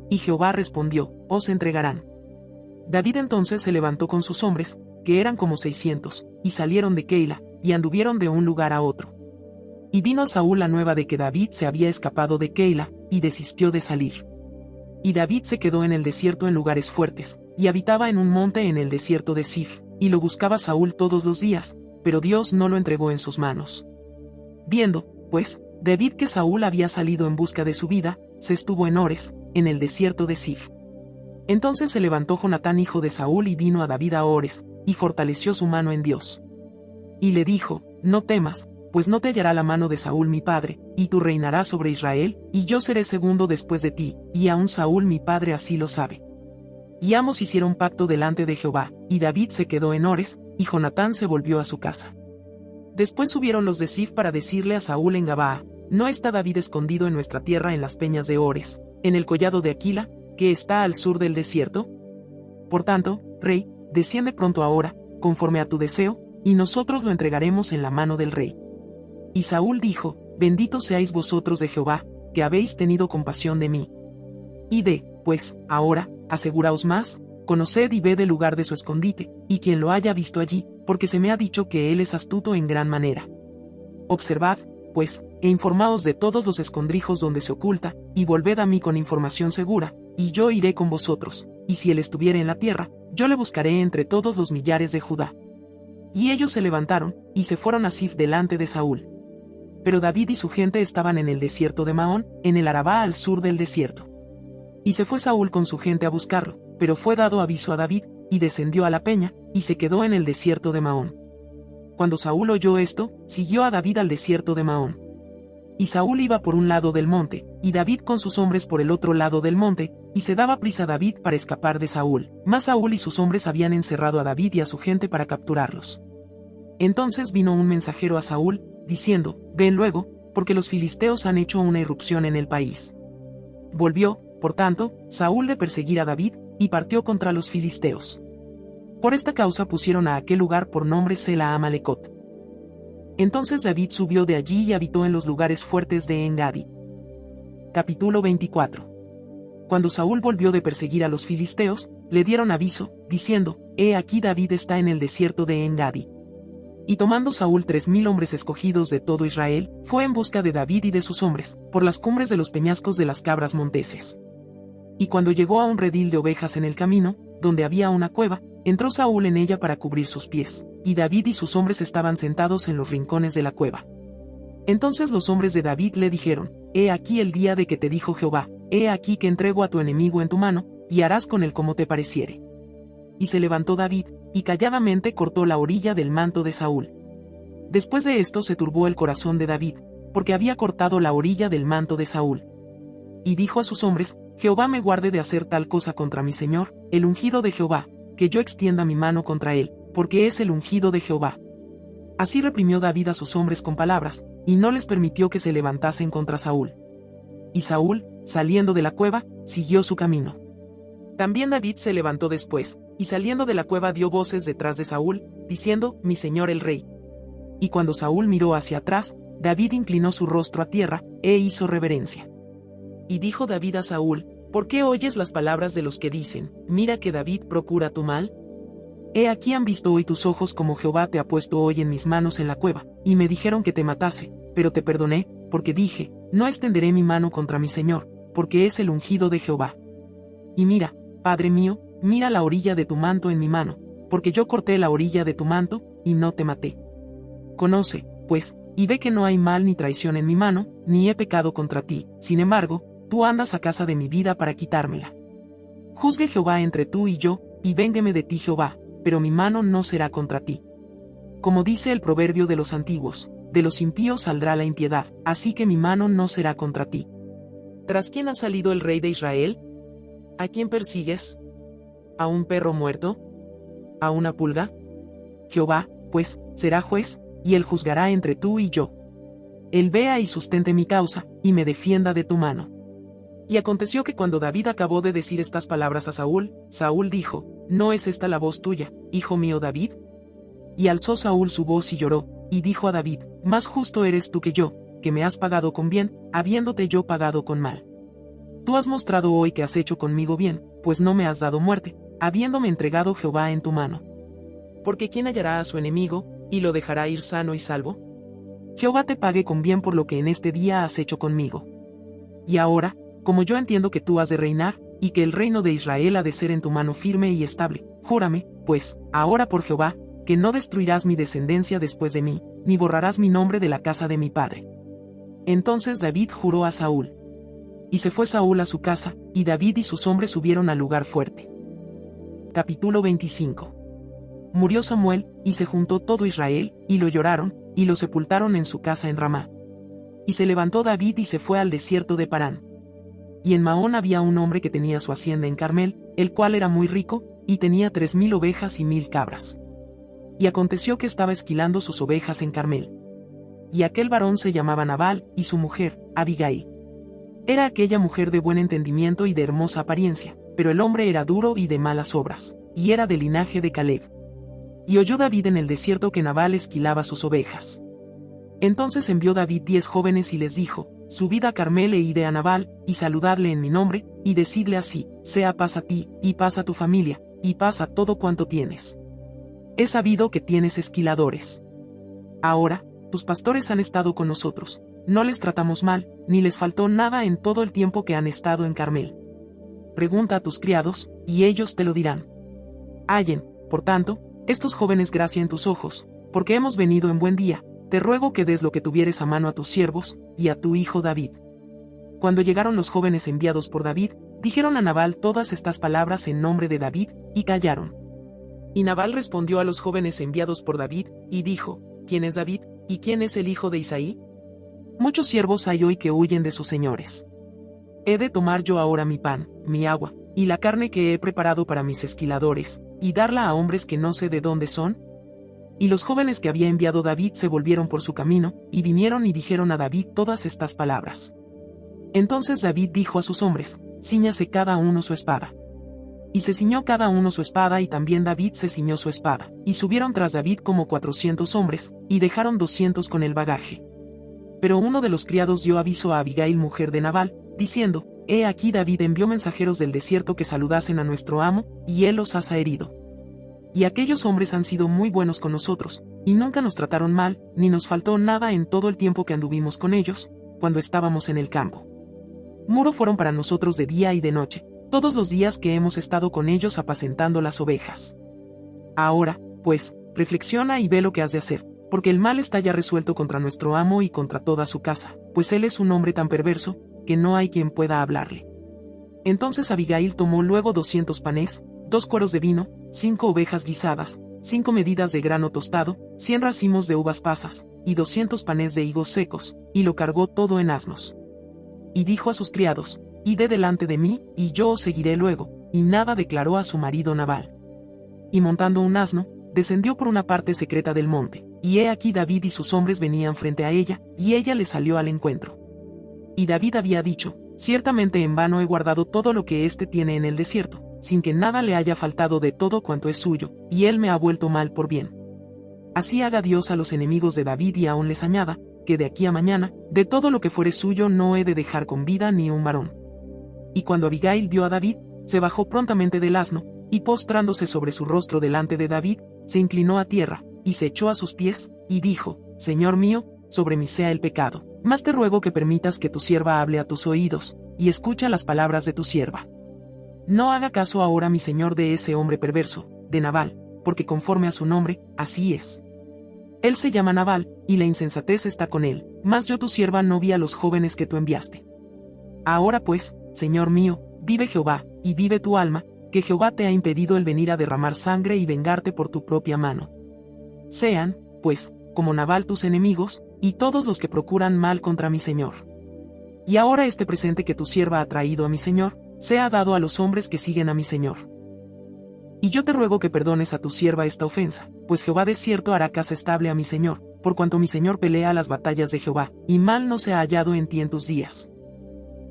Y Jehová respondió: Os entregarán. David entonces se levantó con sus hombres, que eran como 600, y salieron de Keila, y anduvieron de un lugar a otro. Y vino a Saúl la nueva de que David se había escapado de Keila, y desistió de salir. Y David se quedó en el desierto en lugares fuertes, y habitaba en un monte en el desierto de Sif, y lo buscaba Saúl todos los días, pero Dios no lo entregó en sus manos. Viendo, pues, David que Saúl había salido en busca de su vida, se estuvo en Ores, en el desierto de Sif. Entonces se levantó Jonatán hijo de Saúl y vino a David a Ores, y fortaleció su mano en Dios. Y le dijo, no temas, pues no te hallará la mano de Saúl mi padre, y tú reinarás sobre Israel, y yo seré segundo después de ti, y aun Saúl mi padre así lo sabe. Y ambos hicieron pacto delante de Jehová, y David se quedó en Ores, y Jonatán se volvió a su casa. Después subieron los de Sif para decirle a Saúl en Gabaa, ¿no está David escondido en nuestra tierra en las peñas de Ores, en el collado de Aquila, que está al sur del desierto? Por tanto, rey, desciende pronto ahora, conforme a tu deseo, y nosotros lo entregaremos en la mano del rey. Y Saúl dijo, bendito seáis vosotros de Jehová, que habéis tenido compasión de mí. Id, pues, ahora, aseguraos más, conoced y ved el lugar de su escondite, y quien lo haya visto allí, porque se me ha dicho que él es astuto en gran manera. Observad, pues, e informaos de todos los escondrijos donde se oculta, y volved a mí con información segura, y yo iré con vosotros, y si él estuviere en la tierra, yo le buscaré entre todos los millares de Judá. Y ellos se levantaron, y se fueron a Sif delante de Saúl. Pero David y su gente estaban en el desierto de Maón, en el Arabá al sur del desierto. Y se fue Saúl con su gente a buscarlo, pero fue dado aviso a David, y descendió a la peña, y se quedó en el desierto de Maón. Cuando Saúl oyó esto, siguió a David al desierto de Maón. Y Saúl iba por un lado del monte, y David con sus hombres por el otro lado del monte, y se daba prisa David para escapar de Saúl, mas Saúl y sus hombres habían encerrado a David y a su gente para capturarlos. Entonces vino un mensajero a Saúl, diciendo, ven luego, porque los filisteos han hecho una irrupción en el país. Volvió, por tanto, Saúl de perseguir a David, y partió contra los filisteos. Por esta causa pusieron a aquel lugar por nombre Sela Amalecot. Entonces David subió de allí y habitó en los lugares fuertes de En-Gadi. Capítulo 24. Cuando Saúl volvió de perseguir a los filisteos, le dieron aviso, diciendo, he aquí David está en el desierto de En-Gadi. Y tomando Saúl 3000 hombres escogidos de todo Israel, fue en busca de David y de sus hombres, por las cumbres de los peñascos de las cabras monteses. Y cuando llegó a un redil de ovejas en el camino, donde había una cueva, entró Saúl en ella para cubrir sus pies, y David y sus hombres estaban sentados en los rincones de la cueva. Entonces los hombres de David le dijeron, he aquí el día de que te dijo Jehová, he aquí que entrego a tu enemigo en tu mano, y harás con él como te pareciere. Y se levantó David, y calladamente cortó la orilla del manto de Saúl. Después de esto se turbó el corazón de David, porque había cortado la orilla del manto de Saúl. Y dijo a sus hombres, Jehová me guarde de hacer tal cosa contra mi señor, el ungido de Jehová, que yo extienda mi mano contra él, porque es el ungido de Jehová. Así reprimió David a sus hombres con palabras, y no les permitió que se levantasen contra Saúl. Y Saúl, saliendo de la cueva, siguió su camino. También David se levantó después, y saliendo de la cueva dio voces detrás de Saúl, diciendo, mi señor el rey. Y cuando Saúl miró hacia atrás, David inclinó su rostro a tierra, e hizo reverencia. Y dijo David a Saúl, ¿por qué oyes las palabras de los que dicen, mira que David procura tu mal? He aquí han visto hoy tus ojos como Jehová te ha puesto hoy en mis manos en la cueva, y me dijeron que te matase, pero te perdoné, porque dije, no extenderé mi mano contra mi señor, porque es el ungido de Jehová. Y mira, Padre mío, mira la orilla de tu manto en mi mano, porque yo corté la orilla de tu manto, y no te maté. Conoce, pues, y ve que no hay mal ni traición en mi mano, ni he pecado contra ti, sin embargo, tú andas a casa de mi vida para quitármela. Juzgue Jehová entre tú y yo, y véngueme de ti Jehová, pero mi mano no será contra ti. Como dice el proverbio de los antiguos, de los impíos saldrá la impiedad, así que mi mano no será contra ti. ¿Tras quién ha salido el rey de Israel? ¿A quién persigues? ¿A un perro muerto? ¿A una pulga? Jehová, pues, será juez, y él juzgará entre tú y yo. Él vea y sustente mi causa, y me defienda de tu mano. Y aconteció que cuando David acabó de decir estas palabras a Saúl, Saúl dijo, ¿no es esta la voz tuya, hijo mío David? Y alzó Saúl su voz y lloró, y dijo a David, más justo eres tú que yo, que me has pagado con bien, habiéndote yo pagado con mal. Tú has mostrado hoy que has hecho conmigo bien, pues no me has dado muerte, habiéndome entregado Jehová en tu mano. Porque ¿quién hallará a su enemigo, y lo dejará ir sano y salvo? Jehová te pague con bien por lo que en este día has hecho conmigo. Y ahora, como yo entiendo que tú has de reinar, y que el reino de Israel ha de ser en tu mano firme y estable, júrame, pues, ahora por Jehová, que no destruirás mi descendencia después de mí, ni borrarás mi nombre de la casa de mi padre. Entonces David juró a Saúl. Y se fue Saúl a su casa, y David y sus hombres subieron al lugar fuerte. Capítulo 25. Murió Samuel, y se juntó todo Israel, y lo lloraron, y lo sepultaron en su casa en Ramá. Y se levantó David y se fue al desierto de Parán. Y en Maón había un hombre que tenía su hacienda en Carmel, el cual era muy rico, y tenía 3000 ovejas y 1000 cabras. Y aconteció que estaba esquilando sus ovejas en Carmel. Y aquel varón se llamaba Nabal, y su mujer, Abigail. Era aquella mujer de buen entendimiento y de hermosa apariencia, pero el hombre era duro y de malas obras, y era del linaje de Caleb. Y oyó David en el desierto que Nabal esquilaba sus ovejas. Entonces envió David 10 jóvenes y les dijo: Subid a Carmel e id a Nabal, y saludadle en mi nombre, y decidle así: sea paz a ti, y paz a tu familia, y paz a todo cuanto tienes. He sabido que tienes esquiladores. Ahora, tus pastores han estado con nosotros, no les tratamos mal, ni les faltó nada en todo el tiempo que han estado en Carmel. Pregunta a tus criados, y ellos te lo dirán. Hallen, por tanto, estos jóvenes gracia en tus ojos, porque hemos venido en buen día. Te ruego que des lo que tuvieres a mano a tus siervos, y a tu hijo David. Cuando llegaron los jóvenes enviados por David, dijeron a Nabal todas estas palabras en nombre de David, y callaron. Y Nabal respondió a los jóvenes enviados por David, y dijo: ¿Quién es David, y quién es el hijo de Isaí? Muchos siervos hay hoy que huyen de sus señores. ¿He de tomar yo ahora mi pan, mi agua, y la carne que he preparado para mis esquiladores, y darla a hombres que no sé de dónde son? Y los jóvenes que había enviado David se volvieron por su camino, y vinieron y dijeron a David todas estas palabras. Entonces David dijo a sus hombres: Cíñase cada uno su espada. Y se ciñó cada uno su espada, y también David se ciñó su espada, y subieron tras David como 400 hombres, y dejaron 200 con el bagaje. Pero uno de los criados dio aviso a Abigail, mujer de Nabal, diciendo: He aquí David envió mensajeros del desierto que saludasen a nuestro amo, y él los ha herido. Y aquellos hombres han sido muy buenos con nosotros, y nunca nos trataron mal, ni nos faltó nada en todo el tiempo que anduvimos con ellos, cuando estábamos en el campo. Muro fueron para nosotros de día y de noche, todos los días que hemos estado con ellos apacentando las ovejas. Ahora, pues, reflexiona y ve lo que has de hacer, porque el mal está ya resuelto contra nuestro amo y contra toda su casa, pues él es un hombre tan perverso, que no hay quien pueda hablarle. Entonces Abigail tomó luego 200 panes, 2 cueros de vino, 5 ovejas guisadas, 5 medidas de grano tostado, 100 racimos de uvas pasas, y 200 panes de higos secos, y lo cargó todo en asnos. Y dijo a sus criados: Id delante de mí, y yo os seguiré luego, y nada declaró a su marido Nabal. Y montando un asno, descendió por una parte secreta del monte, y he aquí David y sus hombres venían frente a ella, y ella le salió al encuentro. Y David había dicho: Ciertamente en vano he guardado todo lo que éste tiene en el desierto, sin que nada le haya faltado de todo cuanto es suyo, y él me ha vuelto mal por bien. Así haga Dios a los enemigos de David y aún les añada, que de aquí a mañana, de todo lo que fuere suyo no he de dejar con vida ni un varón. Y cuando Abigail vio a David, se bajó prontamente del asno, y postrándose sobre su rostro delante de David, se inclinó a tierra, y se echó a sus pies, y dijo: Señor mío, sobre mí sea el pecado, mas te ruego que permitas que tu sierva hable a tus oídos, y escucha las palabras de tu sierva. No haga caso ahora mi señor de ese hombre perverso, de Nabal, porque conforme a su nombre, así es. Él se llama Nabal, y la insensatez está con él, mas yo tu sierva no vi a los jóvenes que tú enviaste. Ahora pues, Señor mío, vive Jehová, y vive tu alma, que Jehová te ha impedido el venir a derramar sangre y vengarte por tu propia mano. Sean, pues, como Nabal tus enemigos, y todos los que procuran mal contra mi señor. Y ahora este presente que tu sierva ha traído a mi señor, sea dado a los hombres que siguen a mi señor. Y yo te ruego que perdones a tu sierva esta ofensa, pues Jehová de cierto hará casa estable a mi señor, por cuanto mi señor pelea las batallas de Jehová, y mal no se ha hallado en ti en tus días.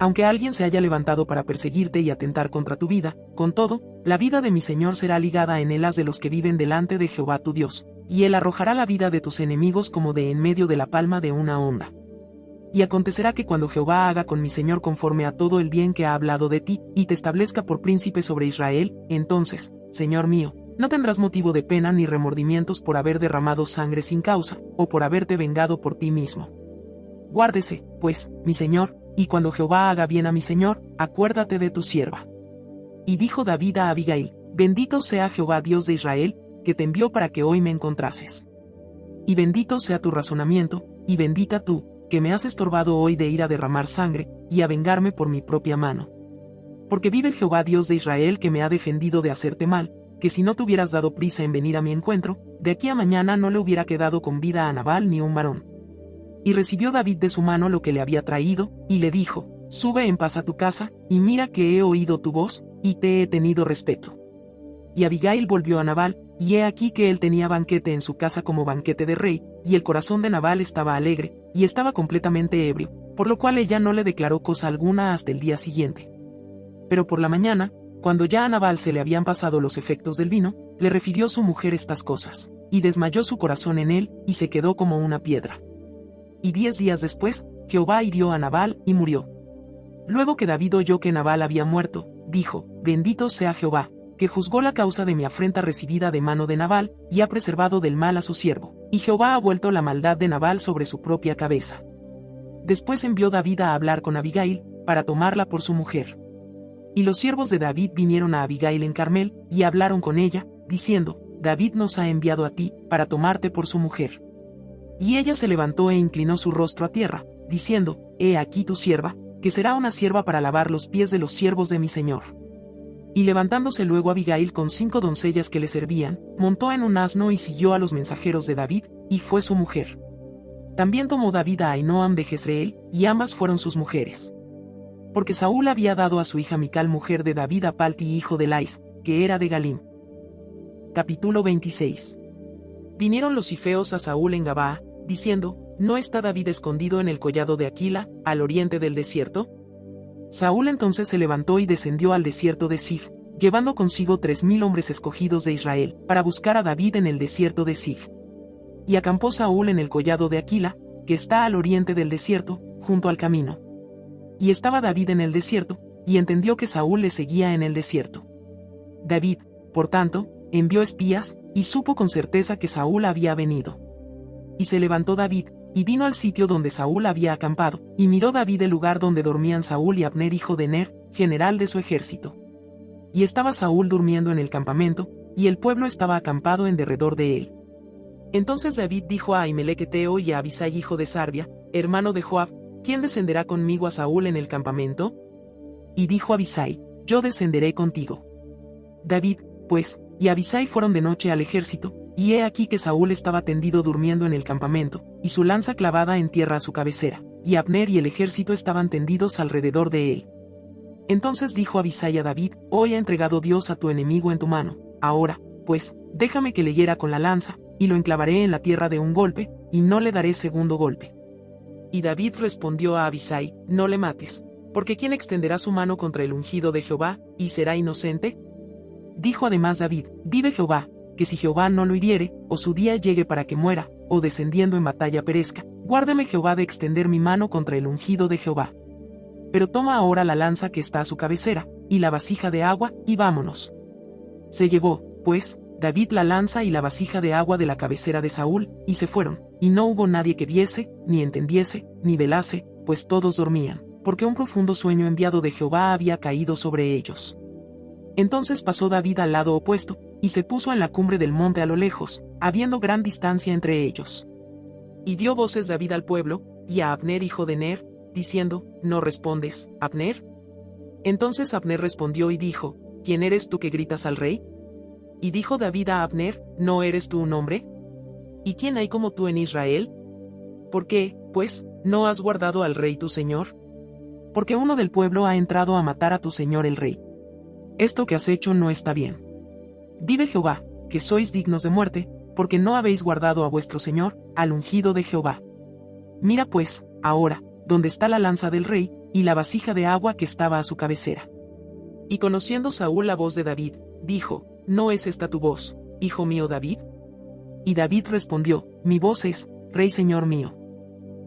Aunque alguien se haya levantado para perseguirte y atentar contra tu vida, con todo, la vida de mi señor será ligada en el haz de los que viven delante de Jehová tu Dios, y él arrojará la vida de tus enemigos como de en medio de la palma de una onda. Y acontecerá que cuando Jehová haga con mi señor conforme a todo el bien que ha hablado de ti, y te establezca por príncipe sobre Israel, entonces, Señor mío, no tendrás motivo de pena ni remordimientos por haber derramado sangre sin causa, o por haberte vengado por ti mismo. Guárdese, pues, mi señor, y cuando Jehová haga bien a mi señor, acuérdate de tu sierva. Y dijo David a Abigail: Bendito sea Jehová Dios de Israel, que te envió para que hoy me encontrases. y bendito sea tu razonamiento, y bendita tú, que me has estorbado hoy de ir a derramar sangre, y a vengarme por mi propia mano. Porque vive Jehová Dios de Israel que me ha defendido de hacerte mal, que si no te hubieras dado prisa en venir a mi encuentro, de aquí a mañana no le hubiera quedado con vida a Nabal ni un varón. Y recibió David de su mano lo que le había traído, y le dijo, sube en paz a tu casa, y mira que he oído tu voz, y te he tenido respeto. Y Abigail volvió a Nabal, y he aquí que él tenía banquete en su casa como banquete de rey, y el corazón de Nabal estaba alegre, y estaba completamente ebrio, por lo cual ella no le declaró cosa alguna hasta el día siguiente. Pero por la mañana, cuando ya a Nabal se le habían pasado los efectos del vino, le refirió su mujer estas cosas, y desmayó su corazón en él, y se quedó como una piedra. Y 10 días después, Jehová hirió a Nabal, y murió. Luego que David oyó que Nabal había muerto, dijo, bendito sea Jehová, que juzgó la causa de mi afrenta recibida de mano de Nabal, y ha preservado del mal a su siervo, y Jehová ha vuelto la maldad de Nabal sobre su propia cabeza. Después envió David a hablar con Abigail, para tomarla por su mujer. Y los siervos de David vinieron a Abigail en Carmel, y hablaron con ella, diciendo, David nos ha enviado a ti, para tomarte por su mujer. Y ella se levantó e inclinó su rostro a tierra, diciendo, he aquí tu sierva, que será una sierva para lavar los pies de los siervos de mi señor. Y levantándose luego Abigail con 5 doncellas que le servían, montó en un asno y siguió a los mensajeros de David, y fue su mujer. También tomó David a Ahinoam de Jezreel, y ambas fueron sus mujeres. Porque Saúl había dado a su hija Mical mujer de David a Palti hijo de Lais, que era de Galim. Capítulo 26. Vinieron los cifeos a Saúl en Gabaa, diciendo, ¿no está David escondido en el collado de Aquila, al oriente del desierto? Saúl entonces se levantó y descendió al desierto de Zif, llevando consigo 3000 hombres escogidos de Israel, para buscar a David en el desierto de Zif. Y acampó Saúl en el collado de Aquila, que está al oriente del desierto, junto al camino. Y estaba David en el desierto, y entendió que Saúl le seguía en el desierto. David, por tanto, envió espías, y supo con certeza que Saúl había venido. Y se levantó David, y vino al sitio donde Saúl había acampado, y miró David el lugar donde dormían Saúl y Abner hijo de Ner, general de su ejército. Y estaba Saúl durmiendo en el campamento, y el pueblo estaba acampado en derredor de él. Entonces David dijo a Ahimelech Eteo y a Abisai hijo de Sarbia, hermano de Joab, ¿quién descenderá conmigo a Saúl en el campamento? Y dijo Abisai, yo descenderé contigo. David, pues, y Abisai fueron de noche al ejército, y he aquí que Saúl estaba tendido durmiendo en el campamento, y su lanza clavada en tierra a su cabecera, y Abner y el ejército estaban tendidos alrededor de él. Entonces dijo Abisai a David, hoy ha entregado Dios a tu enemigo en tu mano, ahora, pues, déjame que le hiera con la lanza, y lo enclavaré en la tierra de un golpe, y no le daré segundo golpe. Y David respondió a Abisai, no le mates, porque ¿quién extenderá su mano contra el ungido de Jehová, y será inocente? Dijo además David, vive Jehová, que si Jehová no lo hiriere, o su día llegue para que muera, o descendiendo en batalla perezca, guárdeme Jehová de extender mi mano contra el ungido de Jehová. Pero toma ahora la lanza que está a su cabecera, y la vasija de agua, y vámonos. Se llevó, pues, David la lanza y la vasija de agua de la cabecera de Saúl, y se fueron, y no hubo nadie que viese, ni entendiese, ni velase, pues todos dormían, porque un profundo sueño enviado de Jehová había caído sobre ellos. Entonces pasó David al lado opuesto, y se puso en la cumbre del monte a lo lejos, habiendo gran distancia entre ellos. Y dio voces David al pueblo, y a Abner hijo de Ner, diciendo, ¿no respondes, Abner? Entonces Abner respondió y dijo, ¿quién eres tú que gritas al rey? Y dijo David a Abner, ¿no eres tú un hombre? ¿Y quién hay como tú en Israel? ¿Por qué, pues, no has guardado al rey tu señor? Porque uno del pueblo ha entrado a matar a tu señor el rey. Esto que has hecho no está bien. Vive Jehová, que sois dignos de muerte, porque no habéis guardado a vuestro señor, al ungido de Jehová. Mira pues, ahora, donde está la lanza del rey, y la vasija de agua que estaba a su cabecera. Y conociendo Saúl la voz de David, dijo, ¿no es esta tu voz, hijo mío David? Y David respondió, mi voz es, rey señor mío.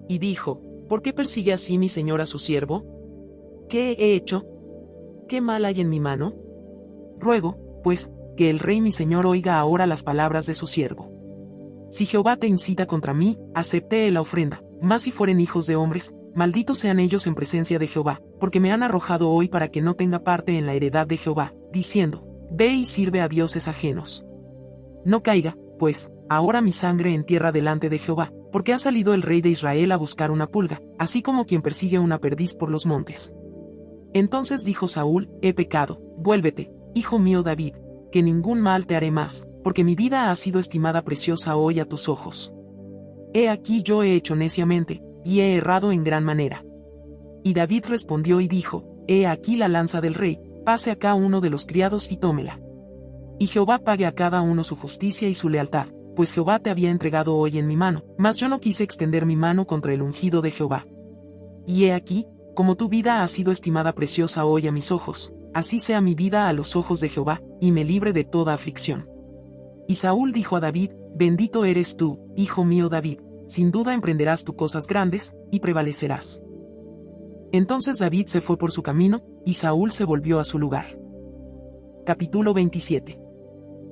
Y dijo, ¿por qué persigue así mi señor a su siervo? ¿Qué he hecho? ¿Qué mal hay en mi mano? Ruego, pues, que el rey mi señor oiga ahora las palabras de su siervo. Si Jehová te incita contra mí, acepté la ofrenda, mas si fueren hijos de hombres, malditos sean ellos en presencia de Jehová, porque me han arrojado hoy para que no tenga parte en la heredad de Jehová, diciendo, ve y sirve a dioses ajenos. No caiga, pues, ahora mi sangre en tierra delante de Jehová, porque ha salido el rey de Israel a buscar una pulga, así como quien persigue una perdiz por los montes. Entonces dijo Saúl, he pecado, vuélvete, hijo mío David, que ningún mal te haré más, porque mi vida ha sido estimada preciosa hoy a tus ojos. He aquí yo he hecho neciamente, y he errado en gran manera. Y David respondió y dijo, he aquí la lanza del rey, pase acá uno de los criados y tómela. Y Jehová pague a cada uno su justicia y su lealtad, pues Jehová te había entregado hoy en mi mano, mas yo no quise extender mi mano contra el ungido de Jehová. Y he aquí, como tu vida ha sido estimada preciosa hoy a mis ojos, así sea mi vida a los ojos de Jehová, y me libre de toda aflicción. Y Saúl dijo a David, bendito eres tú, hijo mío David, sin duda emprenderás tú cosas grandes, y prevalecerás. Entonces David se fue por su camino, y Saúl se volvió a su lugar. Capítulo 27.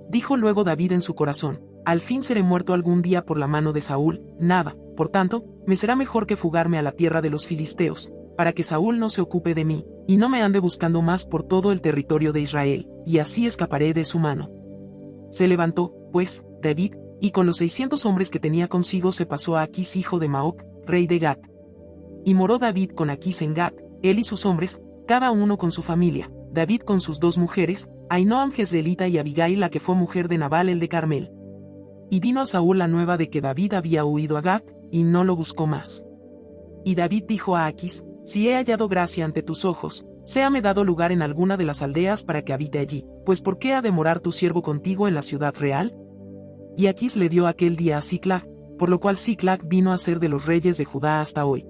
Dijo luego David en su corazón, al fin seré muerto algún día por la mano de Saúl, nada, por tanto, me será mejor que fugarme a la tierra de los filisteos, para que Saúl no se ocupe de mí, y no me ande buscando más por todo el territorio de Israel, y así escaparé de su mano. Se levantó, pues, David, y con los 600 hombres que tenía consigo se pasó a Aquis hijo de Maoc, rey de Gat. Y moró David con Aquis en Gat, él y sus hombres, cada uno con su familia, David con sus 2 mujeres, Ahinoam jezreelita y Abigail la que fue mujer de Nabal el de Carmel. Y vino a Saúl la nueva de que David había huido a Gat, y no lo buscó más. Y David dijo a Aquis, si he hallado gracia ante tus ojos, séame dado lugar en alguna de las aldeas para que habite allí, pues ¿por qué ha de morar tu siervo contigo en la ciudad real? Y Aquis le dio aquel día a Siclag, por lo cual Siclag vino a ser de los reyes de Judá hasta hoy.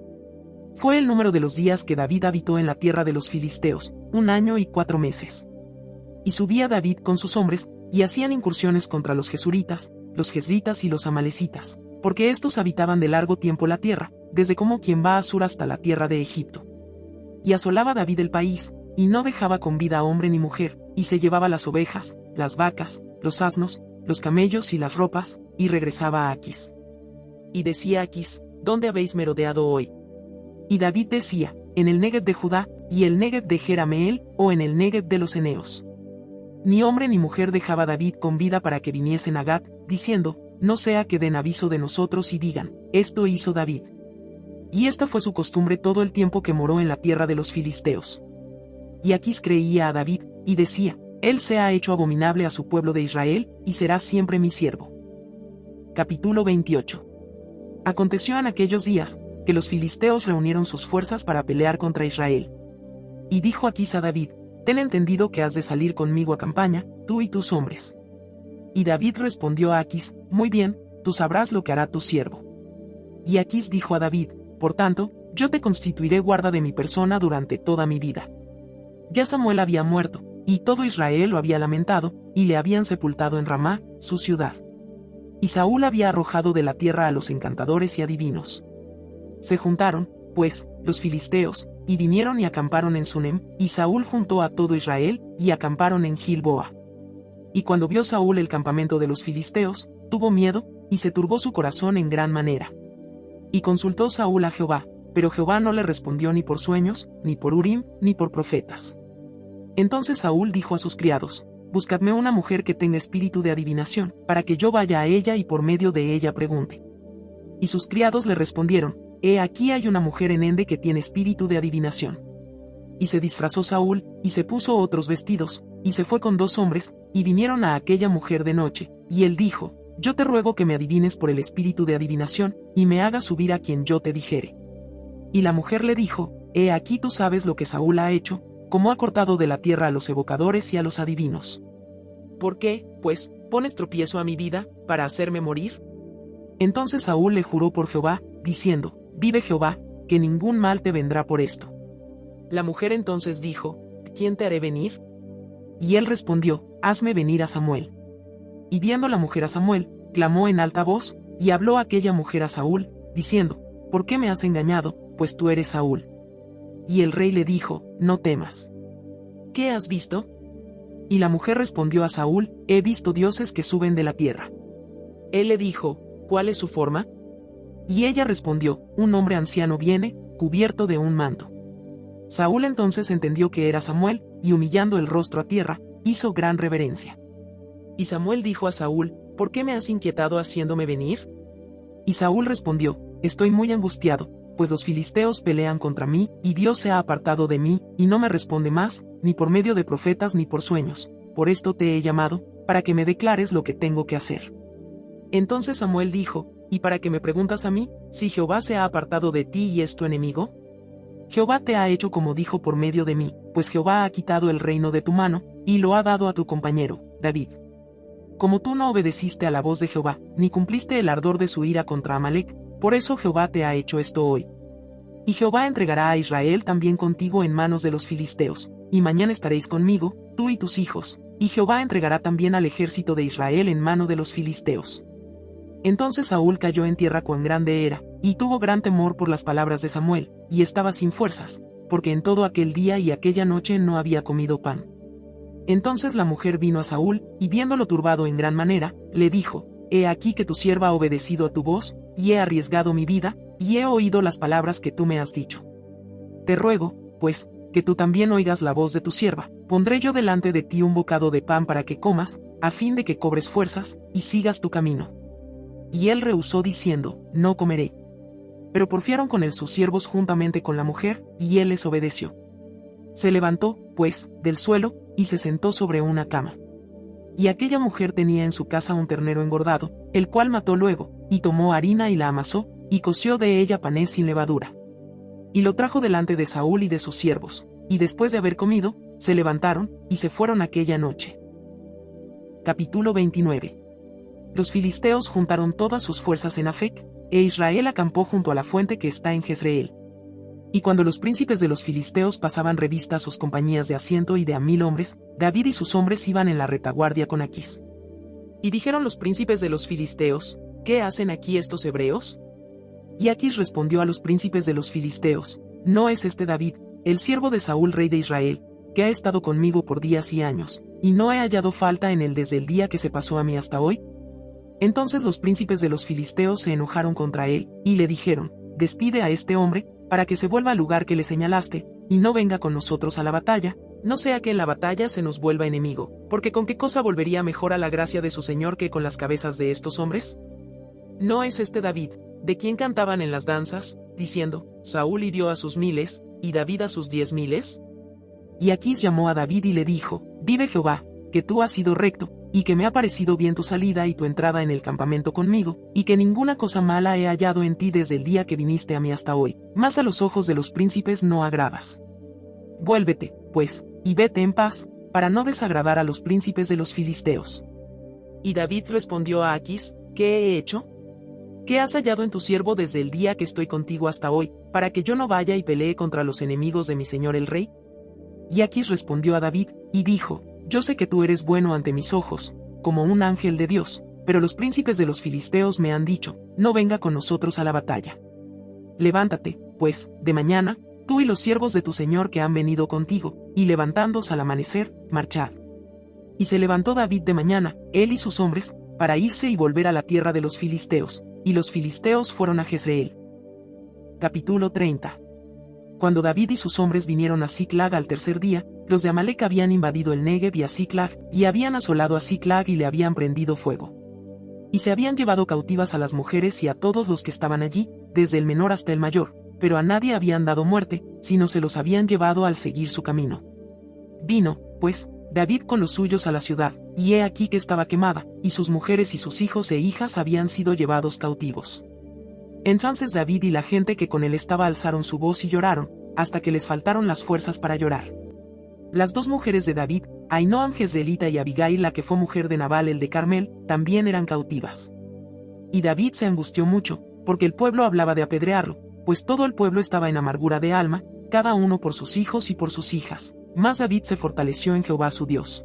Fue el número de los días que David habitó en la tierra de los filisteos, 1 año y 4 meses. Y subía David con sus hombres, y hacían incursiones contra los jesuritas, los jezritas y los amalecitas, porque estos habitaban de largo tiempo la tierra, desde como quien va a Sur hasta la tierra de Egipto. Y asolaba David el país, y no dejaba con vida a hombre ni mujer, y se llevaba las ovejas, las vacas, los asnos, los camellos y las ropas, y regresaba a Aquis. Y decía Aquis, ¿dónde habéis merodeado hoy? Y David decía, en el Negev de Judá, y el Negev de Jerameel, o en el Negev de los Eneos. Ni hombre ni mujer dejaba David con vida para que viniesen a Gat, diciendo, no sea que den aviso de nosotros y digan, esto hizo David. Y esta fue su costumbre todo el tiempo que moró en la tierra de los filisteos. Y Aquis creía a David, y decía, él se ha hecho abominable a su pueblo de Israel, y será siempre mi siervo. Capítulo 28. Aconteció en aquellos días, que los filisteos reunieron sus fuerzas para pelear contra Israel. Y dijo Aquis a David, ten entendido que has de salir conmigo a campaña, tú y tus hombres. Y David respondió a Aquis, muy bien, tú sabrás lo que hará tu siervo. Y Aquis dijo a David, por tanto, yo te constituiré guarda de mi persona durante toda mi vida. Ya Samuel había muerto, y todo Israel lo había lamentado, y le habían sepultado en Ramá, su ciudad. Y Saúl había arrojado de la tierra a los encantadores y adivinos. Se juntaron, pues, los filisteos, y vinieron y acamparon en Sunem, y Saúl juntó a todo Israel, y acamparon en Gilboa. Y cuando vio Saúl el campamento de los filisteos, tuvo miedo, y se turbó su corazón en gran manera. Y consultó Saúl a Jehová, pero Jehová no le respondió ni por sueños, ni por Urim, ni por profetas. Entonces Saúl dijo a sus criados, buscadme una mujer que tenga espíritu de adivinación, para que yo vaya a ella y por medio de ella pregunte. Y sus criados le respondieron, he aquí hay una mujer en Ende que tiene espíritu de adivinación. Y se disfrazó Saúl, y se puso otros vestidos, y se fue con 2 hombres, y vinieron a aquella mujer de noche, y él dijo, yo te ruego que me adivines por el espíritu de adivinación, y me hagas subir a quien yo te dijere. Y la mujer le dijo, he aquí tú sabes lo que Saúl ha hecho, como ha cortado de la tierra a los evocadores y a los adivinos. ¿Por qué, pues, pones tropiezo a mi vida, para hacerme morir? Entonces Saúl le juró por Jehová, diciendo, vive Jehová, que ningún mal te vendrá por esto. La mujer entonces dijo, ¿quién te haré venir? Y él respondió, hazme venir a Samuel. Y viendo la mujer a Samuel, clamó en alta voz, y habló aquella mujer a Saúl, diciendo, ¿por qué me has engañado, pues tú eres Saúl? Y el rey le dijo, no temas. ¿Qué has visto? Y la mujer respondió a Saúl, he visto dioses que suben de la tierra. Él le dijo, ¿cuál es su forma? Y ella respondió, un hombre anciano viene, cubierto de un manto. Saúl entonces entendió que era Samuel, y humillando el rostro a tierra, hizo gran reverencia. Y Samuel dijo a Saúl, ¿por qué me has inquietado haciéndome venir? Y Saúl respondió, estoy muy angustiado, pues los filisteos pelean contra mí, y Dios se ha apartado de mí, y no me responde más, ni por medio de profetas ni por sueños. Por esto te he llamado, para que me declares lo que tengo que hacer. Entonces Samuel dijo, ¿y para qué me preguntas a mí, si Jehová se ha apartado de ti y es tu enemigo? Jehová te ha hecho como dijo por medio de mí, pues Jehová ha quitado el reino de tu mano, y lo ha dado a tu compañero, David. Como tú no obedeciste a la voz de Jehová, ni cumpliste el ardor de su ira contra Amalec, por eso Jehová te ha hecho esto hoy. Y Jehová entregará a Israel también contigo en manos de los filisteos, y mañana estaréis conmigo, tú y tus hijos, y Jehová entregará también al ejército de Israel en mano de los filisteos. Entonces Saúl cayó en tierra cuán grande era, y tuvo gran temor por las palabras de Samuel, y estaba sin fuerzas, porque en todo aquel día y aquella noche no había comido pan. Entonces la mujer vino a Saúl, y viéndolo turbado en gran manera, le dijo, he aquí que tu sierva ha obedecido a tu voz, y he arriesgado mi vida, y he oído las palabras que tú me has dicho. Te ruego, pues, que tú también oigas la voz de tu sierva, pondré yo delante de ti un bocado de pan para que comas, a fin de que cobres fuerzas, y sigas tu camino. Y él rehusó diciendo, no comeré. Pero porfiaron con él sus siervos juntamente con la mujer, y él les obedeció. Se levantó, pues, del suelo, y se sentó sobre una cama. Y aquella mujer tenía en su casa un ternero engordado, el cual mató luego, y tomó harina y la amasó, y coció de ella panes sin levadura. Y lo trajo delante de Saúl y de sus siervos, y después de haber comido, se levantaron, y se fueron aquella noche. Capítulo 29. Los filisteos juntaron todas sus fuerzas en Afec, e Israel acampó junto a la fuente que está en Jezreel. Y cuando los príncipes de los filisteos pasaban revista a sus compañías de a 100 y de a 1000 hombres, David y sus hombres iban en la retaguardia con Aquis. Y dijeron los príncipes de los filisteos, ¿qué hacen aquí estos hebreos? Y Aquis respondió a los príncipes de los filisteos, ¿no es este David, el siervo de Saúl rey de Israel, que ha estado conmigo por días y años, y no he hallado falta en él desde el día que se pasó a mí hasta hoy? Entonces los príncipes de los filisteos se enojaron contra él, y le dijeron, despide a este hombre, para que se vuelva al lugar que le señalaste, y no venga con nosotros a la batalla, no sea que en la batalla se nos vuelva enemigo, porque ¿con qué cosa volvería mejor a la gracia de su señor que con las cabezas de estos hombres? ¿No es este David, de quien cantaban en las danzas, diciendo, Saúl hirió a sus 1000, y David a sus 10.000? Y Aquis llamó a David y le dijo, vive Jehová, que tú has sido recto, y que me ha parecido bien tu salida y tu entrada en el campamento conmigo, y que ninguna cosa mala he hallado en ti desde el día que viniste a mí hasta hoy, mas a los ojos de los príncipes no agradas. Vuélvete, pues, y vete en paz, para no desagradar a los príncipes de los filisteos. Y David respondió a Aquis, ¿qué he hecho? ¿Qué has hallado en tu siervo desde el día que estoy contigo hasta hoy, para que yo no vaya y pelee contra los enemigos de mi señor el rey? Y Aquis respondió a David, y dijo, yo sé que tú eres bueno ante mis ojos, como un ángel de Dios, pero los príncipes de los filisteos me han dicho, no venga con nosotros a la batalla. Levántate, pues, de mañana, tú y los siervos de tu señor que han venido contigo, y levantándose al amanecer, marchad. Y se levantó David de mañana, él y sus hombres, para irse y volver a la tierra de los filisteos, y los filisteos fueron a Jezreel. Capítulo 30. Cuando David y sus hombres vinieron a Ziklag al tercer día, los de Amalec habían invadido el Negev y a Ziklag, y habían asolado a Ziklag y le habían prendido fuego. Y se habían llevado cautivas a las mujeres y a todos los que estaban allí, desde el menor hasta el mayor, pero a nadie habían dado muerte, sino se los habían llevado al seguir su camino. Vino, pues, David con los suyos a la ciudad, y he aquí que estaba quemada, y sus mujeres y sus hijos e hijas habían sido llevados cautivos. Entonces David y la gente que con él estaba alzaron su voz y lloraron, hasta que les faltaron las fuerzas para llorar. Las dos mujeres de David, Ahinoam jezreelita y Abigail la que fue mujer de Nabal el de Carmel, también eran cautivas. Y David se angustió mucho, porque el pueblo hablaba de apedrearlo, pues todo el pueblo estaba en amargura de alma, cada uno por sus hijos y por sus hijas, mas David se fortaleció en Jehová su Dios.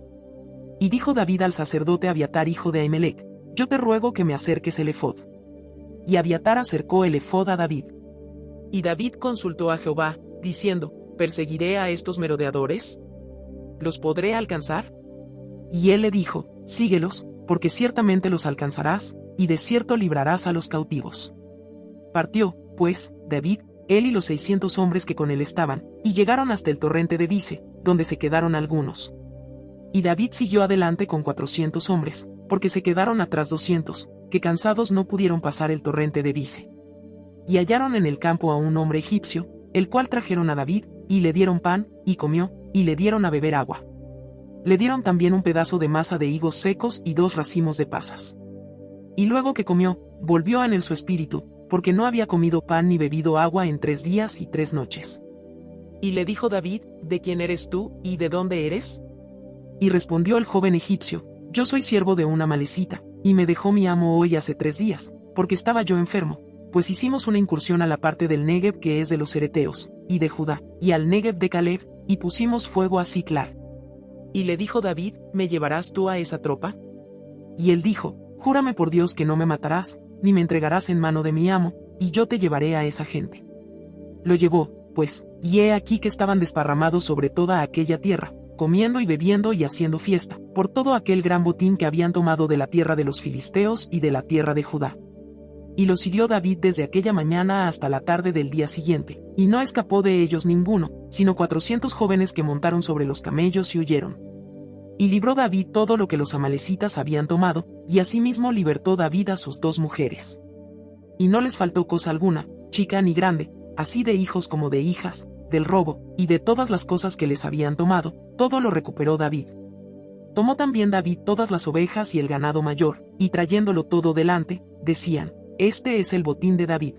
Y dijo David al sacerdote Abiatar hijo de Ahimelech, yo te ruego que me acerques el efod. Y Abiatar acercó el efod a David. Y David consultó a Jehová, diciendo, ¿perseguiré a estos merodeadores? ¿Los podré alcanzar? Y él le dijo, síguelos, porque ciertamente los alcanzarás, y de cierto librarás a los cautivos. Partió, pues, David, él y los 600 hombres que con él estaban, y llegaron hasta el torrente de Bise, donde se quedaron algunos. Y David siguió adelante con 400 hombres, porque se quedaron atrás 200, que cansados no pudieron pasar el torrente de Bise. Y hallaron en el campo a un hombre egipcio, el cual trajeron a David, y le dieron pan, y comió, y le dieron a beber agua. Le dieron también un pedazo de masa de higos secos y 2 racimos de pasas. Y luego que comió, volvió en él su espíritu, porque no había comido pan ni bebido agua en 3 días y 3 noches. Y le dijo David, ¿de quién eres tú, y de dónde eres? Y respondió el joven egipcio, yo soy siervo de una amalecita, y me dejó mi amo hoy hace 3 días, porque estaba yo enfermo, pues hicimos una incursión a la parte del Negev que es de los Ereteos, y de Judá, y al Negev de Caleb, y pusimos fuego a Siclag. Y le dijo David, ¿me llevarás tú a esa tropa? Y él dijo, júrame por Dios que no me matarás, ni me entregarás en mano de mi amo, y yo te llevaré a esa gente. Lo llevó, pues, y he aquí que estaban desparramados sobre toda aquella tierra, comiendo y bebiendo y haciendo fiesta, por todo aquel gran botín que habían tomado de la tierra de los filisteos y de la tierra de Judá. Y los hirió David desde aquella mañana hasta la tarde del día siguiente, y no escapó de ellos ninguno, sino 400 jóvenes que montaron sobre los camellos y huyeron. Y libró David todo lo que los amalecitas habían tomado, y asimismo libertó David a sus 2 mujeres. Y no les faltó cosa alguna, chica ni grande, así de hijos como de hijas, del robo, y de todas las cosas que les habían tomado, todo lo recuperó David. Tomó también David todas las ovejas y el ganado mayor, y trayéndolo todo delante, decían, este es el botín de David.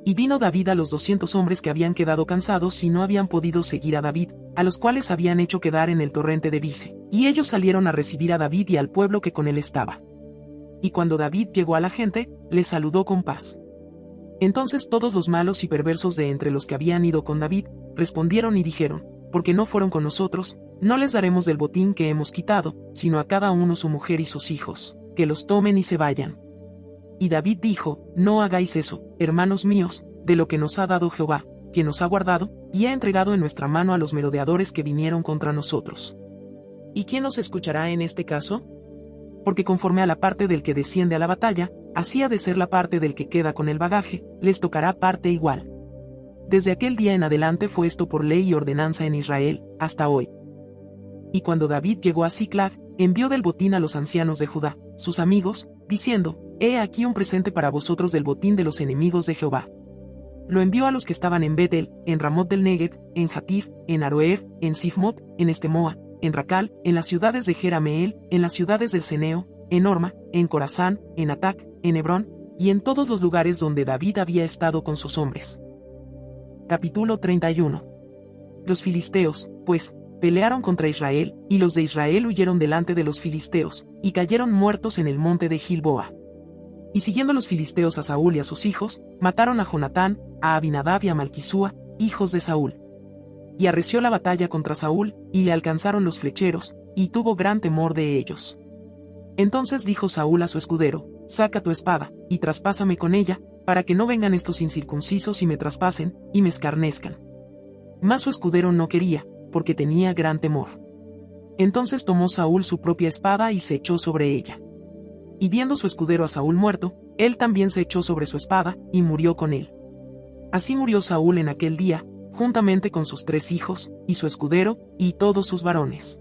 Y vino David a los 200 hombres que habían quedado cansados y no habían podido seguir a David, a los cuales habían hecho quedar en el torrente de Bise, y ellos salieron a recibir a David y al pueblo que con él estaba. Y cuando David llegó a la gente, les saludó con paz. Entonces todos los malos y perversos de entre los que habían ido con David, respondieron y dijeron, porque no fueron con nosotros, no les daremos del botín que hemos quitado, sino a cada uno su mujer y sus hijos, que los tomen y se vayan. Y David dijo, no hagáis eso, hermanos míos, de lo que nos ha dado Jehová, quien nos ha guardado, y ha entregado en nuestra mano a los merodeadores que vinieron contra nosotros. ¿Y quién nos escuchará en este caso? Porque conforme a la parte del que desciende a la batalla, así ha de ser la parte del que queda con el bagaje, les tocará parte igual. Desde aquel día en adelante fue esto por ley y ordenanza en Israel, hasta hoy. Y cuando David llegó a Siclag, envió del botín a los ancianos de Judá, sus amigos, diciendo, he aquí un presente para vosotros del botín de los enemigos de Jehová. Lo envió a los que estaban en Betel, en Ramot del Negev, en Jatir, en Aroer, en Sifmot, en Estemoa, en Racal, en las ciudades de Jerameel, en las ciudades del Ceneo, en Orma, en Corazán, en Atac, en Hebrón, y en todos los lugares donde David había estado con sus hombres. Capítulo 31. Los filisteos, pues, pelearon contra Israel, y los de Israel huyeron delante de los filisteos, y cayeron muertos en el monte de Gilboa. Y siguiendo los filisteos a Saúl y a sus hijos, mataron a Jonatán, a Abinadab y a Malquisúa, hijos de Saúl. Y arreció la batalla contra Saúl, y le alcanzaron los flecheros, y tuvo gran temor de ellos. Entonces dijo Saúl a su escudero, saca tu espada, y traspásame con ella, para que no vengan estos incircuncisos y me traspasen, y me escarnezcan. Mas su escudero no quería, porque tenía gran temor. Entonces tomó Saúl su propia espada y se echó sobre ella. Y viendo su escudero a Saúl muerto, él también se echó sobre su espada, y murió con él. Así murió Saúl en aquel día, juntamente con sus 3 hijos, y su escudero, y todos sus varones.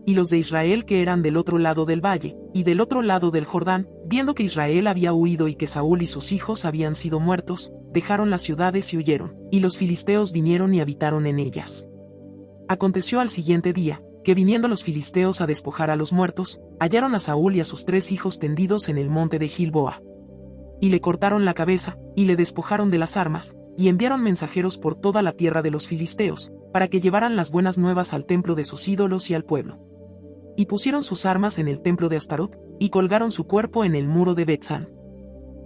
Y los de Israel que eran del otro lado del valle, y del otro lado del Jordán, viendo que Israel había huido y que Saúl y sus hijos habían sido muertos, dejaron las ciudades y huyeron, y los filisteos vinieron y habitaron en ellas. Aconteció al siguiente día, que viniendo los filisteos a despojar a los muertos, hallaron a Saúl y a sus 3 hijos tendidos en el monte de Gilboa. Y le cortaron la cabeza, y le despojaron de las armas, y enviaron mensajeros por toda la tierra de los filisteos, para que llevaran las buenas nuevas al templo de sus ídolos y al pueblo. Y pusieron sus armas en el templo de Astarot, y colgaron su cuerpo en el muro de Betzán.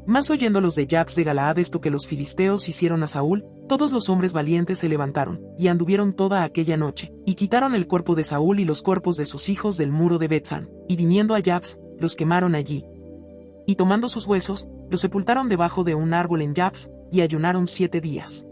Mas oyendo los de Jabs de Galaad esto que los filisteos hicieron a Saúl, todos los hombres valientes se levantaron, y anduvieron toda aquella noche, y quitaron el cuerpo de Saúl y los cuerpos de sus hijos del muro de Betzán, y viniendo a Jabs, los quemaron allí. Y tomando sus huesos, los sepultaron debajo de un árbol en Jabs, y ayunaron 7 días.